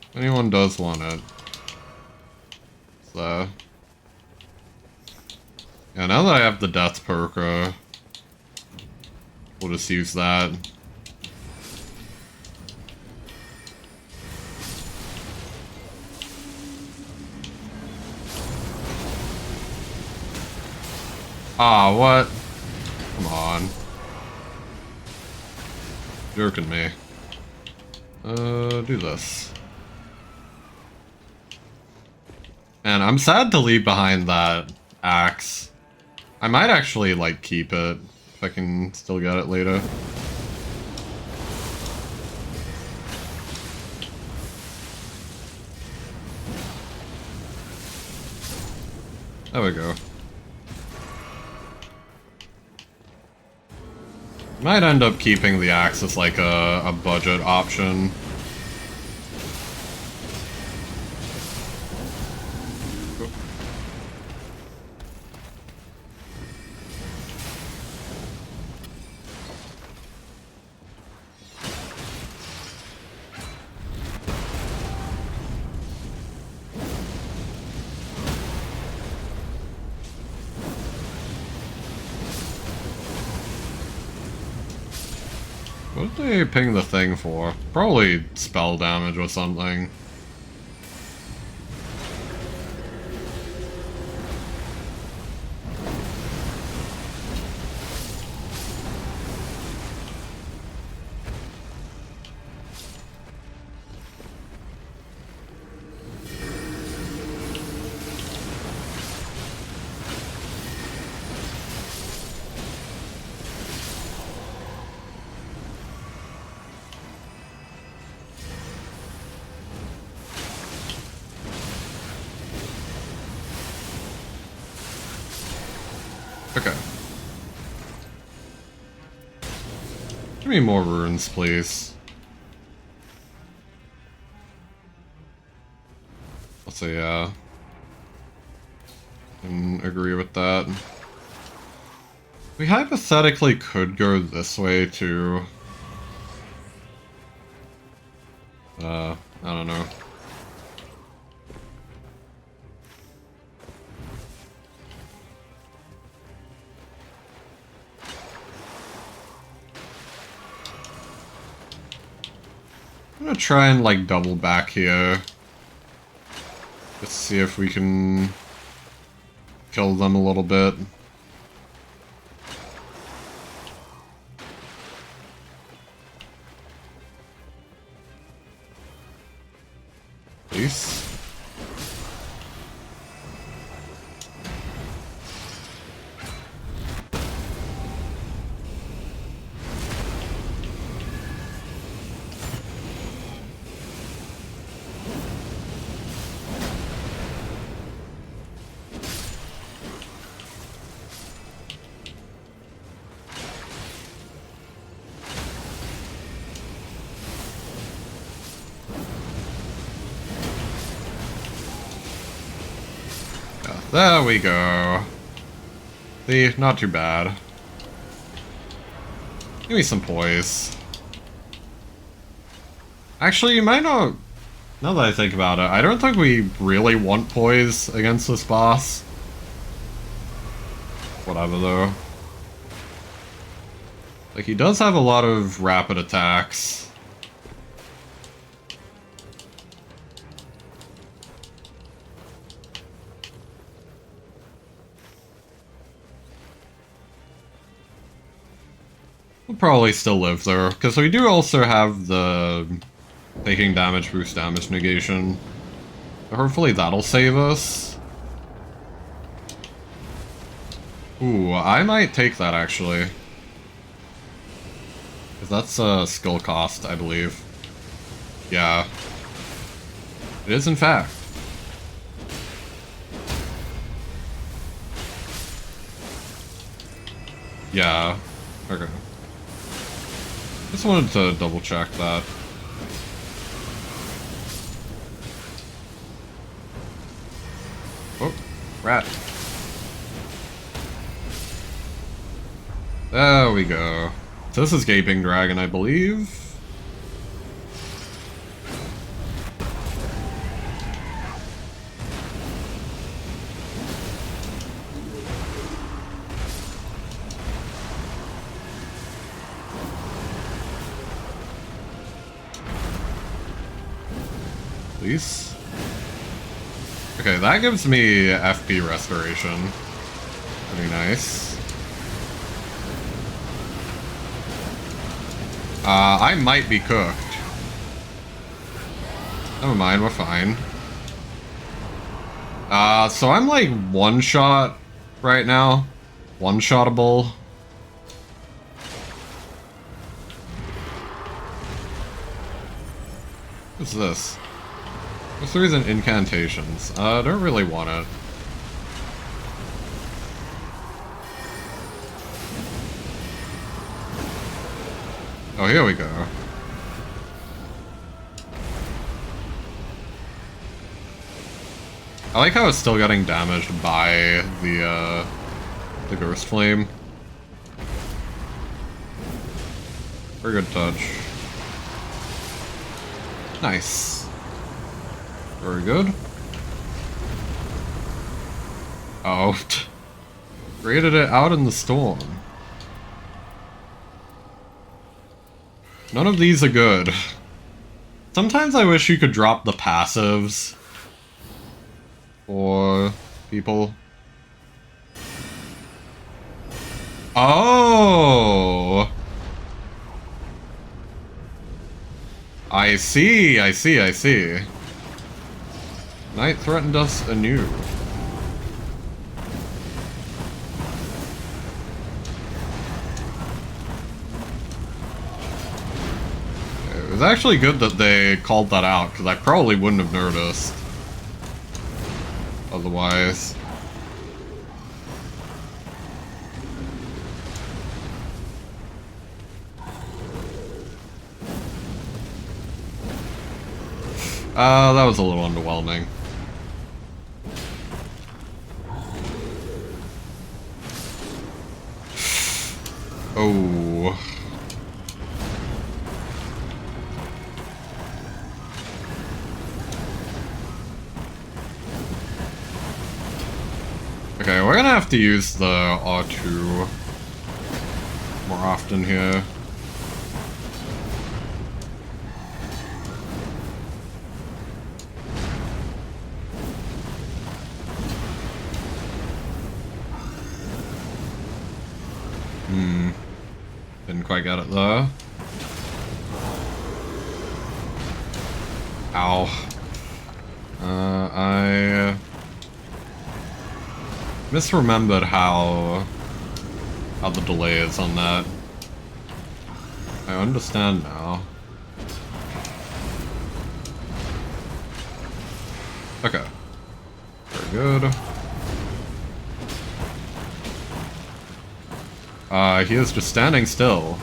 If anyone does want it. So. Yeah, now that I have the death perk, we'll just use that. Ah, what? Come on. Jerking me. Do this. Man, I'm sad to leave behind that axe. I might actually, like, keep it if I can still get it later. There we go. Might end up keeping the axe as like a budget option. What did they ping the thing for? Probably spell damage or something. Okay. Give me more runes, please. Let's say, yeah. I can agree with that. We hypothetically could go this way, too. I don't know. I'm gonna try and, like, double back here. Let's see if we can kill them a little bit. Please. There we go. See, not too bad. Give me some poise. Actually, you might not... Now that I think about it, I don't think we really want poise against this boss. Whatever, though. Like, he does have a lot of rapid attacks. We'll probably still live there, because we do also have the taking damage boost damage negation. So hopefully that'll save us. Ooh, I might take that actually. Because that's a skill cost, I believe. Yeah. It is, in fact. Yeah. Okay. Just wanted to double check that. Oh, rat. There we go. So this is Gaping Dragon, I believe. Please. Okay, that gives me FP restoration. Pretty nice. I might be cooked. Never mind, we're fine. So I'm like one-shot right now. One-shottable. What's this? What's the reason incantations? I don't really want it. Oh, here we go. I like how it's still getting damaged by the Ghost Flame. Very good touch. Nice. Very good. Oh. Created it out in the storm. None of these are good. Sometimes I wish you could drop the passives for people. Oh! I see, I see, I see. Night threatened us anew. It was actually good that they called that out, because I probably wouldn't have noticed. Otherwise. That was a little underwhelming. Oh. Okay, we're gonna have to use the R2 more often here. Didn't quite get it though. Ow. I misremembered how the delay is on that. I understand now. Okay. Very good. He is just standing still.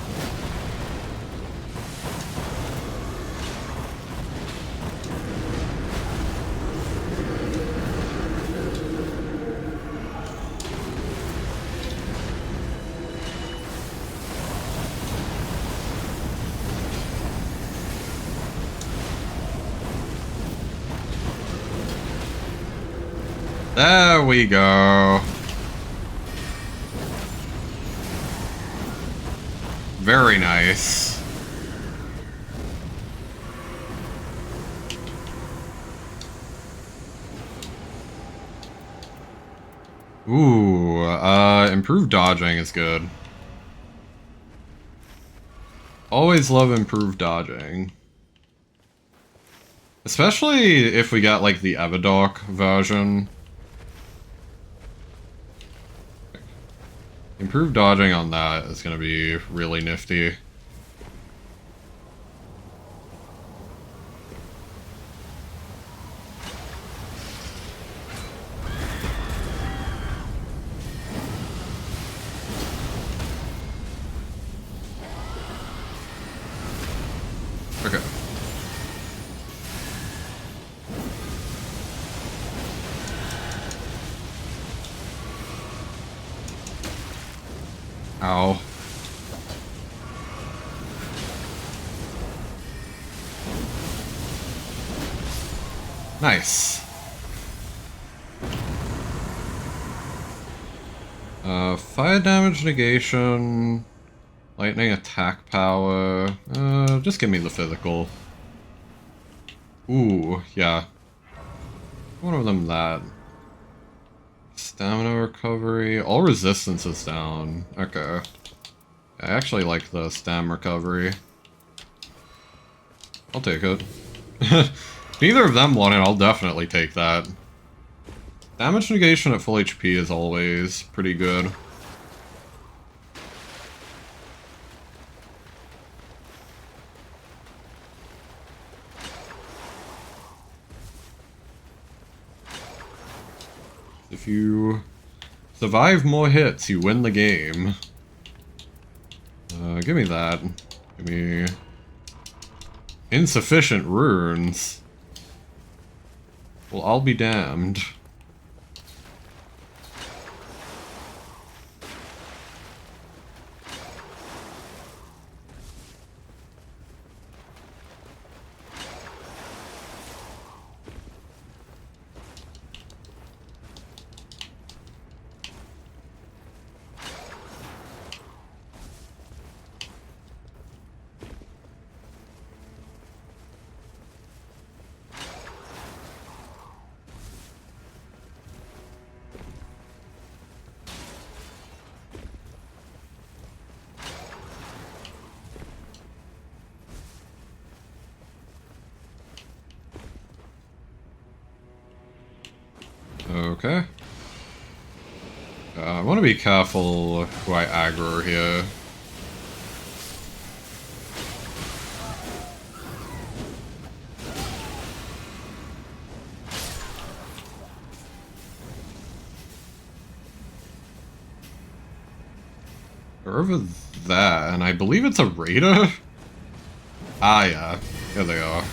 There we go. Very nice. Ooh, improved dodging is good. Always love improved dodging. Especially if we got, like, the Evidoc version. Improved dodging on that is gonna be really nifty. Ow. Nice. Fire damage negation, lightning attack power. Just give me the physical. Ooh, yeah. One of them that. Stamina recovery. All resistance is down. Okay. I actually like the stam recovery. I'll take it. Neither of them want it, I'll definitely take that. Damage negation at full HP is always pretty good. If you survive more hits, you win the game. Give me that. Give me insufficient runes. Well, I'll be damned. Okay. I want to be careful who I aggro here. They're over that, and I believe it's a raider? Ah, yeah. Here they are.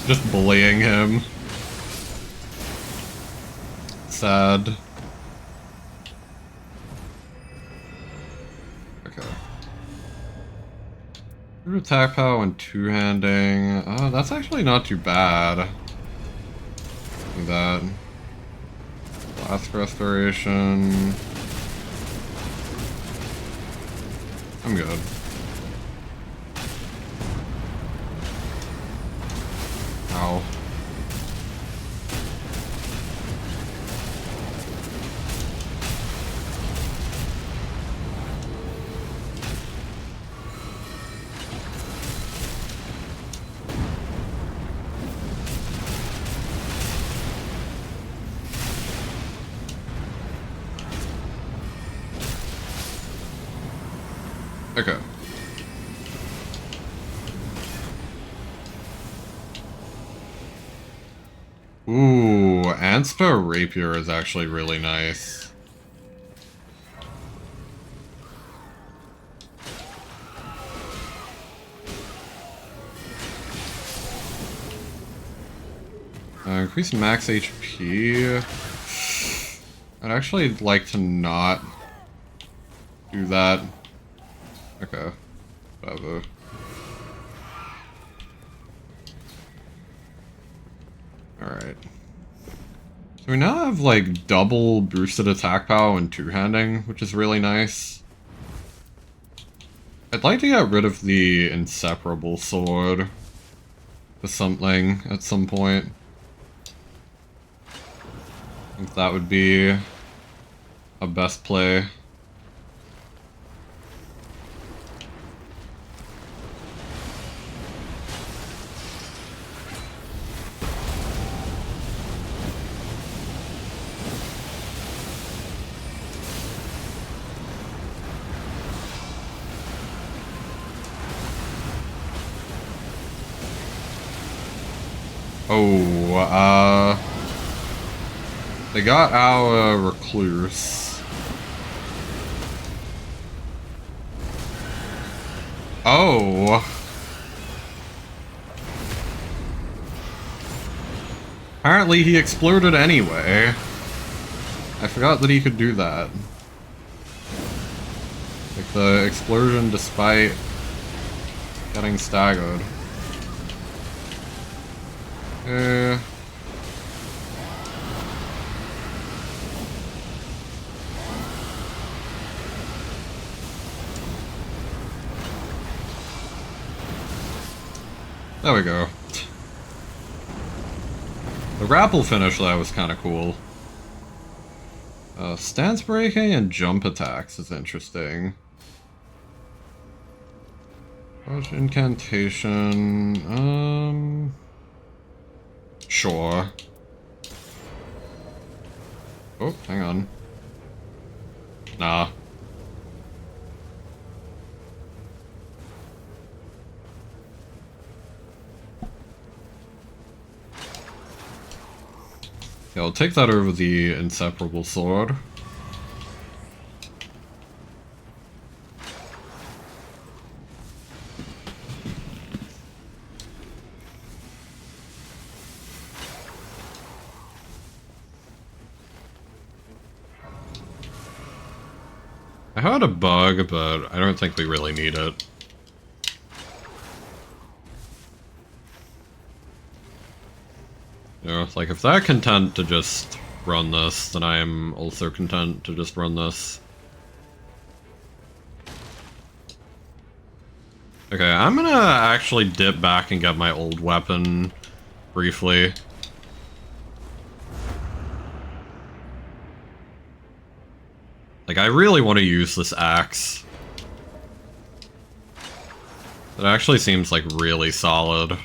Just bullying him. Sad. Okay. Through attack power and two-handing. That's actually not too bad. Do that. Blast restoration. I'm good. Ow. Okay. Ooh, Ansper Rapier is actually really nice. Increase max HP. I'd actually like to not do that. Okay, whatever. Alright. So we now have like double boosted attack power and two-handing, which is really nice. I'd like to get rid of the inseparable sword to something at some point. I think that would be a best play. Oh, they got our recluse. Oh. apparently he exploded anyway. I forgot that he could do that. Like the explosion despite getting staggered. There we go. The grapple finish that was kind of cool. Stance breaking and jump attacks is interesting. Charge incantation, sure. Oh, hang on. Nah. Yeah, I'll take that over the inseparable sword. I had a bug, but I don't think we really need it. You know, like if they're content to just run this, then I am also content to just run this. Okay, I'm gonna actually dip back and get my old weapon briefly. Like, I really want to use this axe. It actually seems like really solid.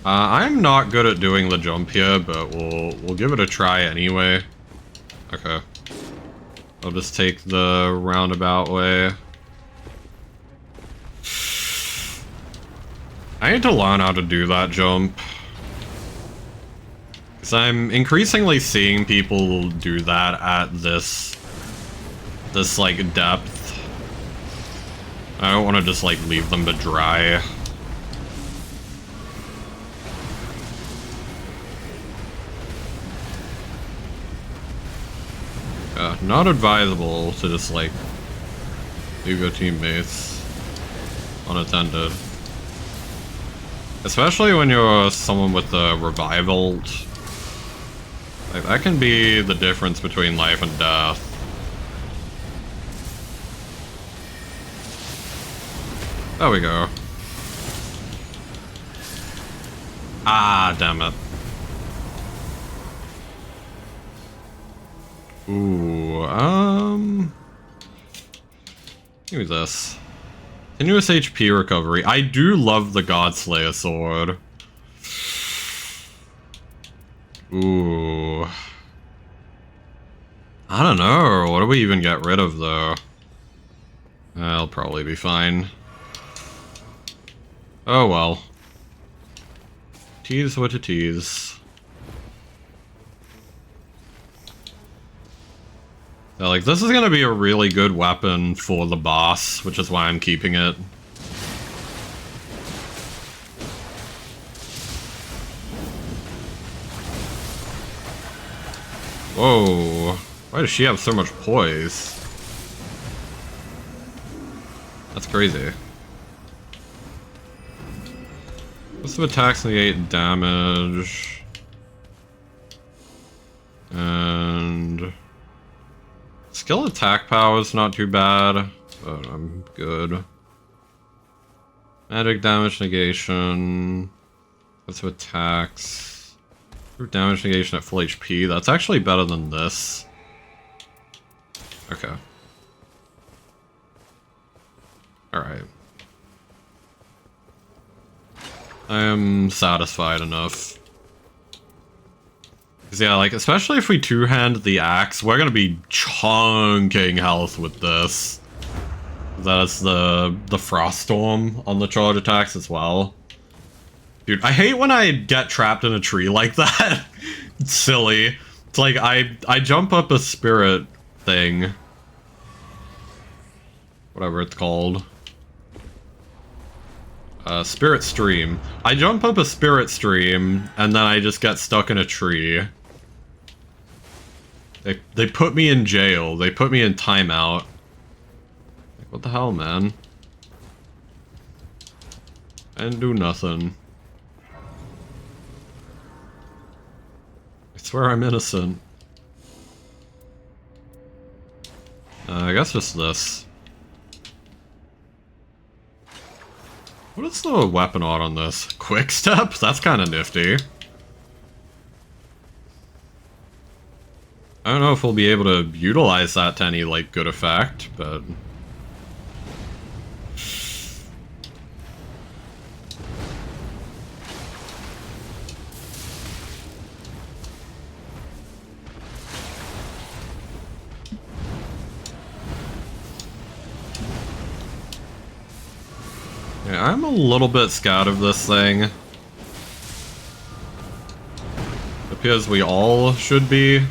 I'm not good at doing the jump here, but we'll give it a try anyway. Okay. I'll just take the roundabout way. I need to learn how to do that jump. Because I'm increasingly seeing people do that at this like depth. I don't want to just like leave them to dry. Not advisable to just like leave your teammates unattended. Especially when you're someone with a revive ult. Like, that can be the difference between life and death. There we go. Ah, damn it. Ooh, give me this. Continuous HP recovery. I do love the Godslayer sword. Ooh. I don't know. What do we even get rid of, though? I'll probably be fine. Oh, well. Tease what it is. Yeah, like, this is gonna be a really good weapon for the boss, which is why I'm keeping it. Whoa. Why does she have so much poise? That's crazy. List of attacks negate damage. And skill attack power is not too bad, but I'm good. Magic damage negation. List of attacks. Damage negation at full HP. That's actually better than this. Okay. Alright. I am satisfied enough. Cause yeah, like, especially if we two-hand the axe, we're gonna be chunking health with this. That's the Frost Storm on the charge attacks as well. Dude, I hate when I get trapped in a tree like that. It's silly. It's like, I jump up a spirit thing. Whatever it's called. Spirit stream. I jump up a spirit stream, and then I just get stuck in a tree. They put me in jail. They put me in timeout. Like, what the hell, man? I didn't do nothing. I swear I'm innocent. I guess just this. What is the weapon art on this? Quick step? That's kind of nifty. I don't know if we'll be able to utilize that to any, like, good effect, but... Yeah, I'm a little bit scared of this thing. Appears we all should be.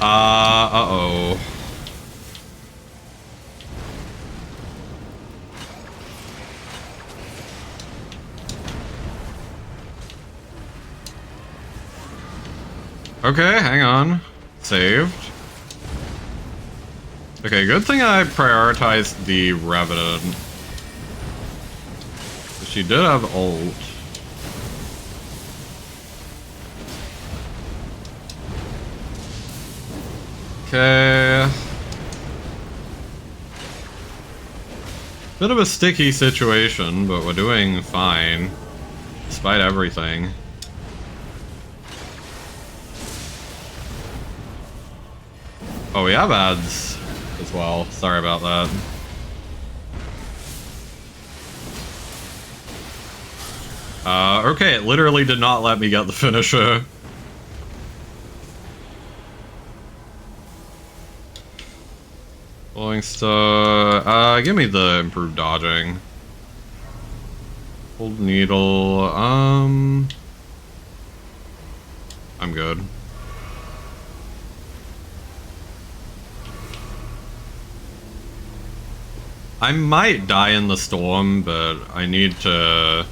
Uh-oh. Okay, hang on. Saved. Okay, good thing I prioritized the Revenant. She did have ult. Okay. Bit of a sticky situation, but we're doing fine. Despite everything. Oh, we have ads as well. Sorry about that. Okay, it literally did not let me get the finisher. Falling star. Give me the improved dodging. Hold needle. I'm good. I might die in the storm, but I need to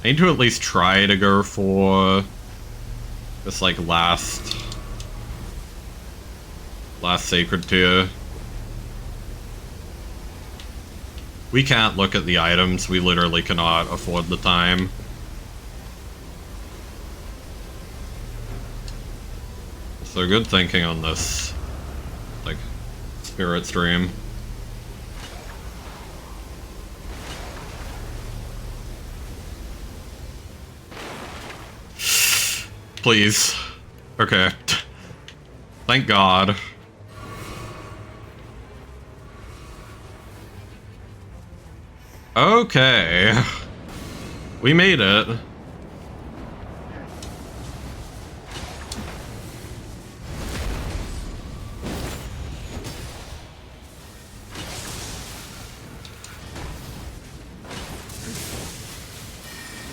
at least try to go for this, like, last sacred tier. We can't look at the items, we literally cannot afford the time. So good thinking on this, like, spirit stream. Please. Okay. Thank God. Okay. We made it.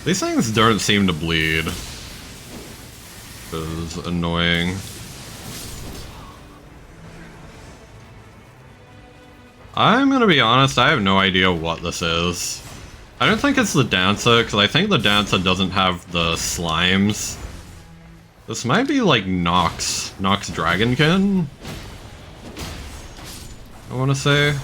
These things don't seem to bleed. Which is annoying. I'm gonna be honest, I have no idea what this is. I don't think it's the dancer, because I think the dancer doesn't have the slimes. This might be like Nox Dragonkin, I want to say.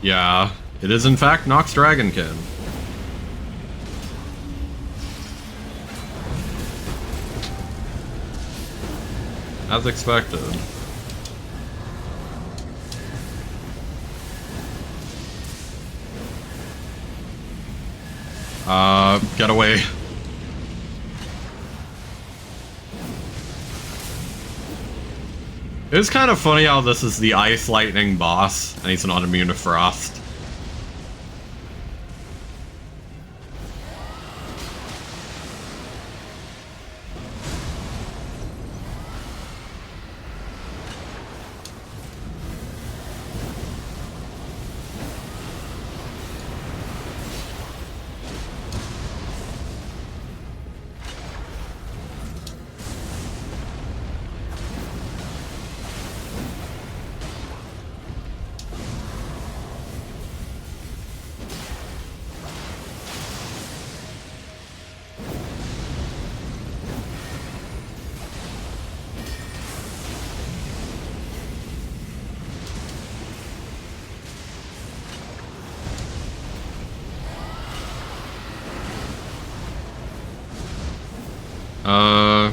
Yeah, it is in fact Nox Dragonkin. As expected. Get away. It's kind of funny how this is the Ice Lightning boss, and he's not immune to Frost.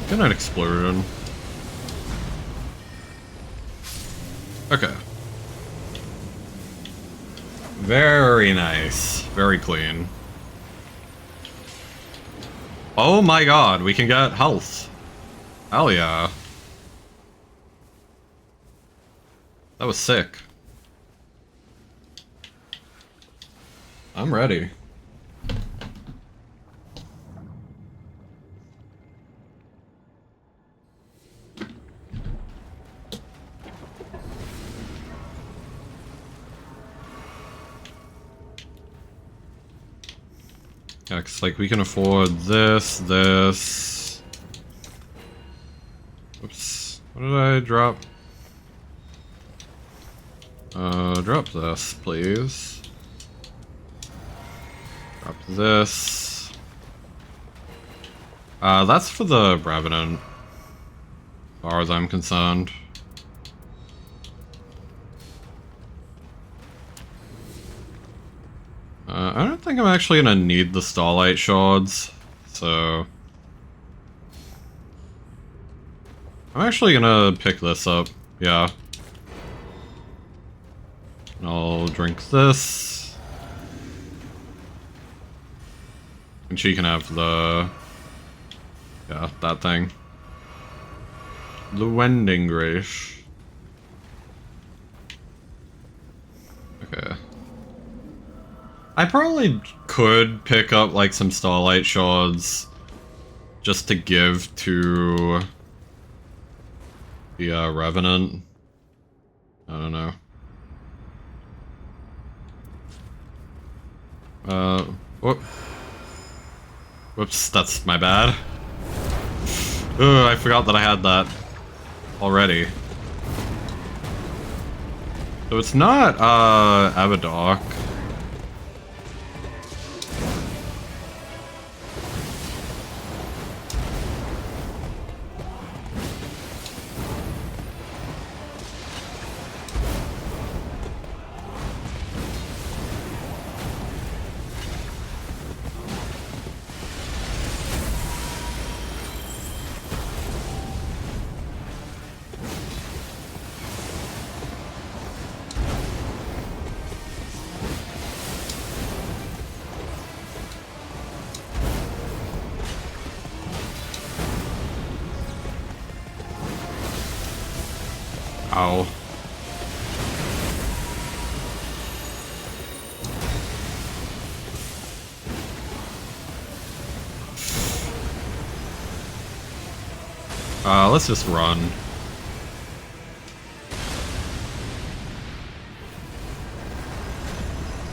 Good night, Explosion. Okay. Very nice. Very clean. Oh my god, we can get health. Hell yeah. That was sick. I'm ready. Yeah, 'cause, like, we can afford this. Oops. What did I drop? Drop this, please. Drop this. That's for the Revenant, as far as I'm concerned. I don't think I'm actually gonna need the Starlight Shards, so... I'm actually gonna pick this up, yeah. And I'll drink this. And she can have the... yeah, that thing. The Wending Grace. Okay. I probably could pick up, like, some Starlight Shards just to give to the Revenant. I don't know. Whoops, that's my bad. Ugh, I forgot that I had that already. So it's not, Abaddok. Ow. Let's just run.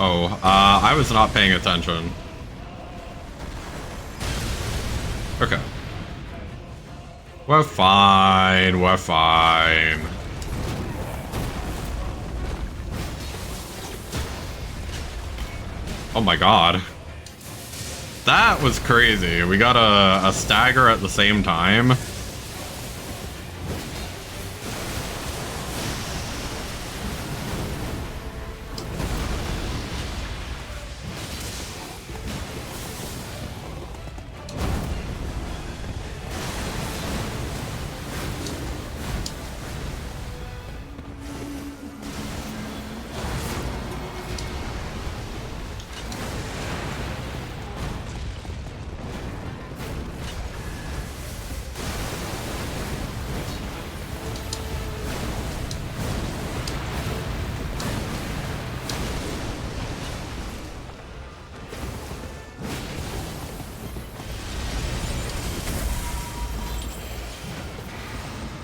Oh, I was not paying attention. Okay. We're fine, we're fine. Oh my god. That was crazy. We got a stagger at the same time.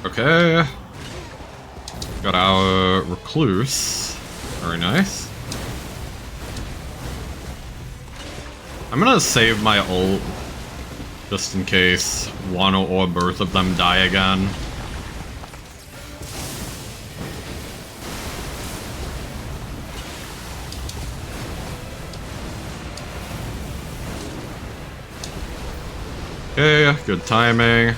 Okay. Got our recluse. Very nice. I'm gonna save my ult just in case one or both of them die again. Okay, good timing.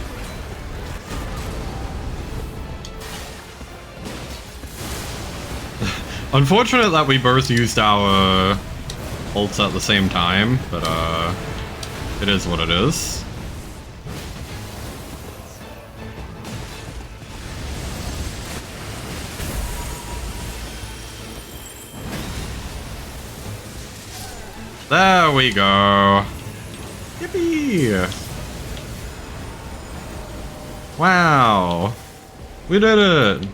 Unfortunate that we both used our ults at the same time, but it is what it is. There we go. Yippee! Wow! We did it!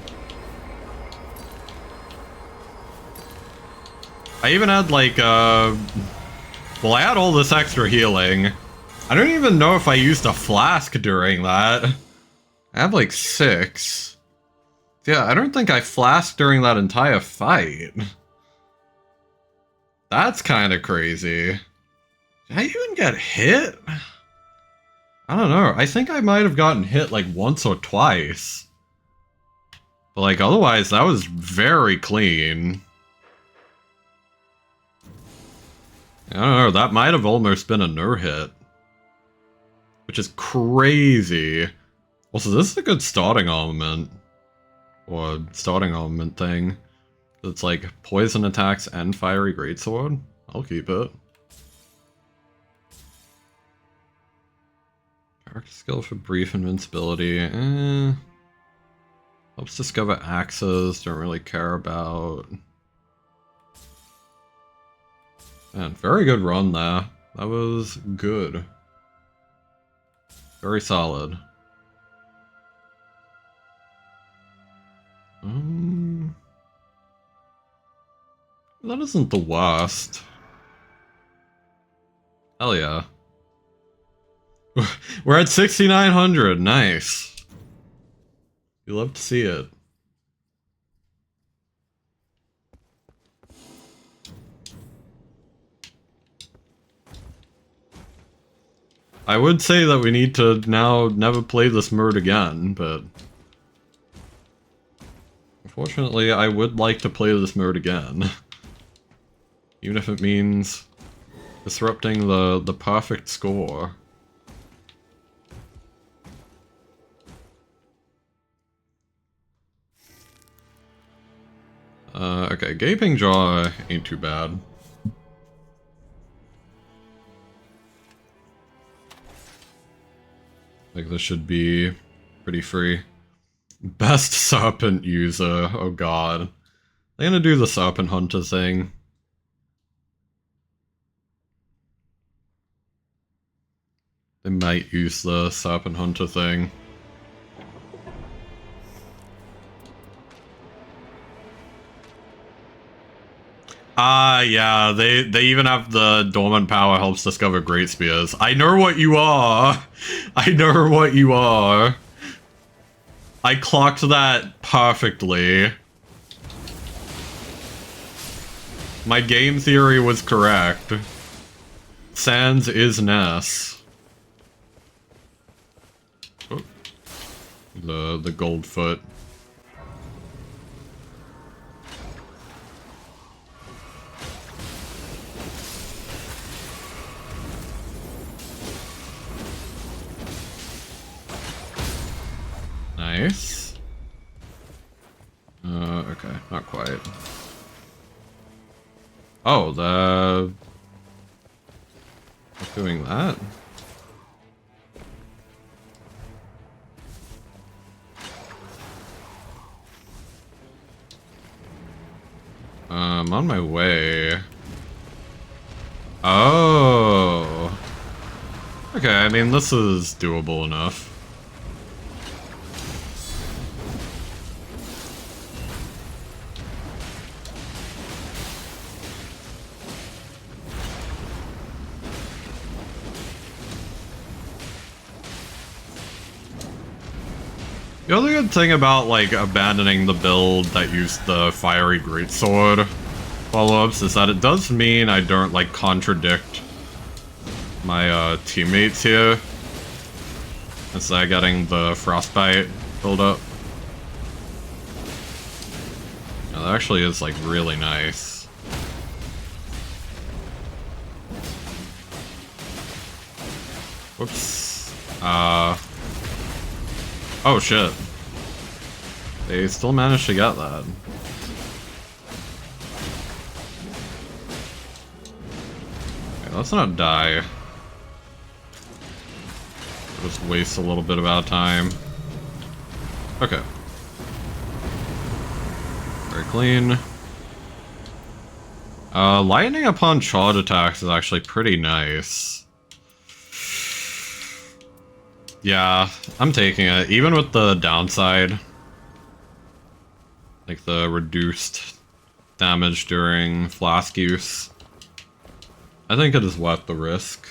I even had like, well, I had all this extra healing. I don't even know if I used a flask during that. I have like 6. Yeah, I don't think I flasked during that entire fight. That's kind of crazy. Did I even get hit? I don't know. I think I might have gotten hit like once or twice. But like otherwise, that was very clean. I don't know, that might have almost been a no-hit. Which is crazy. Also, this is a good starting armament. Or starting armament thing. It's like poison attacks and fiery greatsword. I'll keep it. Character skill for brief invincibility. Helps discover axes, don't really care about. Man, very good run there. That was good. Very solid. That isn't the worst. Hell yeah. We're at 6,900. Nice. You love to see it. I would say that we need to now never play this mode again, but unfortunately I would like to play this mode again. Even if it means disrupting the perfect score. Okay, Gaping Jaw ain't too bad. Like, this should be pretty free. Best Serpent user, oh god. They're gonna do the Serpent Hunter thing. They might use the Serpent Hunter thing. Ah, yeah, they even have the Dormant Power helps discover Great Spears. I know what you are! I know what you are! I clocked that perfectly. My game theory was correct. Sans is Ness. Oh. The gold foot. Nice. Okay, not quite. Oh, what's doing that? I'm on my way. Oh. Okay, I mean, this is doable enough. The other good thing about, like, abandoning the build that used the fiery greatsword follow-ups is that it does mean I don't, like, contradict my teammates here instead of getting the frostbite build up. Now, that actually is, like, really nice. Whoops. Oh shit. They still managed to get that. Okay, let's not die. Just waste a little bit of our time. Okay. Very clean. Lightning upon charge attacks is actually pretty nice. Yeah, I'm taking it, even with the downside. Like the reduced damage during flask use. I think it is worth the risk.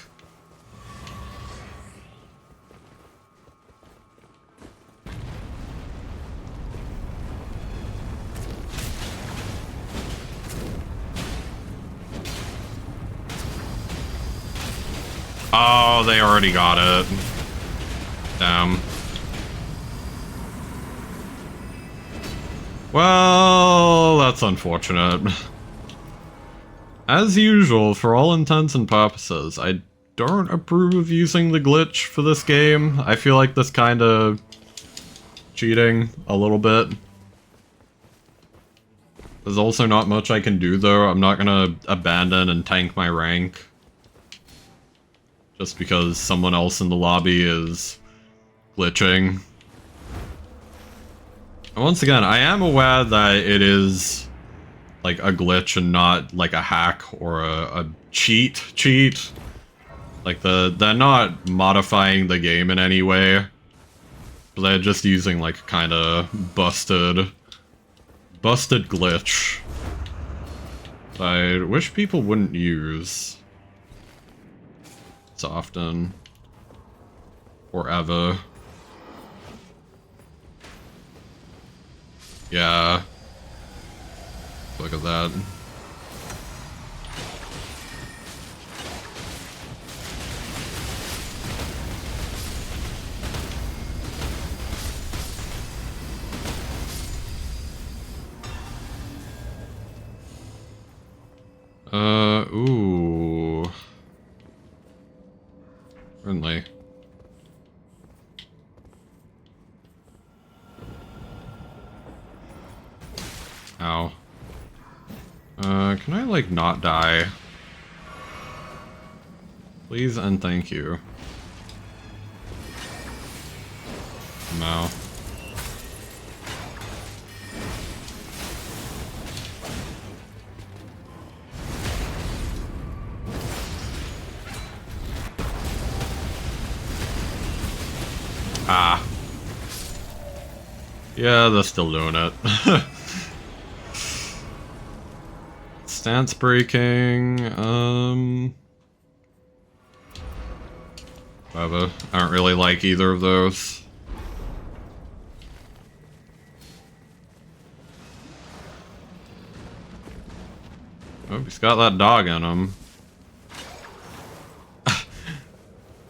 Oh, they already got it. Damn. Well, that's unfortunate. As usual, for all intents and purposes, I don't approve of using the glitch for this game. I feel like this kind of cheating a little bit. There's also not much I can do though. I'm not gonna abandon and tank my rank just because someone else in the lobby is glitching. And once again, I am aware that it is like a glitch and not like a hack or a cheat. Like they're not modifying the game in any way. They're just using like kind of busted glitch. I wish people wouldn't use so often or ever. Yeah. Look at that. Ooh. Friendly. Ow. Can I, like, not die? Please and thank you. No. Ah. Yeah, they're still doing it. Stance breaking, whatever. I don't really like either of those. Oh, he's got that dog in him.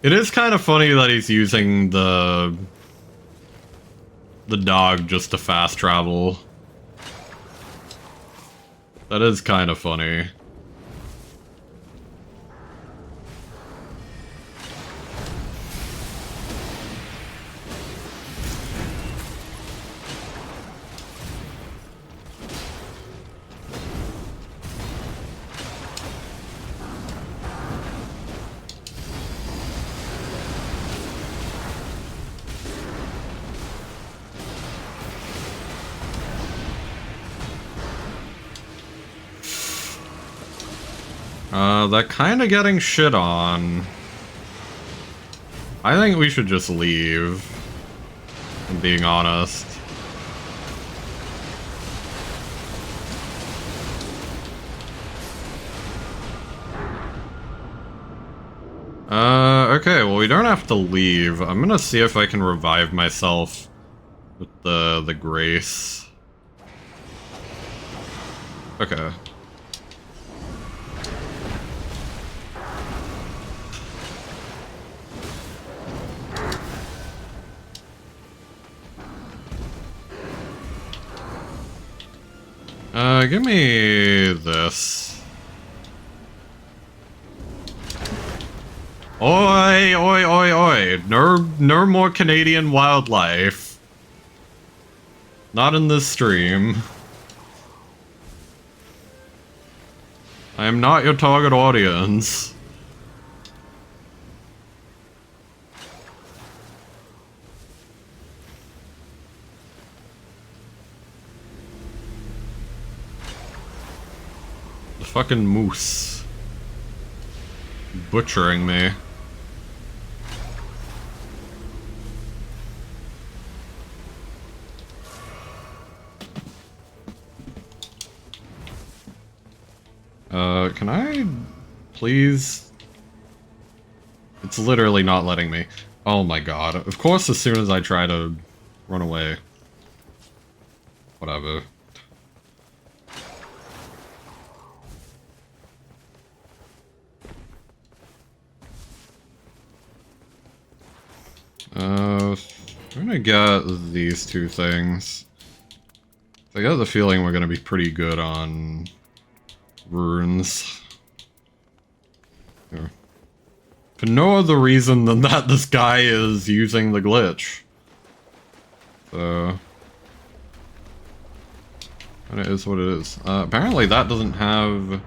It is kind of funny that he's using the dog just to fast travel. That is kind of funny. They're kind of getting shit on. I think we should just leave, if I'm being honest. Okay, well we don't have to leave. I'm gonna see if I can revive myself with the grace. Okay. Give me this. Oi, oi, oi, oi. No more Canadian wildlife. Not in this stream. I am not your target audience. The fucking moose. Butchering me. Can I please? It's literally not letting me. Oh my god. Of course, as soon as I try to run away. Whatever. I'm gonna get these two things. I got the feeling we're gonna be pretty good on runes. Here. For no other reason than that this guy is using the glitch. So... and it is what it is. Apparently that doesn't have...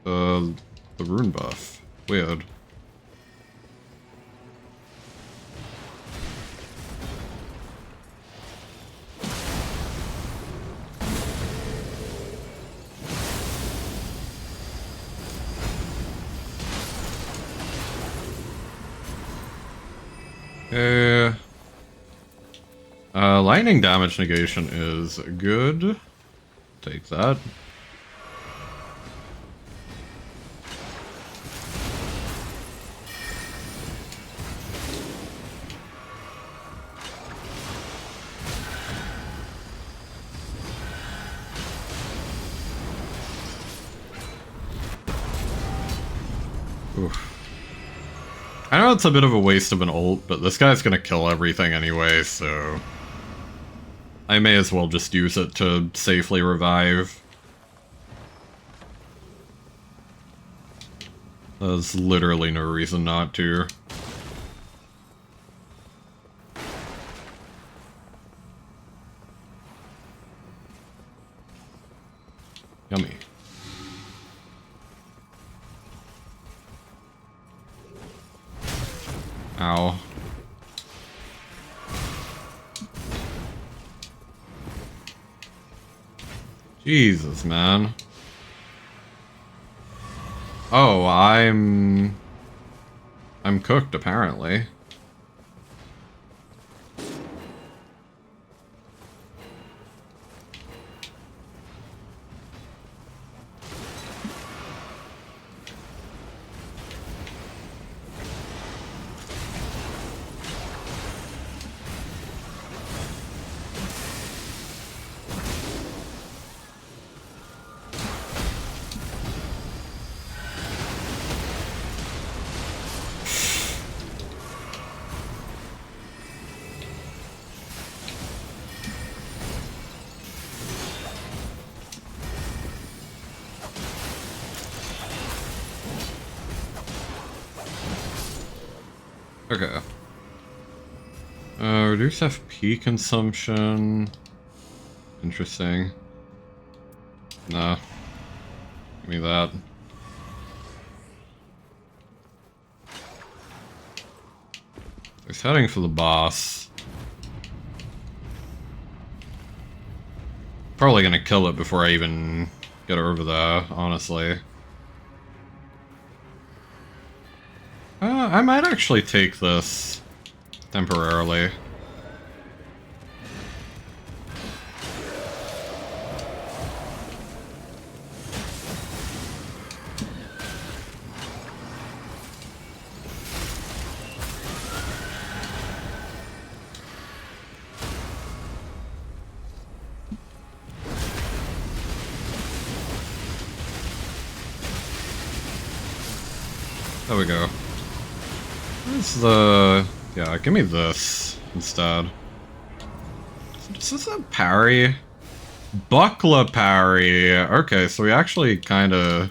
the rune buff. Weird. Lightning damage negation is good. Take that. Oof. I know it's a bit of a waste of an ult, but this guy's gonna kill everything anyway, so... I may as well just use it to safely revive. There's literally no reason not to. Yummy. Ow. Jesus, man. Oh, I'm cooked, apparently. Okay. Reduce FP consumption. Interesting. Nah. Give me that. He's heading for the boss. Probably gonna kill it before I even get over there, honestly. I might actually take this temporarily. There we go. Where's the... Yeah, give me this instead. Is this a parry? Buckler parry! Okay, so we actually kinda...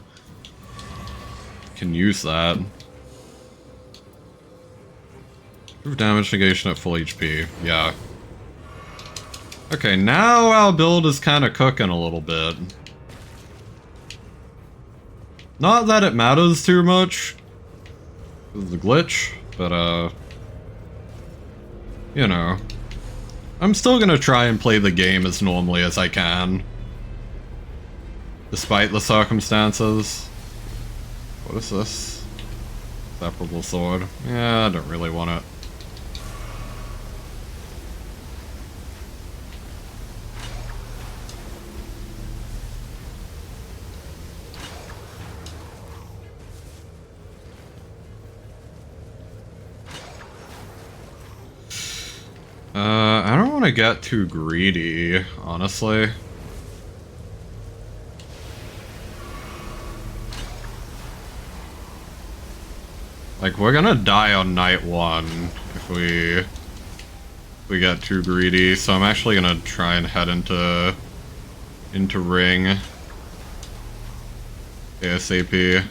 can use that. Improve damage negation at full HP. Yeah. Okay, now our build is kinda cooking a little bit. Not that it matters too much. The glitch, but you know. I'm still gonna try and play the game as normally as I can. Despite the circumstances. What is this? Separable sword. Yeah, I don't really want it. I don't want to get too greedy, honestly. Like, we're gonna die on night 1 if we get too greedy, so I'm actually gonna try and head into ring ASAP.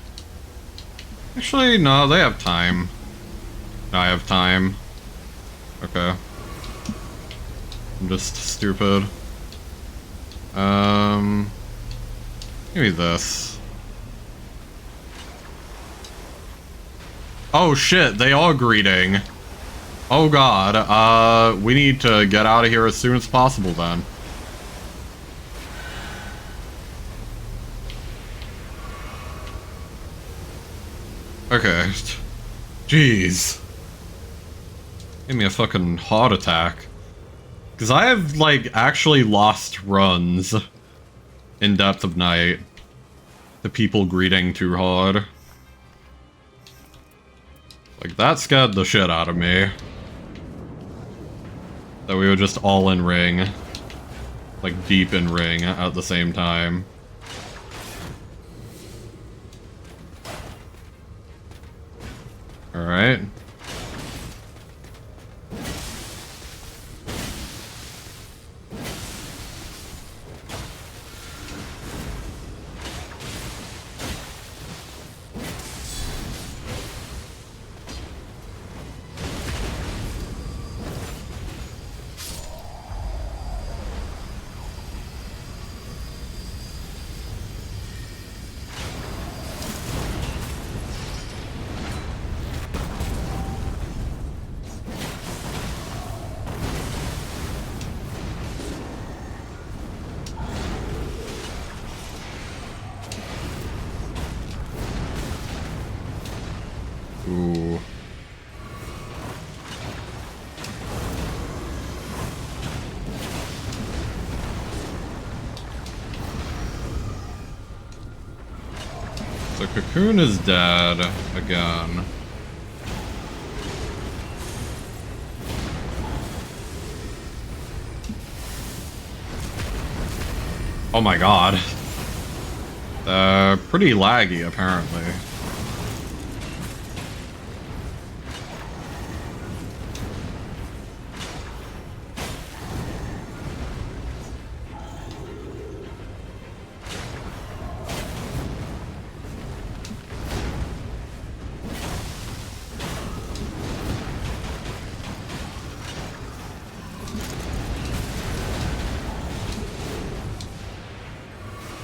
Actually, no, they have time. I have time. Okay. I'm just stupid. Give me this. Oh shit, they are greeting. Oh god, we need to get out of here as soon as possible then. Okay. Jeez. Give me a fucking heart attack. Because I have, like, actually lost runs in Depth of Night to people greeting too hard. Like, that scared the shit out of me. That we were just all in ring. Like, deep in ring at the same time. Alright. Ooh. So Cocoon is dead again. Oh my god. Pretty laggy apparently.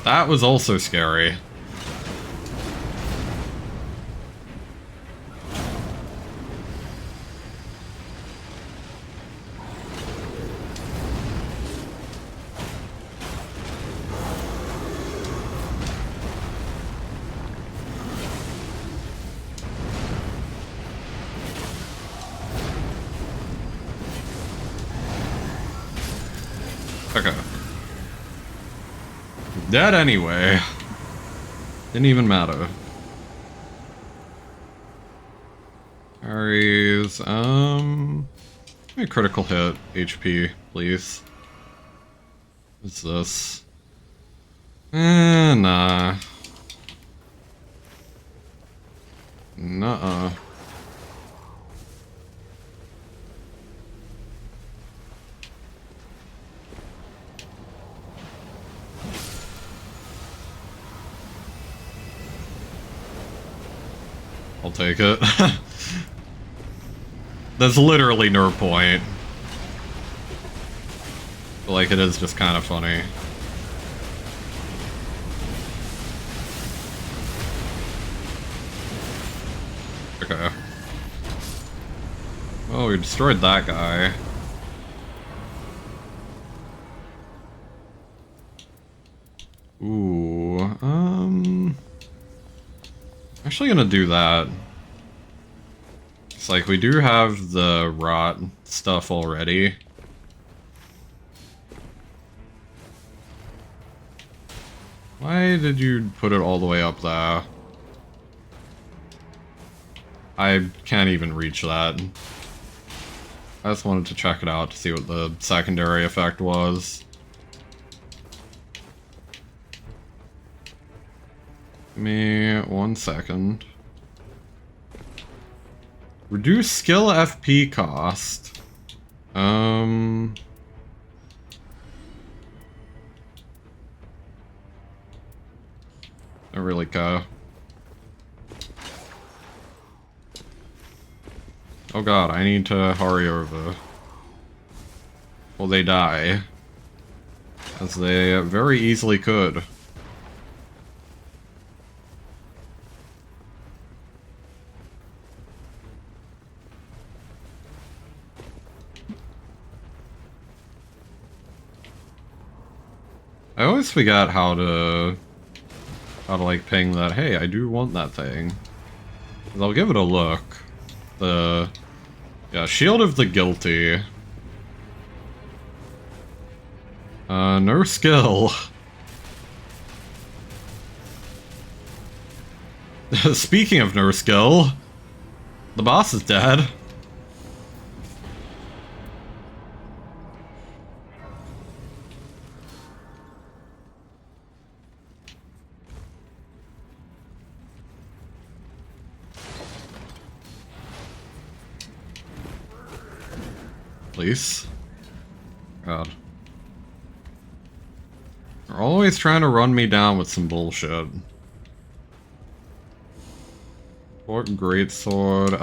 That was also scary. Okay. Dead anyway. Didn't even matter. Parries, give me a critical hit, HP, please. What's this? Nah. Nuh-uh. I'll take it. There's literally no point. But like, it is just kind of funny. Okay. Well, we destroyed that guy. Ooh, actually gonna do that. It's like, we do have the rot stuff already. Why did you put it all the way up there? I can't even reach that. I just wanted to check it out to see what the secondary effect was. Give me 1 second. Reduce skill FP cost. I don't really care. Oh god, I need to hurry over. Well, they die. As they very easily could. I always forgot how to like ping that, hey, I do want that thing. 'Cause I'll give it a look. Yeah, Shield of the Guilty. No skill. Speaking of no skill, the boss is dead. Please. God. They're always trying to run me down with some bullshit. What greatsword?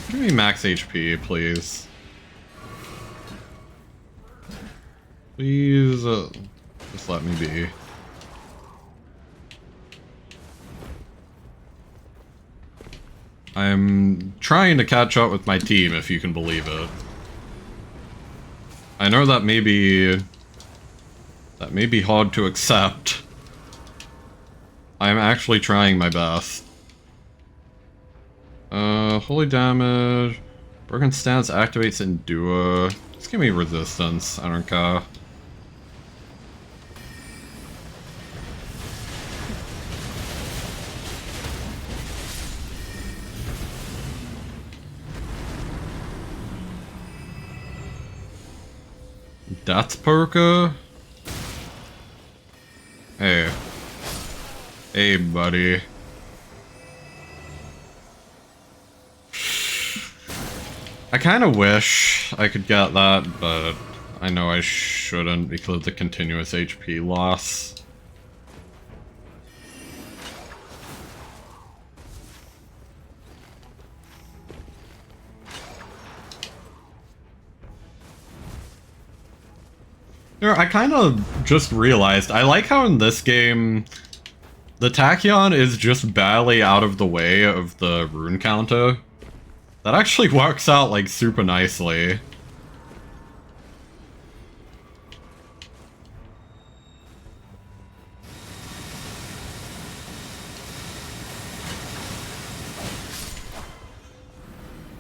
Give me max HP, please. Please, just let me be. I'm trying to catch up with my team, if you can believe it. I know that may be hard to accept. I'm actually trying my best. Holy damage. Broken stance activates Endure. Just give me resistance, I don't care. That's Poker? Hey. Hey, buddy. I kind of wish I could get that, but I know I shouldn't because of the continuous HP loss. You know, I kind of just realized, I like how in this game, the Tachyon is just barely out of the way of the rune counter. That actually works out, like, super nicely.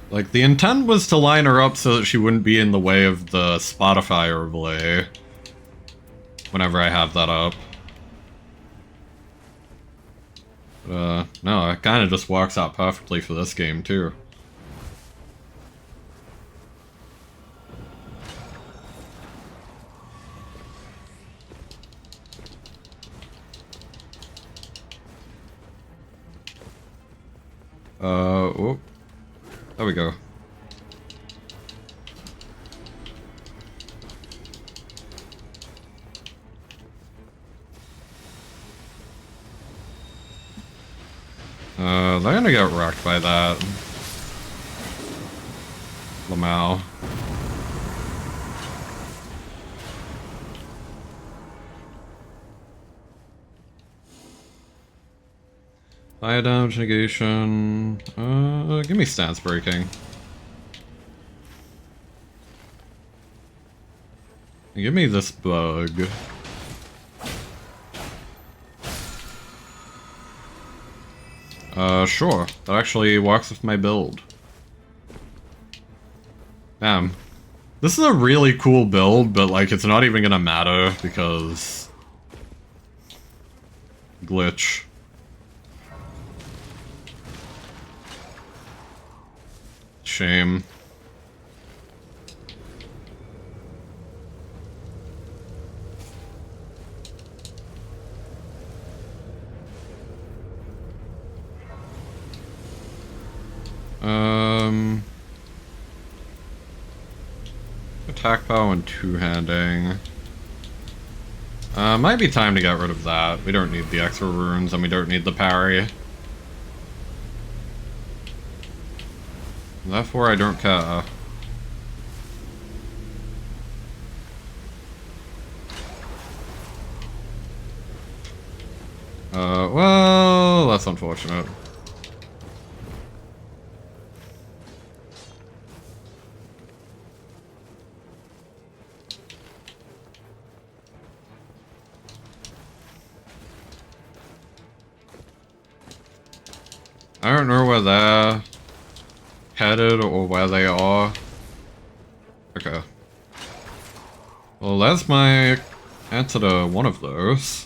Like, the intent was to line her up so that she wouldn't be in the way of the Spotify overlay. Whenever I have that up. No, it kind of just works out perfectly for this game, too. Whoop. There we go. They're gonna get wrecked by that. Lamau. Fire damage negation. Give me stance breaking. Give me this bug. Sure. That actually works with my build. Damn. This is a really cool build, but like it's not even gonna matter because... glitch. Shame. Attack power and two-handing. Might be time to get rid of that. We don't need the extra runes and we don't need the parry. Therefore, I don't care. Well, that's unfortunate. I don't know where they're headed or where they are. Okay. Well, that's my answer to one of those.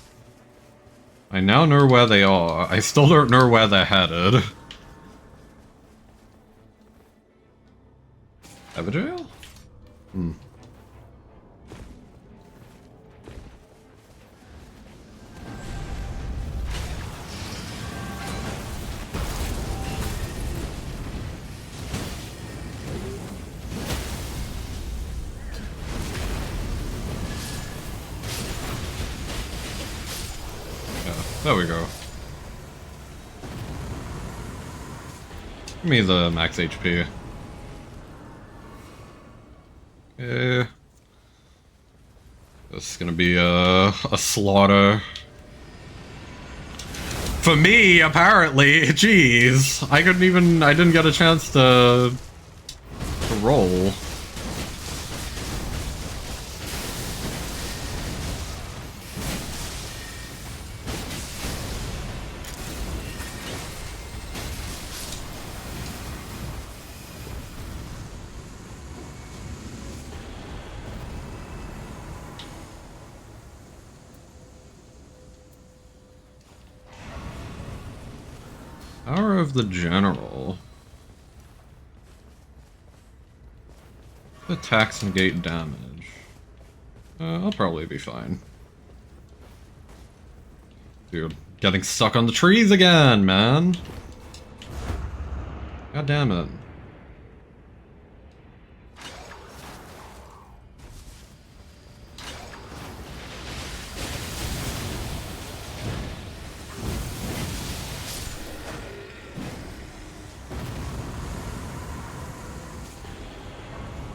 I now know where they are. I still don't know where they're headed. Everjail? Hmm. There we go. Give me the max HP. Okay. This is gonna be a slaughter. For me, apparently. Jeez. I didn't get a chance to roll. Power of the General. Attacks negate damage. I'll probably be fine. Dude, getting stuck on the trees again, man! God damn it.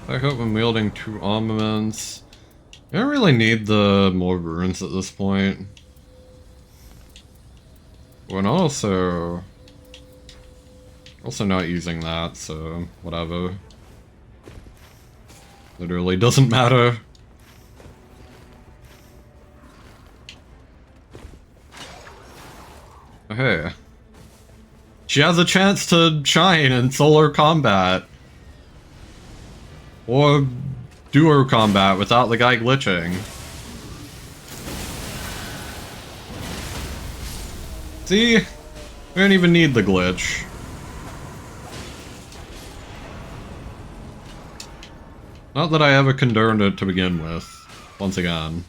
I hope I'm wielding two armaments. I don't really need the more runes at this point. We're also not using that, so whatever. Literally doesn't matter. Oh, hey. She has a chance to shine in solo combat. Or duo combat without the guy glitching. See? We don't even need the glitch. Not that I ever condoned it to begin with, once again.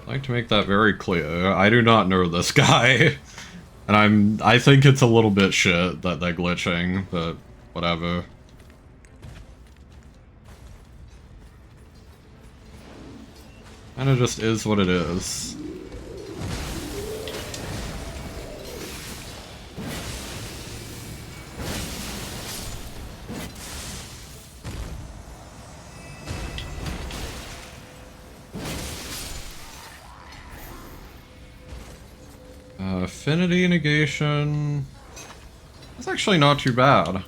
I'd like to make that very clear. I do not know this guy. And I think it's a little bit shit that they're glitching, but whatever. Kinda just is what it is. Affinity negation. That's actually not too bad.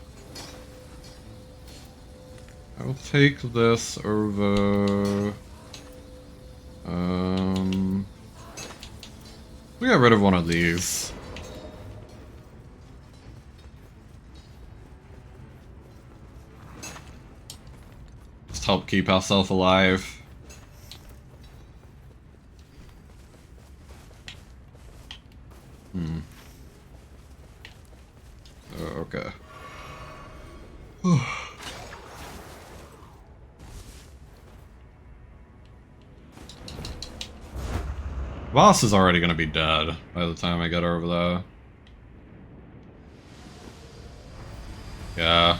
I will take this over. We got rid of one of these. Just help keep ourselves alive. Okay. Boss is already gonna be dead by the time I get over there. Yeah.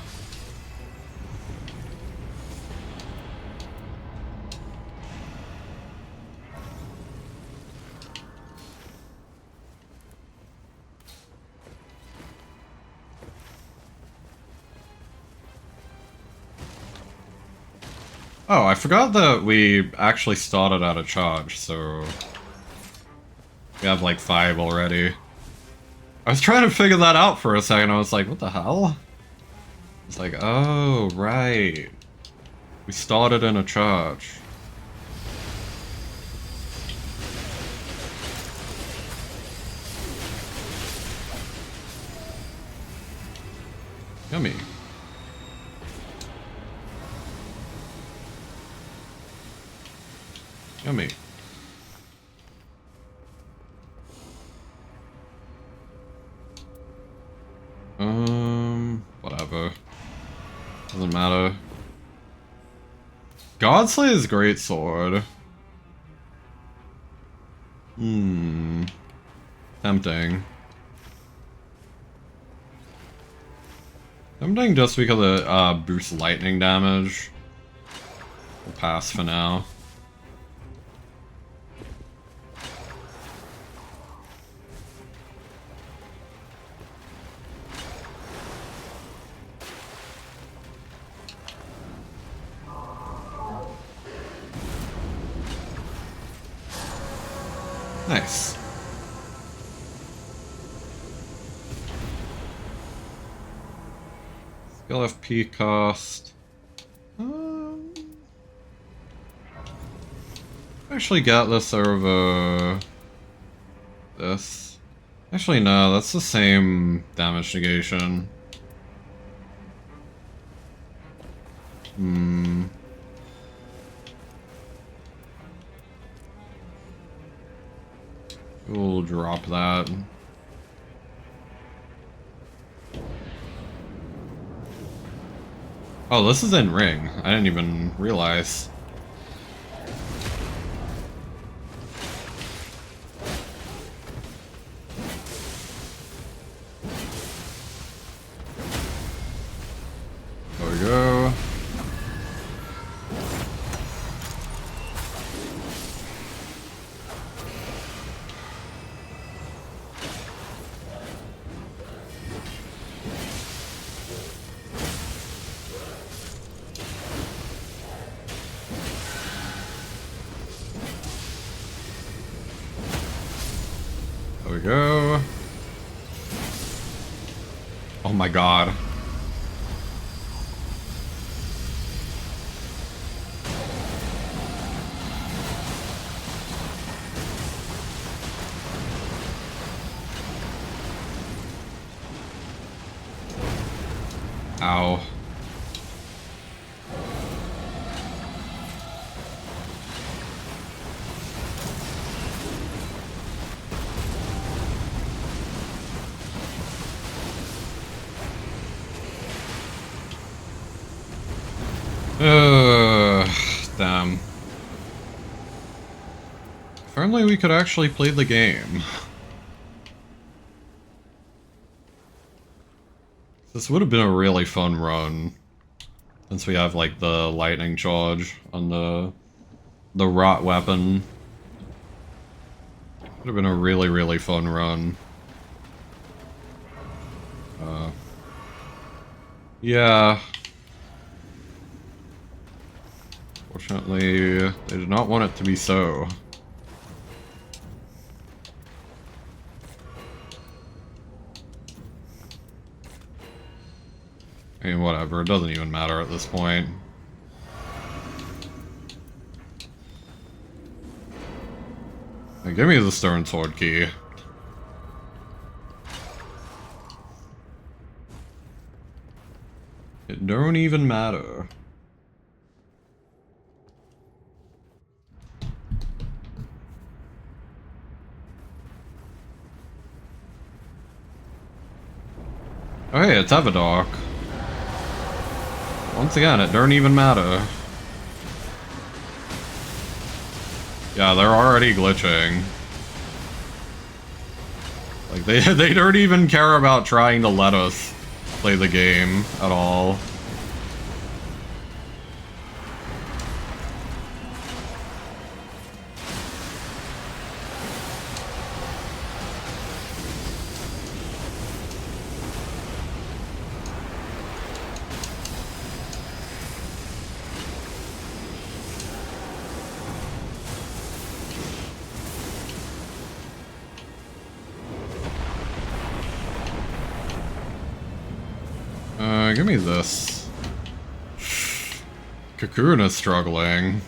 Oh, I forgot that we actually started out of charge, so we have like 5 already. I was trying to figure that out for a second. I was like, what the hell? It's like, oh, right. We started in a charge. Yummy. Yummy. Whatever. Doesn't matter. Godslayer's great sword. Tempting. Tempting just because it boosts lightning damage. We'll pass for now. Nice. Skill FP cost. Actually got this over this. Actually no, that's the same damage negation. We'll drop that. Oh, this is in ring. I didn't even realize. There we go. There we go. Oh my god. Ow. Damn. If only we could actually play the game. This would have been a really fun run. Since we have like the lightning charge on the rot weapon. Would have been a really, really fun run. Yeah. Fortunately, they did not want it to be so. I mean, whatever, it doesn't even matter at this point. Hey, give me the stone sword key. It don't even matter. Oh hey, it's Avadark. Once again, it don't even matter. Yeah, they're already glitching. Like, they don't even care about trying to let us play the game at all. Give me this. Cocoon is struggling.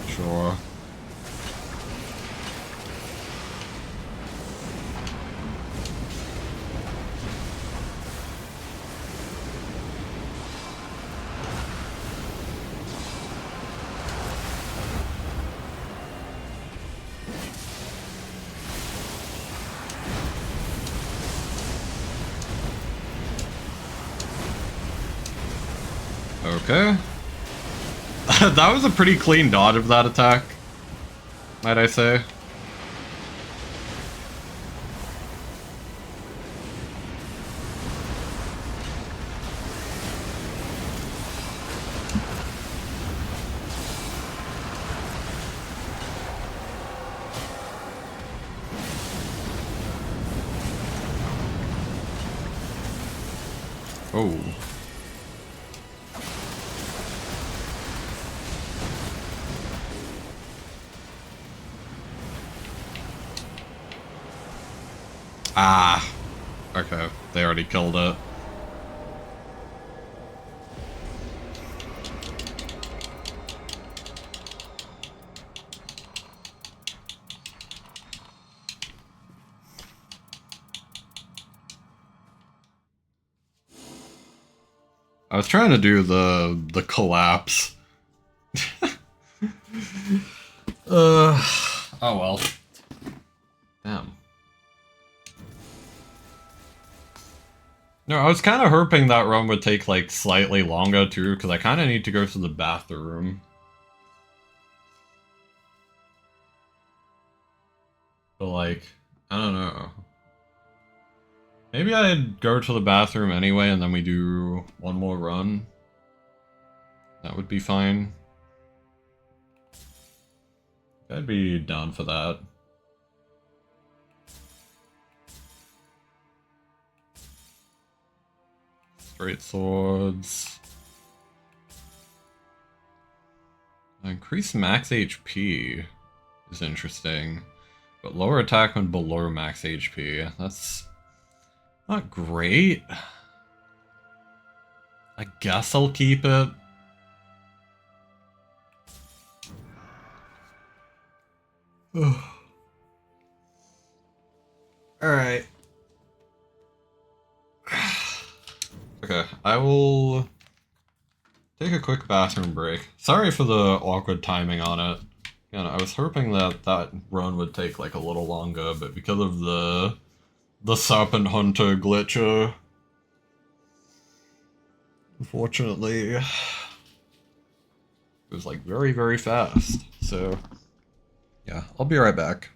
Sure. Okay. That was a pretty clean dodge of that attack, might I say. Oh. Ah. Okay, they already killed it. I was trying to do the collapse. Oh well. Damn. No, I was kind of hoping that run would take like slightly longer too, because I kind of need to go to the bathroom. But like, I don't know. Maybe I'd go to the bathroom anyway and then we do one more run. That would be fine. I'd be down for that. Straight swords. Increase max HP is interesting, but lower attack when below max HP. That's not great. I guess I'll keep it. Alright. Okay, I will take a quick bathroom break. Sorry for the awkward timing on it. Again, I was hoping that that run would take like a little longer, but because of the Serpent Hunter glitcher, unfortunately, it was like very, very fast. So, yeah, I'll be right back.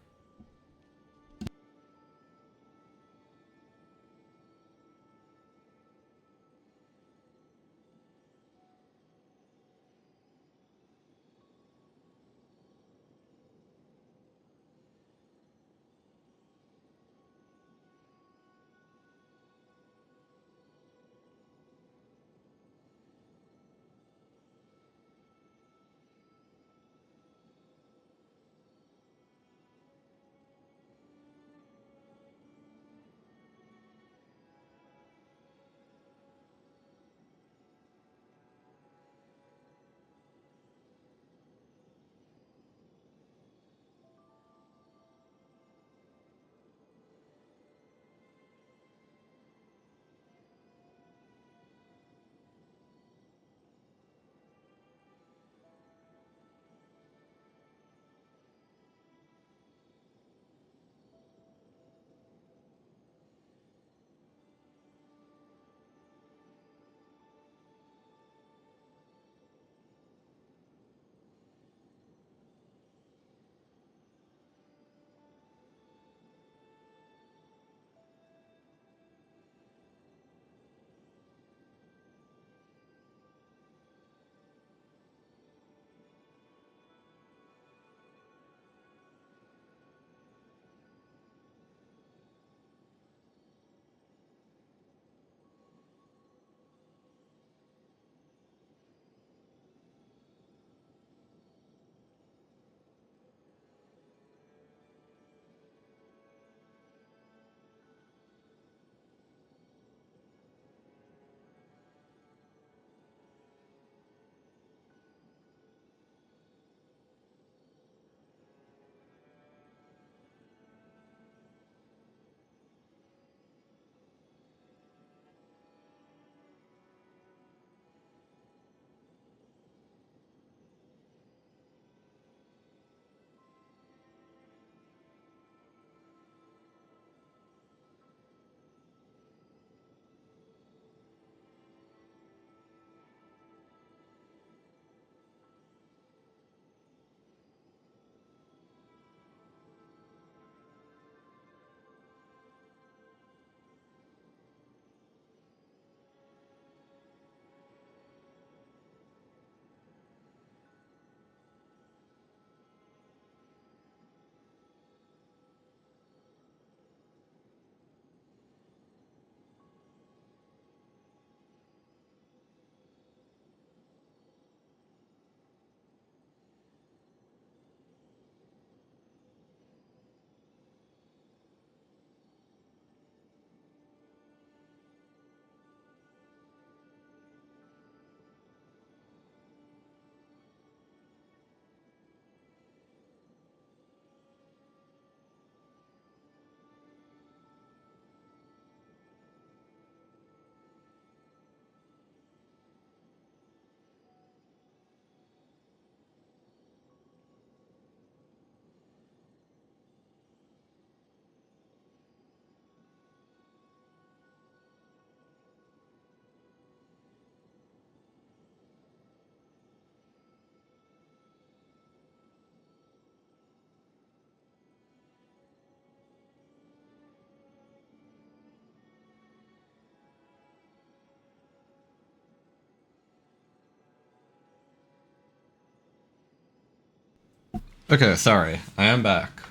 Okay, sorry. I am back.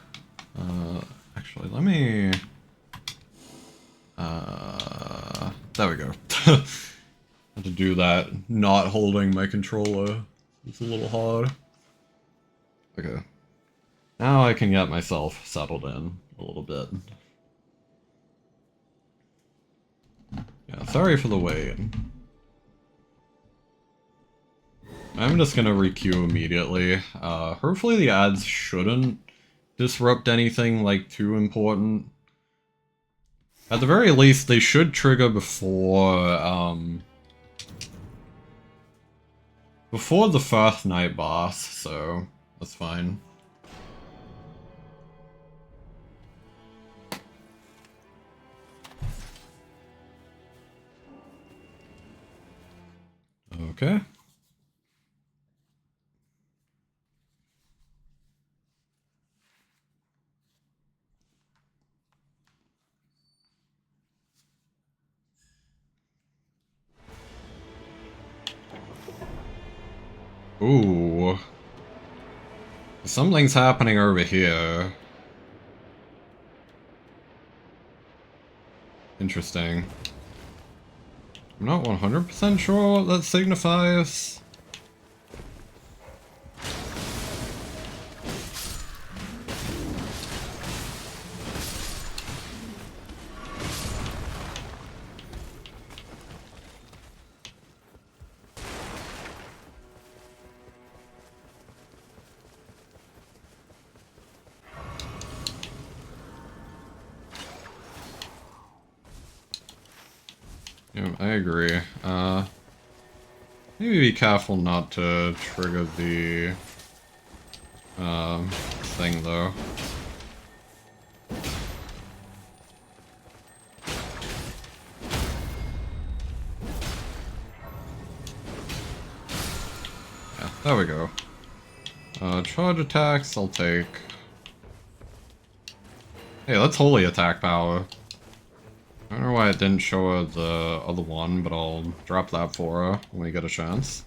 Actually, let me... there we go. Had to do that not holding my controller. It's a little hard. Okay. Now I can get myself settled in a little bit. Yeah, sorry for the wait. I'm just gonna requeue immediately. Hopefully the ads shouldn't disrupt anything, like, too important. At the very least, they should trigger before the first night boss, so that's fine. Okay. Ooh. Something's happening over here. Interesting. I'm not 100% sure what that signifies. Yeah, I agree. Maybe be careful not to trigger the thing though. Yeah, there we go. Charge attacks, I'll take. Hey, that's holy attack power. I don't know why it didn't show her the other one, but I'll drop that for her when we get a chance.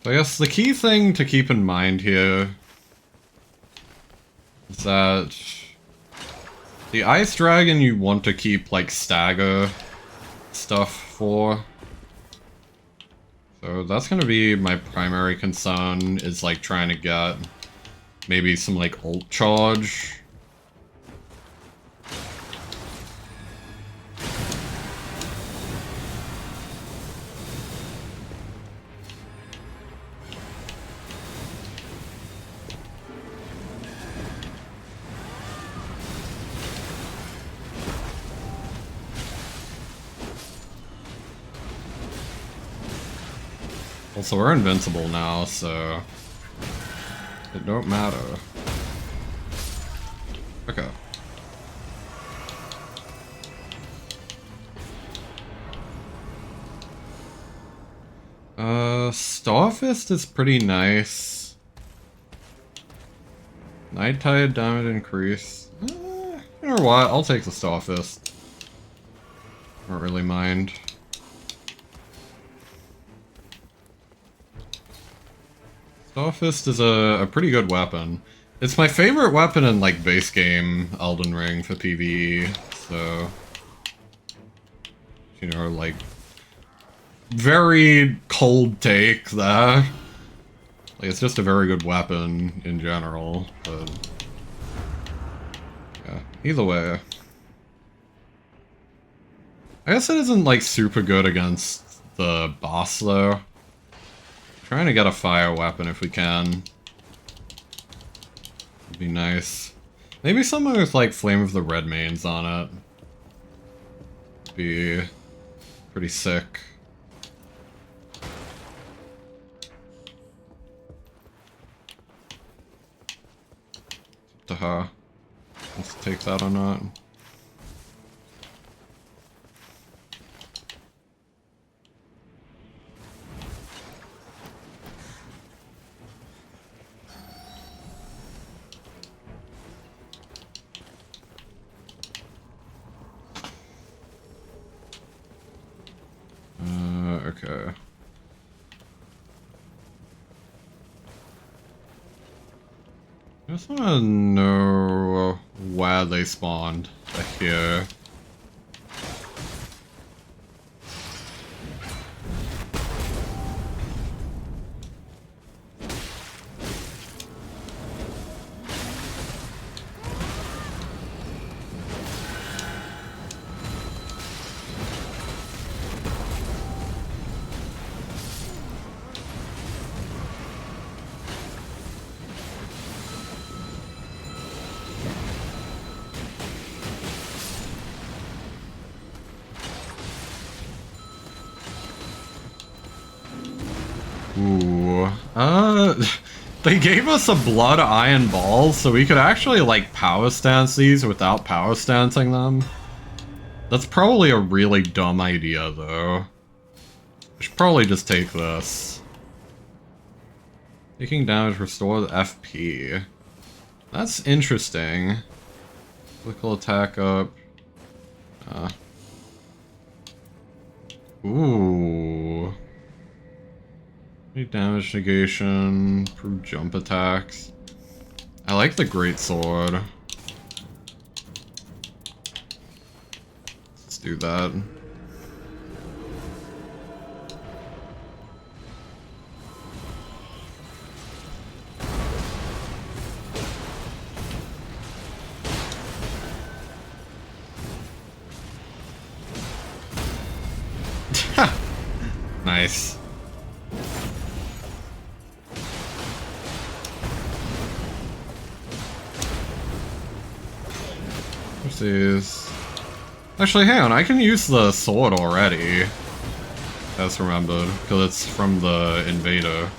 So I guess the key thing to keep in mind here is that the ice dragon you want to keep like stagger stuff for. So that's gonna be my primary concern, is like trying to get maybe some like ult charge. Also, we're invincible now, so it don't matter. Okay. Starfist is pretty nice. Night Tide damage increase. You know what? I'll take the Starfist. Don't really mind. Starfist is a pretty good weapon. It's my favorite weapon in like base game Elden Ring for PvE, so you know, like very cold take there. Like it's just a very good weapon in general, but yeah, either way. I guess it isn't like super good against the boss though. Trying to get a fire weapon if we can. Would be nice. Maybe something with like Flame of the Red Mains on it. Would be pretty sick. To her. Let's take that or not. I just wanna know where they spawned. Here. Ooh. They gave us a blood iron ball, so we could actually, like, power stance these without power stancing them. That's probably a really dumb idea, though. I should probably just take this. Taking damage restores FP. That's interesting. Clinical attack up. Ooh. Damage negation, improve jump attacks. I like the great sword. Let's do that. Nice. Is... Actually, hang on, I can use the sword already. That's remembered, because it's from the invader.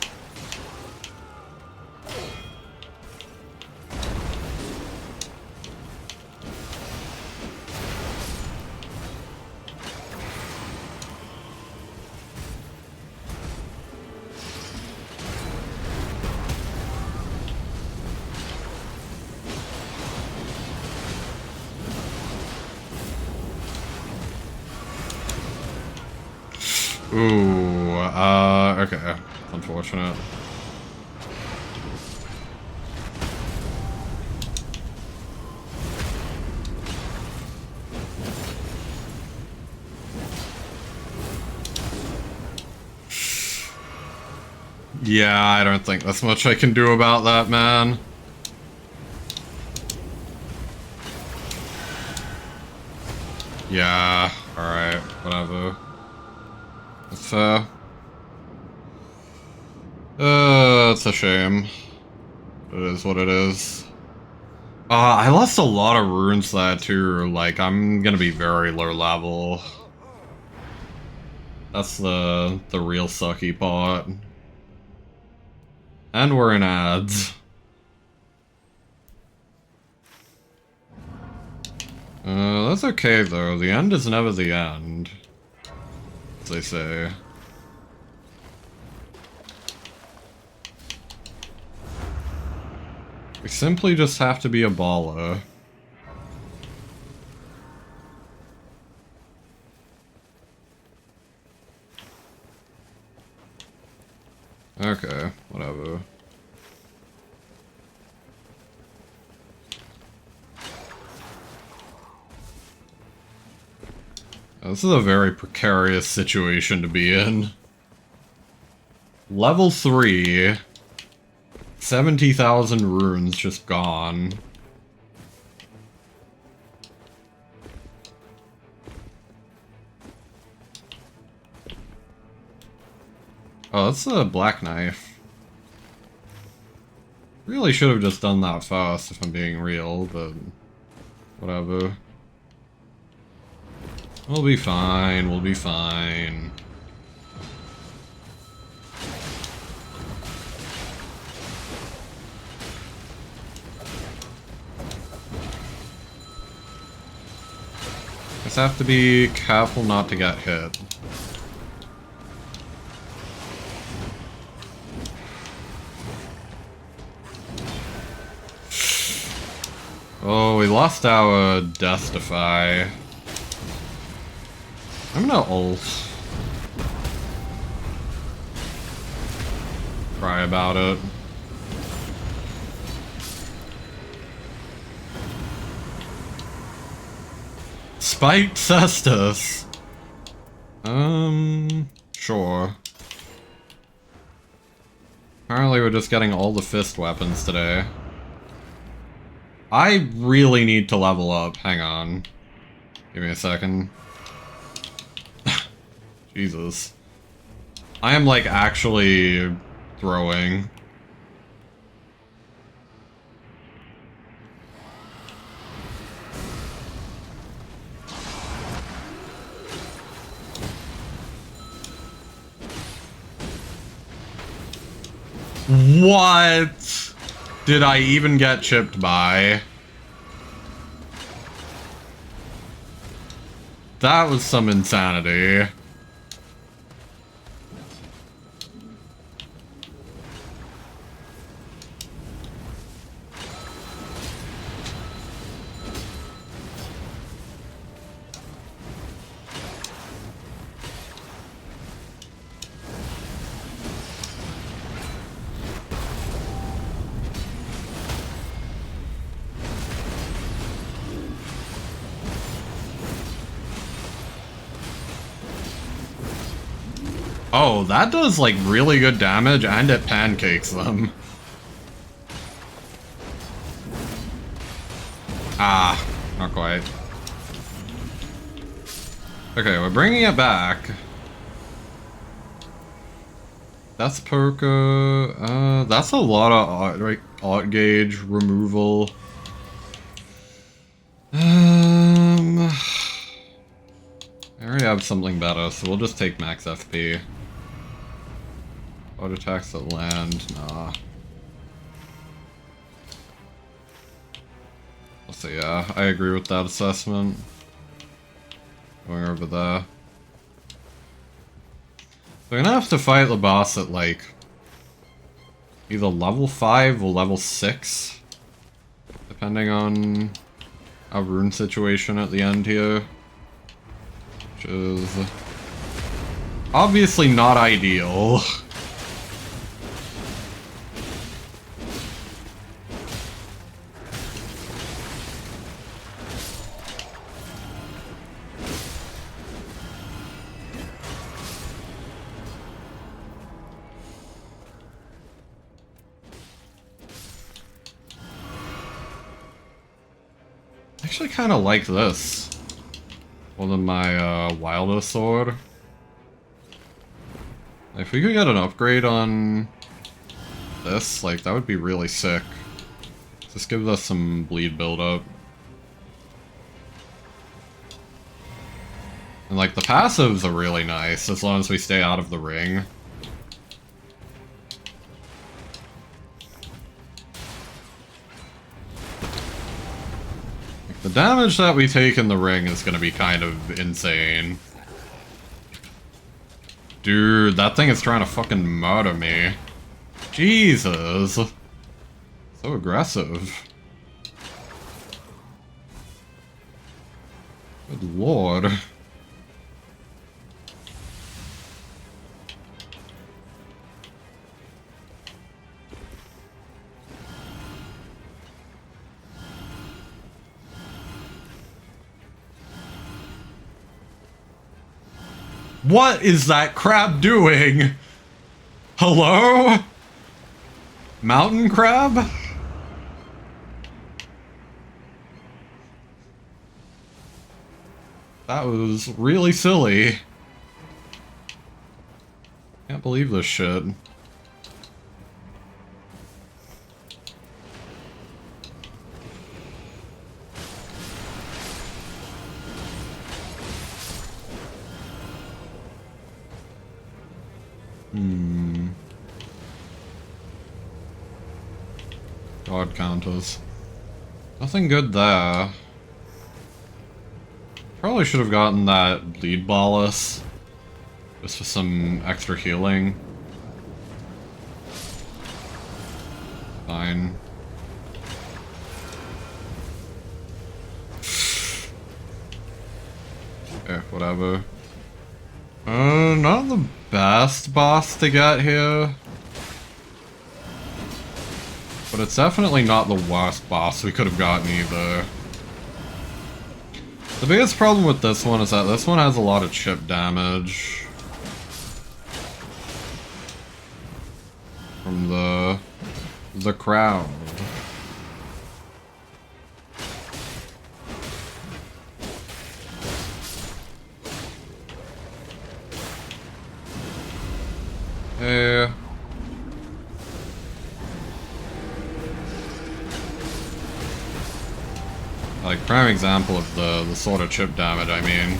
Ooh, okay. Unfortunate. Yeah, I don't think there's much I can do about that, man. Yeah, alright, whatever. That's fair. It's a shame. It is what it is. I lost a lot of runes there too, like, I'm gonna be very low level. That's the real sucky part. And we're in ads. That's okay though, the end is never the end. As they say. We simply just have to be a baller. Okay, whatever. This is a very precarious situation to be in. Level 3. 70,000 runes just gone. Oh, that's a black knife. Really should have just done that fast if I'm being real, but whatever. We'll be fine, we'll be fine. Just have to be careful not to get hit. Oh, we lost our Death Defy. I'm gonna ult. Cry about it. Despite Cestus. Sure. Apparently we're just getting all the fist weapons today. I really need to level up. Hang on. Give me a second. Jesus. I am like actually throwing. What did I even get chipped by? That was some insanity. Oh, that does like really good damage and it pancakes them. Ah, not quite. Okay, we're bringing it back. That's Poker. That's a lot of art gauge removal. I already have something better, so we'll just take max FP. Auto attacks that land, nah. So yeah, I agree with that assessment. Going over there. We're gonna have to fight the boss at like either level 5 or level 6. Depending on our rune situation at the end here. Which is obviously not ideal. I actually kind of like this more than my wilder sword. If we could get an upgrade on this, like, that would be really sick. This gives us some bleed buildup. And like, the passives are really nice, as long as we stay out of the ring. The damage that we take in the ring is gonna be kind of insane. Dude, that thing is trying to fucking murder me. Jesus. So aggressive. Good lord. What is that crab doing? Hello? Mountain crab? That was really silly. Can't believe this shit. God counters. Nothing good there. Probably should have gotten that bleed bolus. Just for some extra healing. Fine. Okay, whatever. Not the best boss to get here. But it's definitely not the worst boss we could have gotten either. The biggest problem with this one is that this one has a lot of chip damage. From the crowd. Hey. Like, prime example of the sort of chip damage, I mean.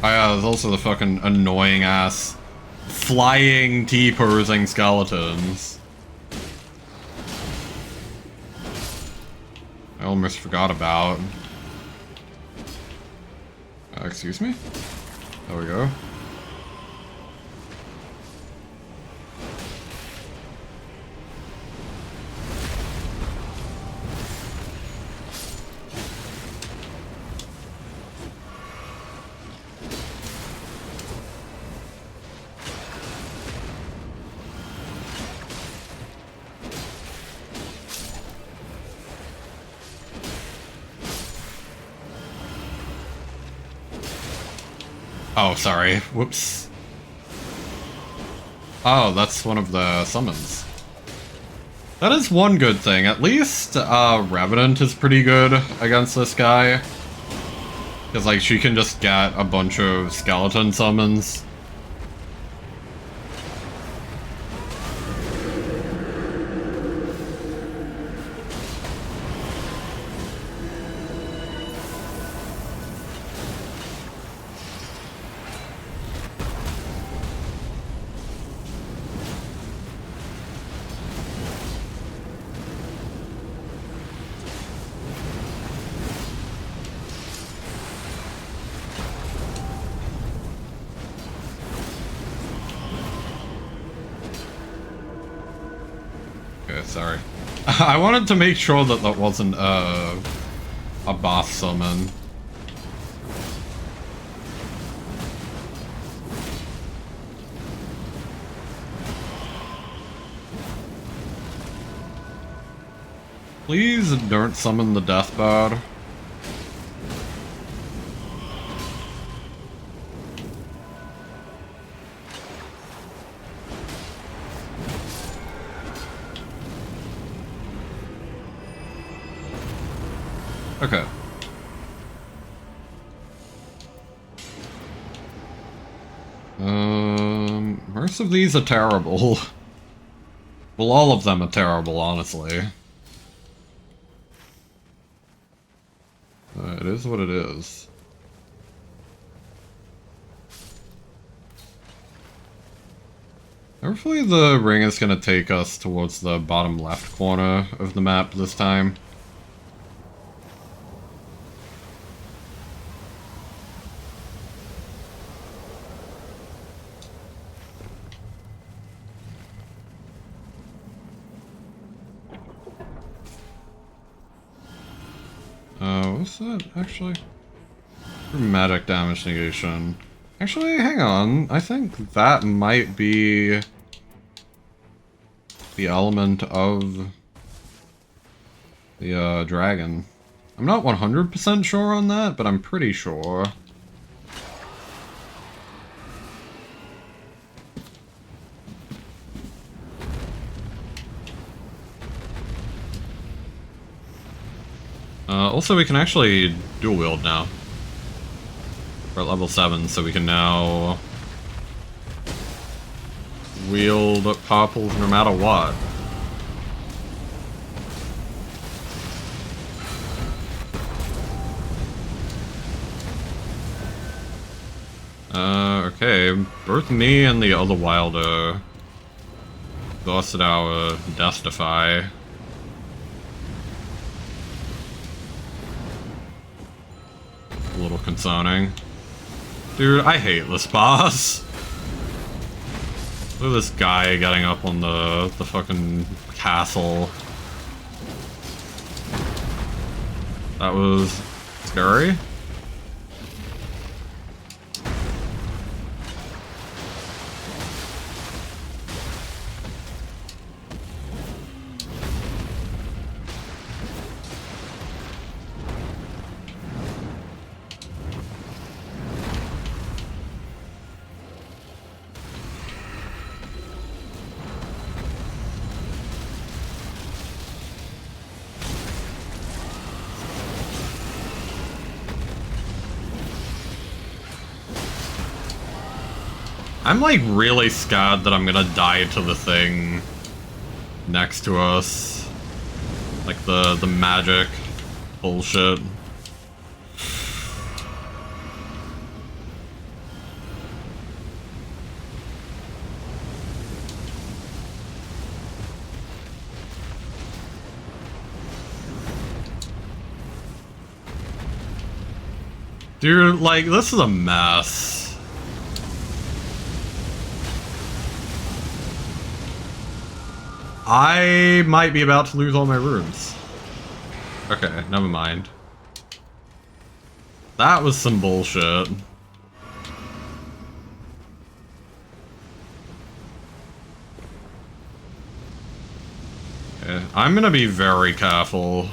Oh yeah, there's also the fucking annoying ass flying T-posing skeletons. I almost forgot about. Excuse me? There we go. Oh, sorry. Whoops. Oh, that's one of the summons. That is one good thing. At least, Revenant is pretty good against this guy. Because, like, she can just get a bunch of skeleton summons. Sorry. I wanted to make sure that that wasn't a boss summon. Please don't summon the deathbird. Okay. Most of these are terrible. Well, all of them are terrible, honestly. It is what it is. Hopefully the ring is gonna take us towards the bottom left corner of the map this time. What's that, actually? Dramatic damage negation. Actually, hang on. I think that might be the element of the dragon. I'm not 100% sure on that, but I'm pretty sure. Also, we can actually dual wield now. We're at level 7, so we can now wield purples no matter what. Okay, both me and the other wilder exhausted our Death Defy. A little concerning. Dude, I hate this boss. Look at this guy getting up on the fucking castle. That was scary. I'm like really scared that I'm gonna die to the thing next to us. Like the magic bullshit. Dude, like, this is a mess. I might be about to lose all my runes. Okay, never mind. That was some bullshit. Okay, I'm gonna be very careful.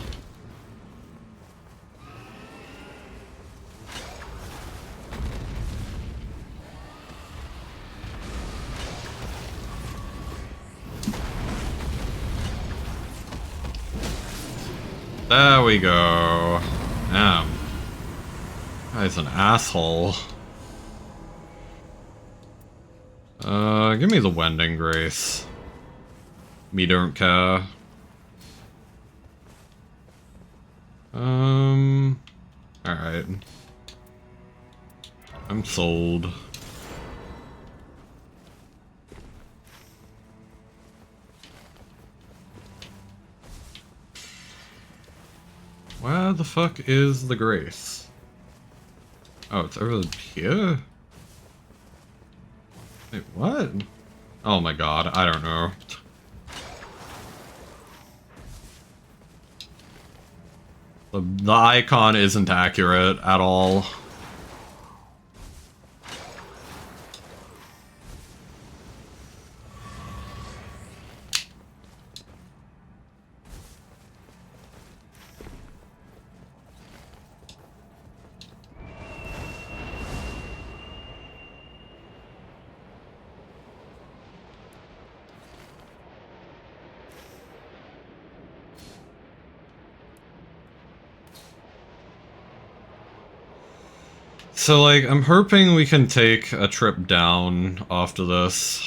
There we go. Damn. Guy's an asshole. Give me the Wending Grace. Me don't care. Alright. I'm sold. Where the fuck is the Grace? Oh, it's over here? Wait, what? Oh my god, I don't know. The icon isn't accurate at all. So, like, I'm hoping we can take a trip down after this.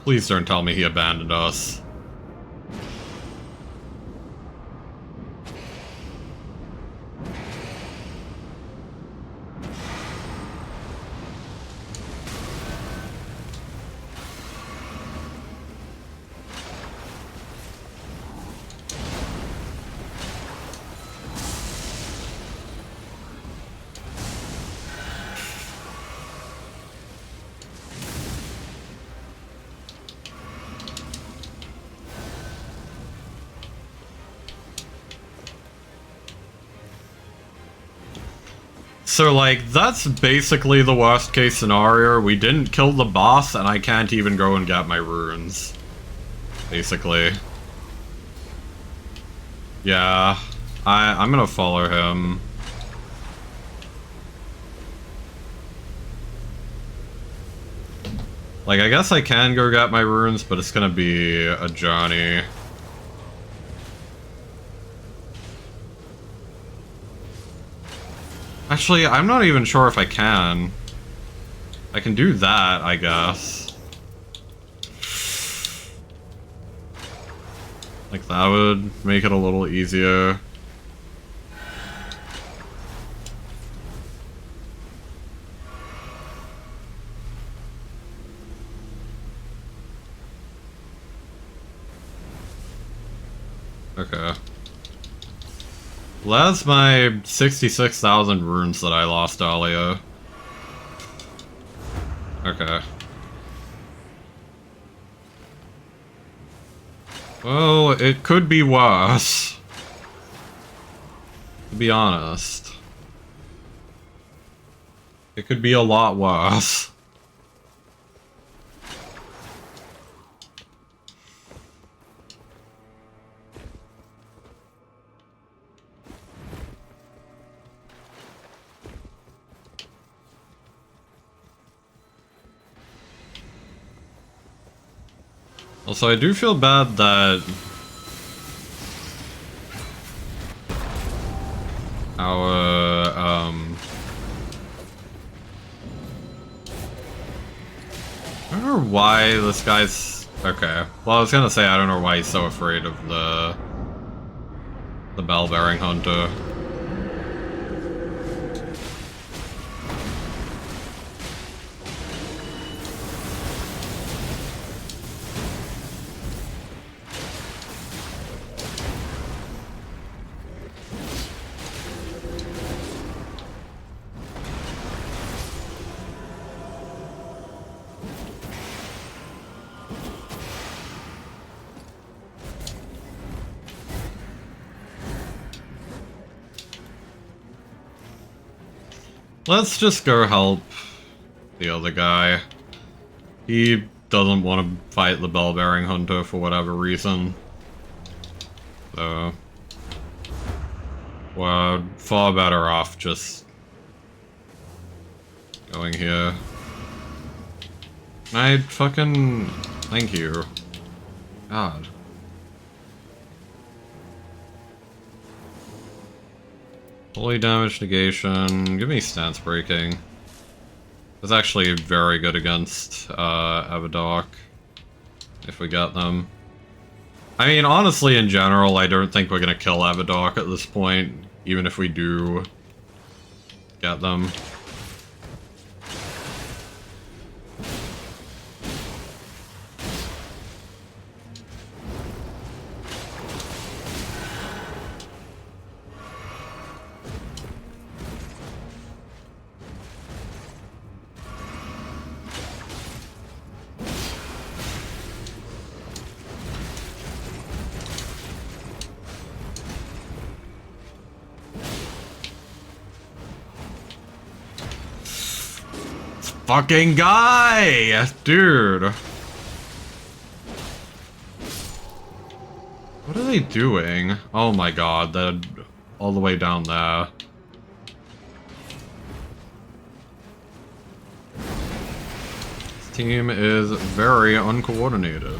Please don't tell me he abandoned us. So, like, that's basically the worst case scenario. We didn't kill the boss, and I can't even go and get my runes. Basically. Yeah. I'm gonna follow him. Like, I guess I can go get my runes, but it's gonna be a journey. Actually, I'm not even sure if I can. I can do that, I guess. Like, that would make it a little easier. Okay. Well, that's my 66,000 runes that I lost earlier. Okay. Well, it could be worse. To be honest. It could be a lot worse. Also, I do feel bad that our, I don't know why this guy's... Okay. Well, I was gonna say, I don't know why he's so afraid of the bell-bearing hunter. Let's just go help the other guy. He doesn't want to fight the bell-bearing hunter for whatever reason. So... we're far better off just going here. I fucking... thank you. God. Holy damage negation. Give me stance breaking. That's actually very good against Avadark. If we get them. I mean, honestly, in general, I don't think we're gonna kill Avadark at this point, even if we do get them. Fucking guy! Dude. What are they doing? Oh my god, they're all the way down there. This team is very uncoordinated.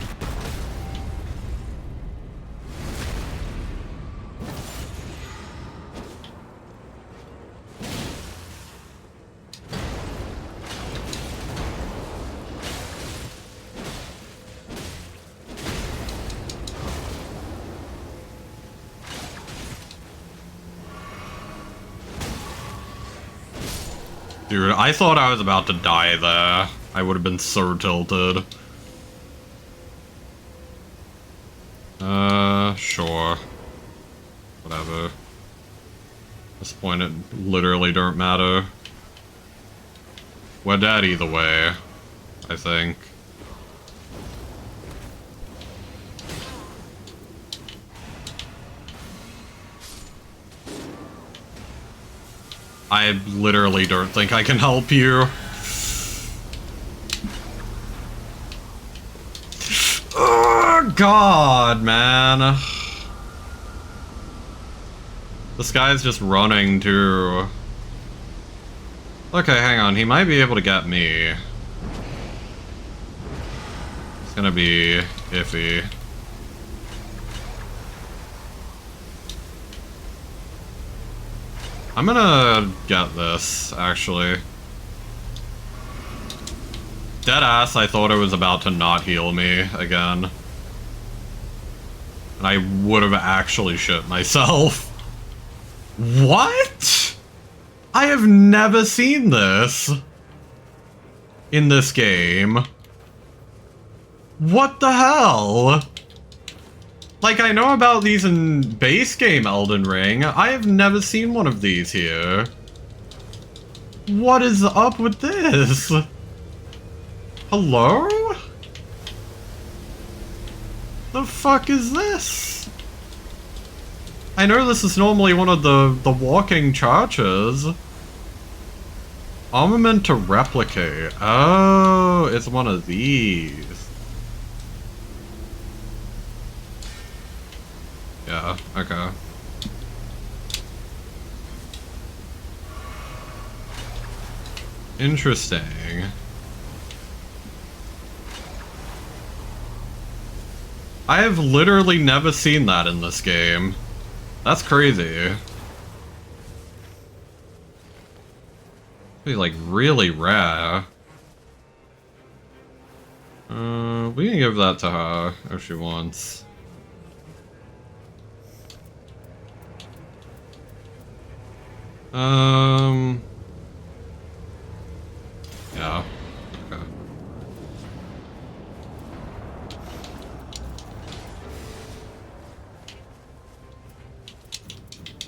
Dude, I thought I was about to die there. I would have been so tilted. Sure. Whatever. At this point, it literally don't matter. We're dead either way, I think. I literally don't think I can help you. Oh, God, man. This guy's just running too. Okay, hang on. He might be able to get me. It's gonna be iffy. I'm gonna get this, actually. Deadass, I thought it was about to not heal me again. And I would have actually shit myself. What? I have never seen this in this game. What the hell? Like, I know about these in base game Elden Ring. I have never seen one of these here. What is up with this? Hello? The fuck is this? I know this is normally one of the walking churches. Armament to replicate. Oh, it's one of these. Yeah, okay. Interesting. I have literally never seen that in this game. That's crazy. Be like really rare. We can give that to her if she wants. Yeah. Okay.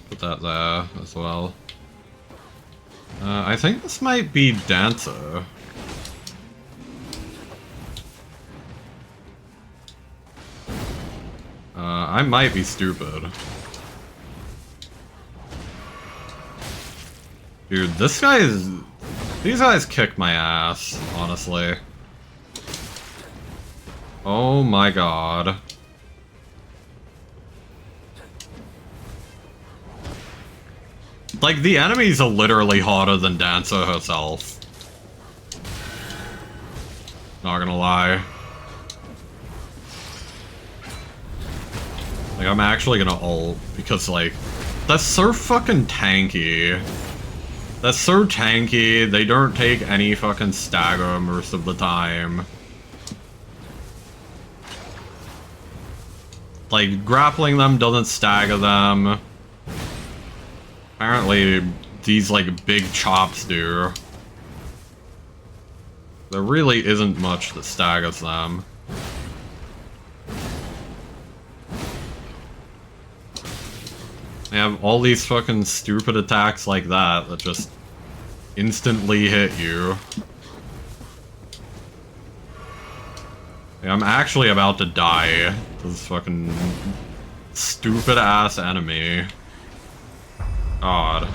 Put that there as well. I think this might be Dancer. I might be stupid. Dude, this guy is... These guys kick my ass, honestly. Oh my god. Like, the enemies are literally harder than Dancer herself. Not gonna lie. Like, I'm actually gonna ult, because, like, that's so fucking tanky. That's so tanky, they don't take any fucking stagger most of the time. Like, grappling them doesn't stagger them. Apparently, these, like, big chops do. There really isn't much that staggers them. They have all these fucking stupid attacks like that that just instantly hit you. Like, I'm actually about to die to this fucking stupid ass enemy. God.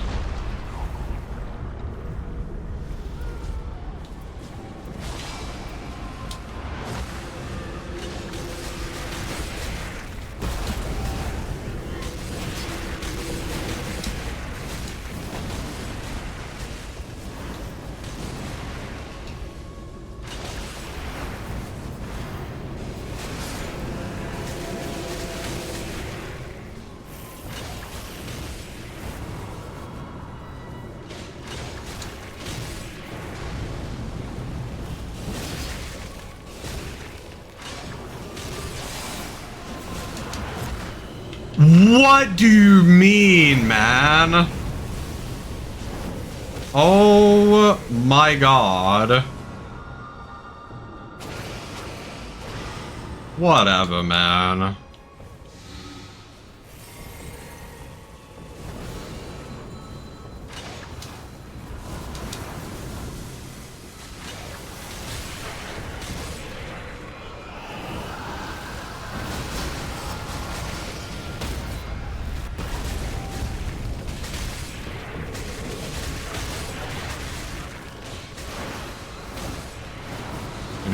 What do you mean, man? Oh my god. Whatever, man.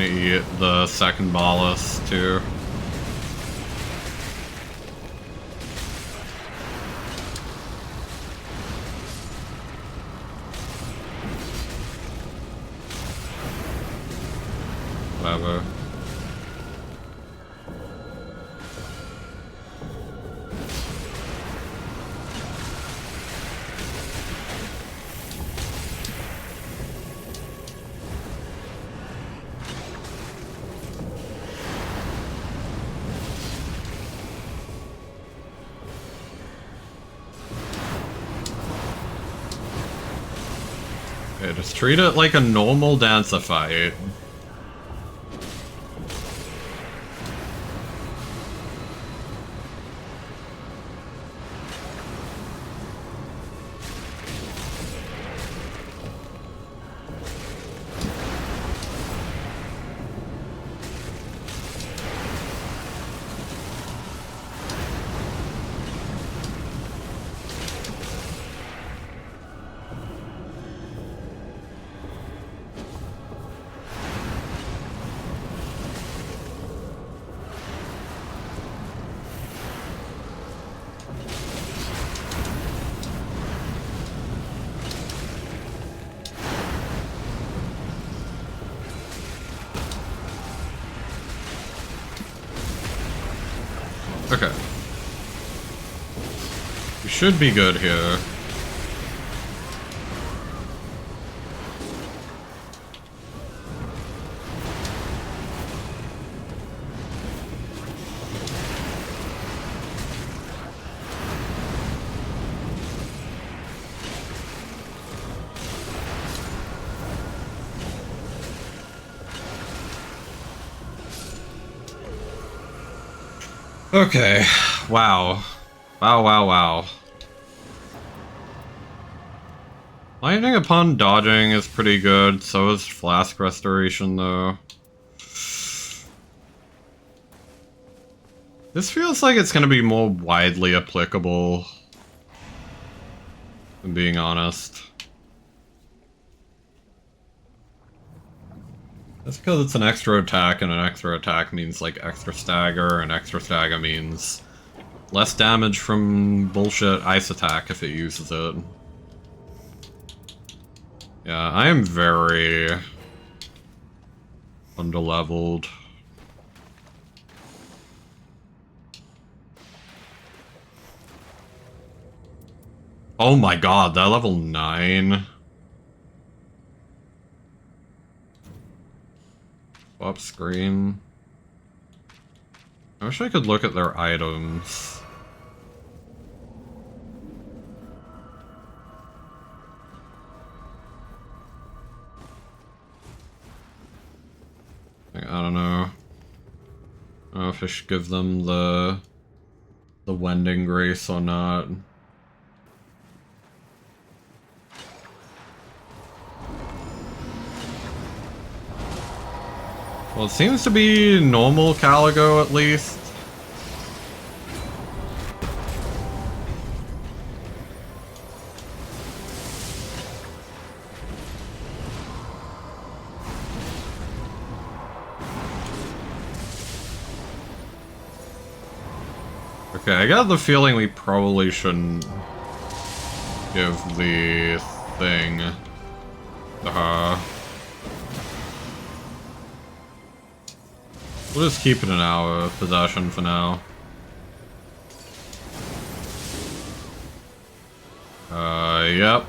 gonna eat the second bolus too. Whatever. Okay, just treat it like a normal dance fight. Okay. We should be good here. Okay. Wow. Wow. Lightning upon dodging is pretty good, so is Flask Restoration though. This feels like it's gonna be more widely applicable, if I'm being honest. That's because it's an extra attack, and an extra attack means like extra stagger, and extra stagger means less damage from bullshit ice attack if it uses it. Yeah, I am very underleveled. Oh my god, that level 9. Swap screen. I wish I could look at their items. I don't know. I don't know if I should give them the Wending Grace or not. Well, it seems to be normal Caligo at least. Okay, I got the feeling we probably shouldn't give the thing to her. We'll just keep it in our possession for now. Yep.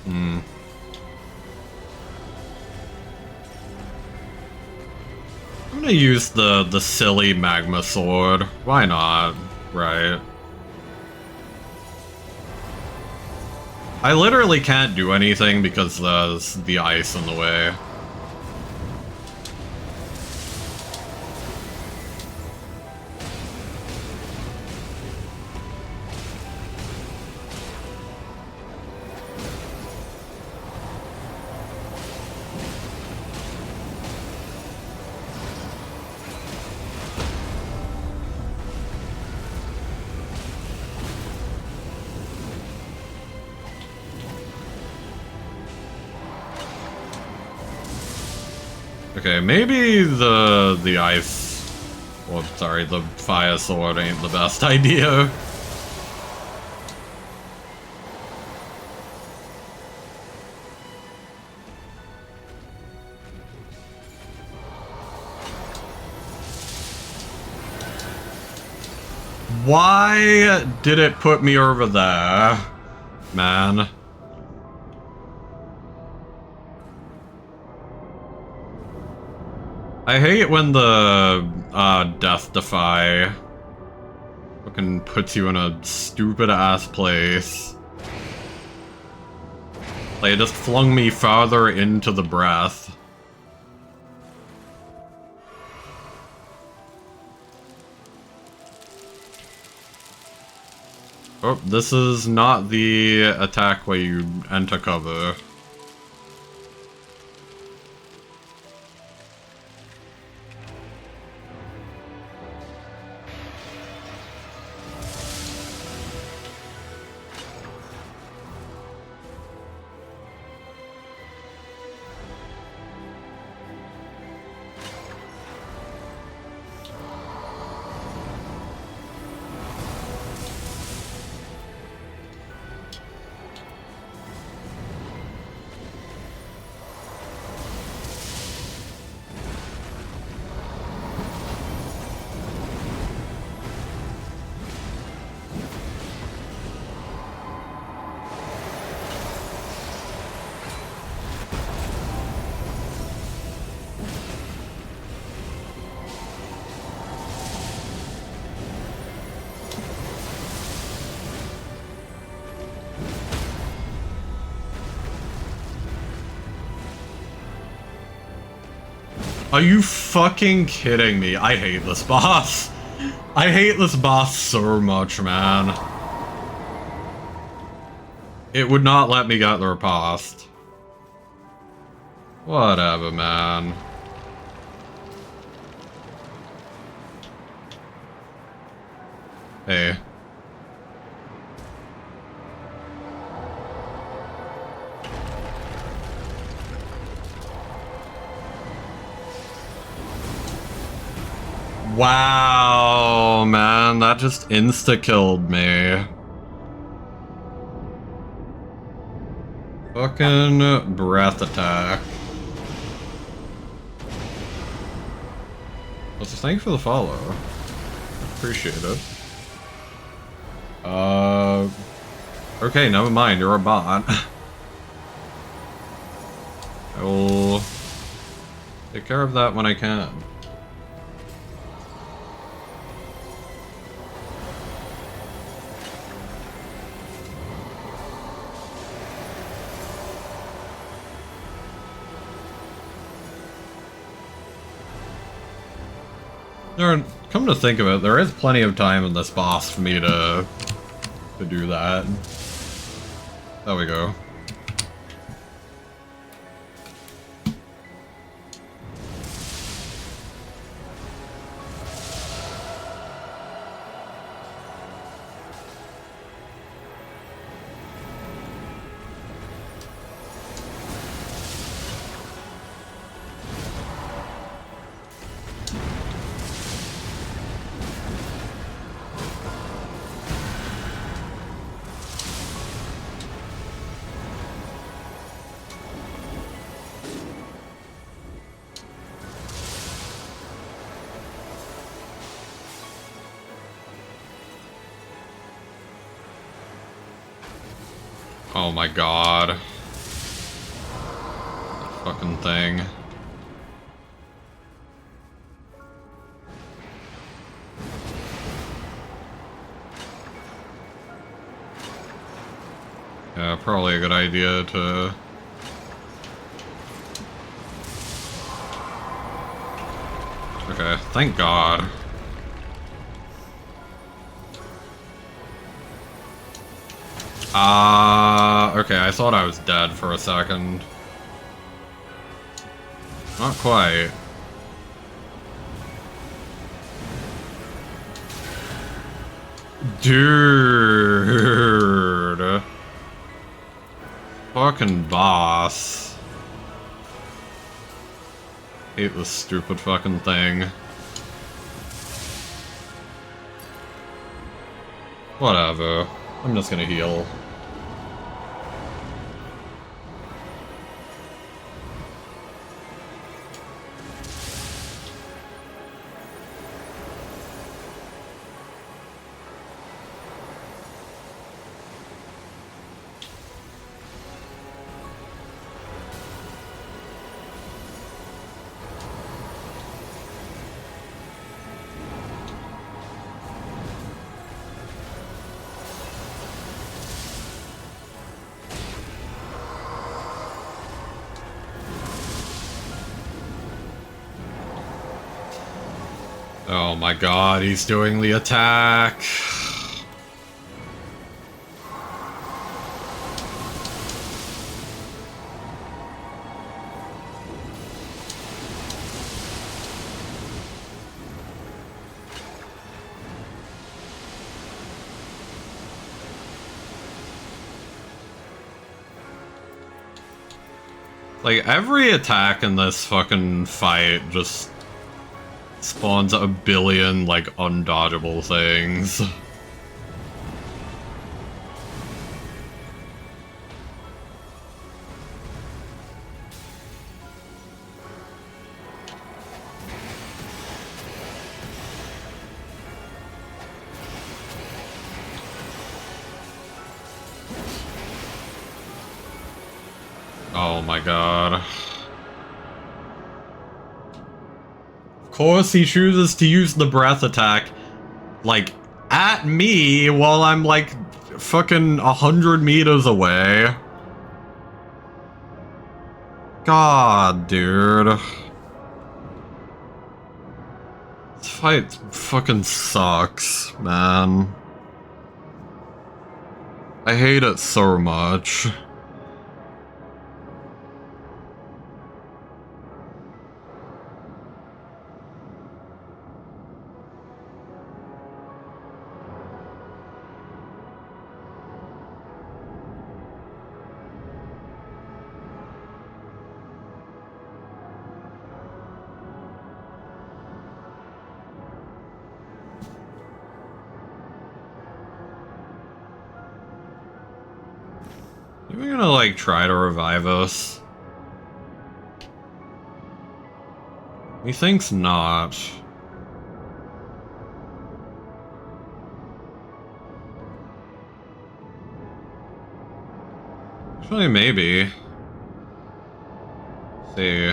Hmm. I'm gonna use the silly magma sword. Why not? Right. I literally can't do anything because there's the ice in the way. Okay, maybe the ice, or sorry, the fire sword ain't the best idea. Why did it put me over there, man? I hate when the Death Defy fucking puts you in a stupid ass place. Like, it just flung me farther into the breath. Oh, this is not the attack where you enter cover. Are you fucking kidding me? I hate this boss. I hate this boss so much, man. It would not let me get there past. Whatever, man. Hey. Wow, man, that just insta-killed me. Fucking breath attack. Well, thanks for the follow. Appreciate it. Okay, never mind, you're a bot. I will take care of that when I can. Come to think of it, there is plenty of time in this boss for me to do that. There we go. Oh my god. That fucking thing. Yeah, probably a good idea to... Okay, thank god. Okay, I thought I was dead for a second. Not quite. Dude. Fucking boss. hate this stupid fucking thing. Whatever. I'm just gonna heal. Oh my god, he's doing the attack. Like, every attack in this fucking fight just spawns a billion, like, undodgeable things. Oh my god. Of course he chooses to use the breath attack, like, at me while I'm, like, fucking 100 meters away. God, dude. This fight fucking sucks, man. I hate it so much. Are we gonna, like, try to revive us? He thinks not. Actually, maybe. Let's see.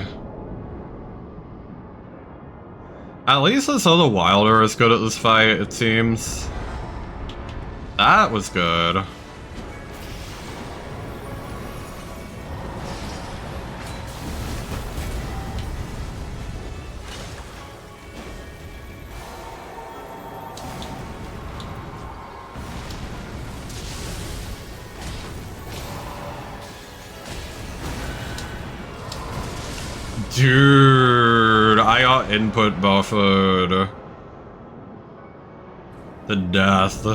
At least this other Wilder is good at this fight, it seems. That was good. Dude, I got input buffered. The death.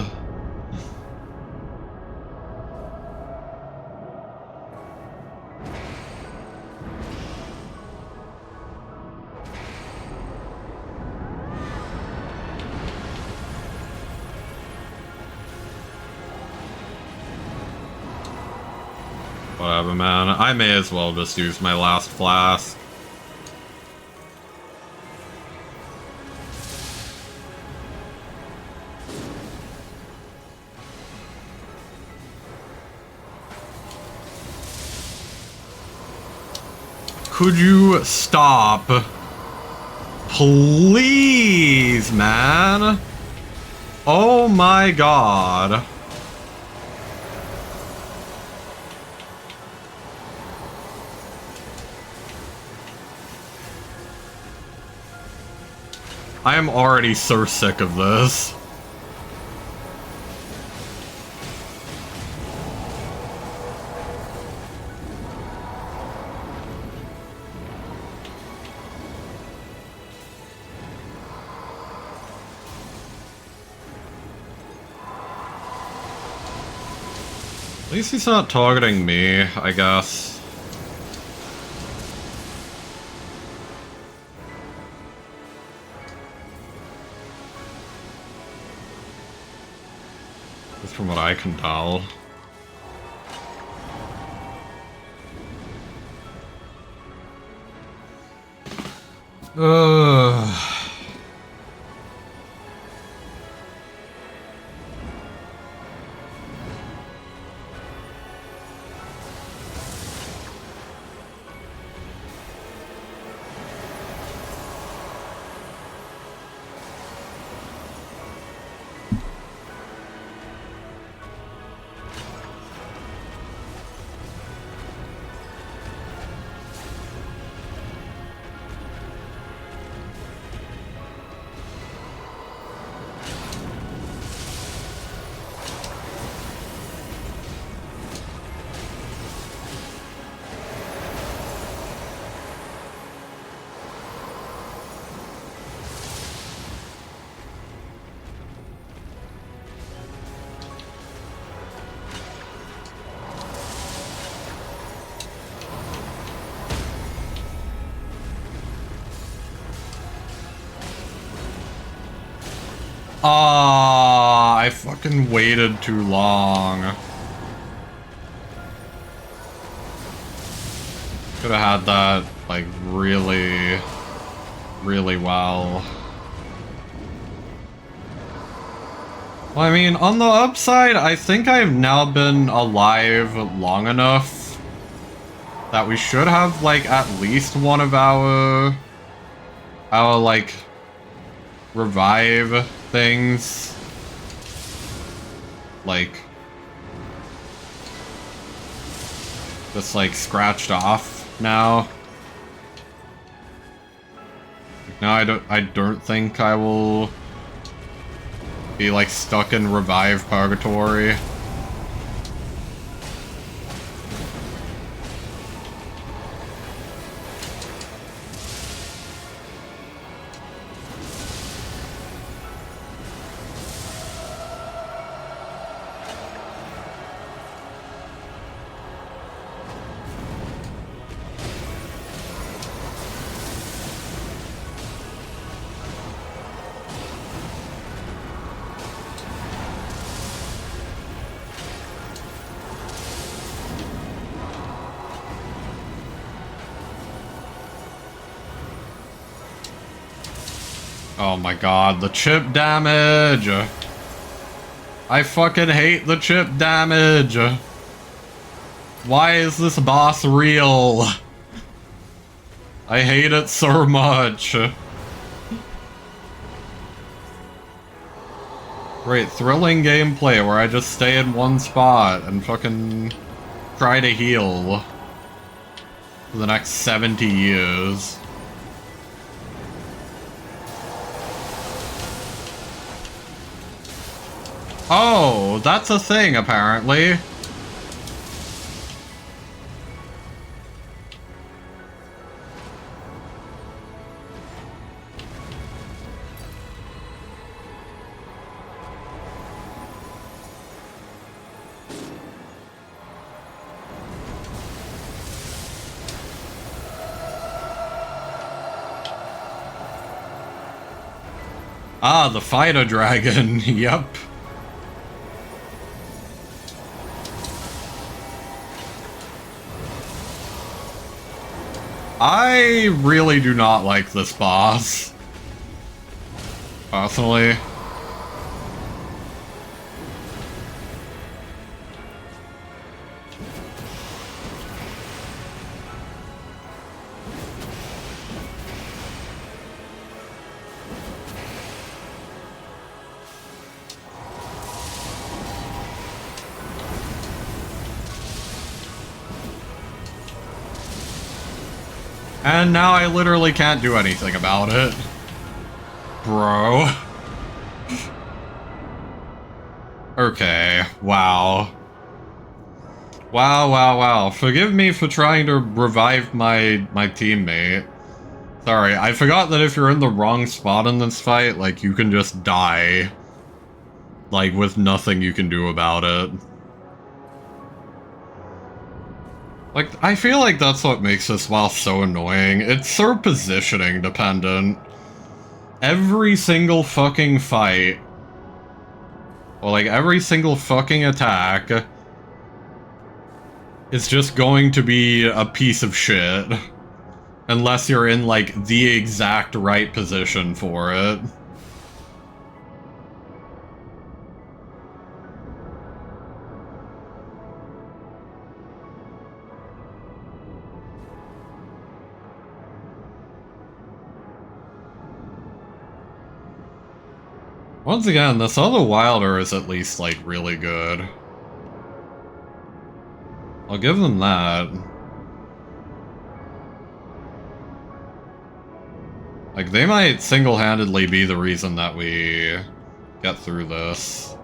Whatever, man. I may as well just use my last flask. Could you stop? Please, man. Oh my god. I am already so sick of this. At least he's not targeting me, I guess. from what I can tell. Ugh. I fucking waited too long. Could have had that, like, really well. Well, I mean, on the upside, I think I've now been alive long enough that we should have, like, at least one of our like, revive things, like, just, like, scratched off now. Now I don't think I will be, like, stuck in revive purgatory. Oh my god, the chip damage! I fucking hate the chip damage! Why is this boss real? I hate it so much. Great, thrilling gameplay where I just stay in one spot and fucking try to heal for the next 70 years. Oh, that's a thing, apparently. Ah, the fighter dragon, yep. I really do not like this boss, personally. And now I literally can't do anything about it. Bro. Okay, wow. Wow. Forgive me for trying to revive my teammate. Sorry, I forgot that if you're in the wrong spot in this fight, like, you can just die. Like, with nothing you can do about it. Like, I feel like that's what makes this boss so annoying. It's so positioning dependent. Every single fucking fight Or like every single fucking attack is just going to be a piece of shit. Unless you're in like the exact right position for it. Once again, this other Wilder is at least, like, really good. I'll give them that. Like, they might single-handedly be the reason that we get through this.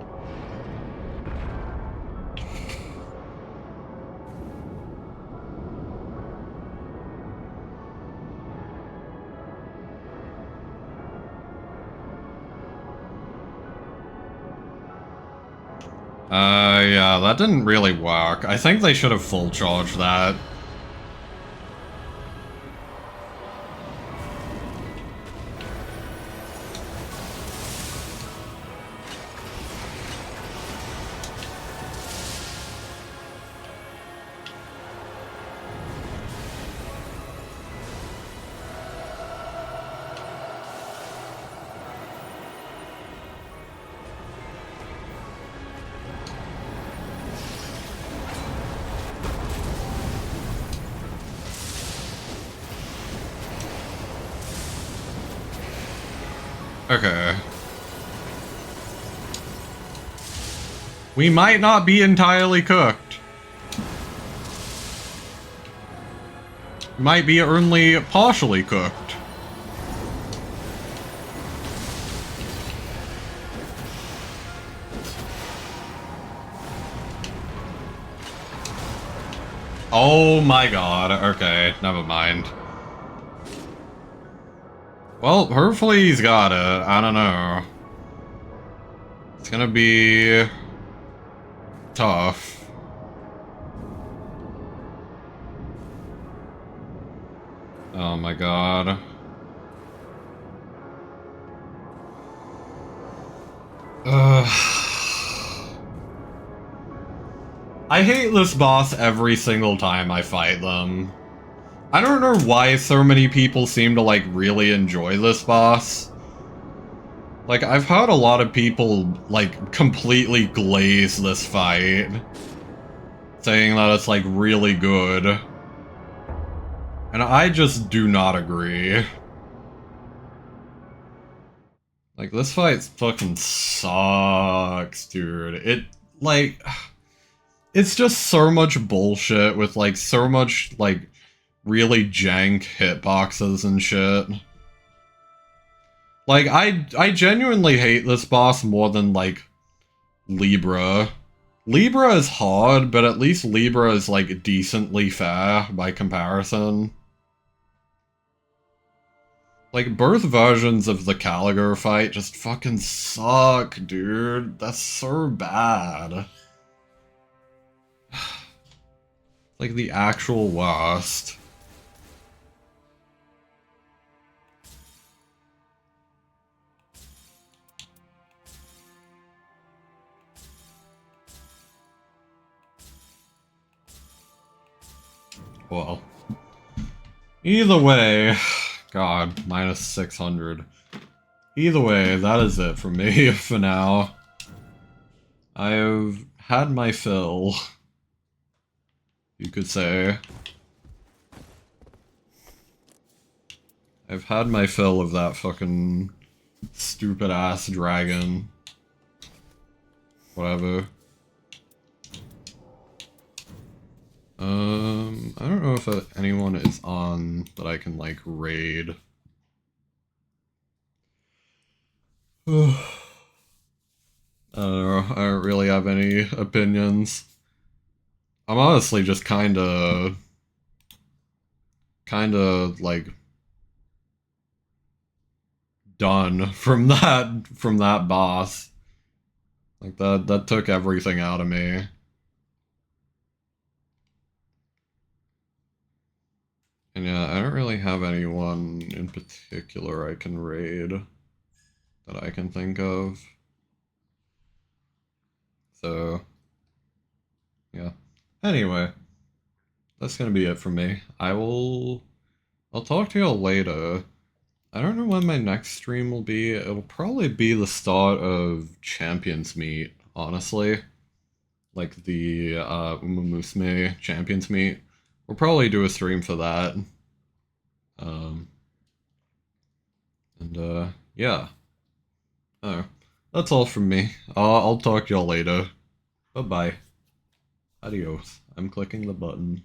Yeah, that didn't really work. I think they should have full charged that. Okay. We might not be entirely cooked. Might be only partially cooked. Oh my god, okay, never mind. Well, hopefully he's got it. I don't know. It's gonna be tough. Oh my god. I hate this boss every single time I fight them. I don't know why so many people seem to, like, really enjoy this boss. Like, I've heard a lot of people, like, completely glaze this fight. Saying that it's, like, really good. And I just do not agree. Like, this fight fucking sucks, dude. It, like... It's just so much bullshit with, like, so much, like, really jank hitboxes and shit. Like, I genuinely hate this boss more than, like, Libra. Libra is hard, but at least Libra is, like, decently fair by comparison. Like, both versions of the Caligar fight just fucking suck, dude. That's so bad. Like, the actual worst. Well. Either way... God, minus 600. Either way, that is it for me for now. I've had my fill, you could say. I've had my fill of that fucking stupid-ass dragon. Whatever. I don't know if anyone is on that I can, like, raid. I don't know, I don't really have any opinions. I'm honestly just kinda, like, done from that boss. Like, that took everything out of me. And yeah, I don't really have anyone in particular I can raid that I can think of. So, yeah. Anyway, that's gonna be it from me. I'll talk to y'all later. I don't know when my next stream will be. It'll probably be the start of Champions Meet, honestly. Like the umamusume Champions Meet. We'll probably do a stream for that. Yeah. Oh, that's all from me. I'll talk to y'all later. Bye-bye. Adios. I'm clicking the button.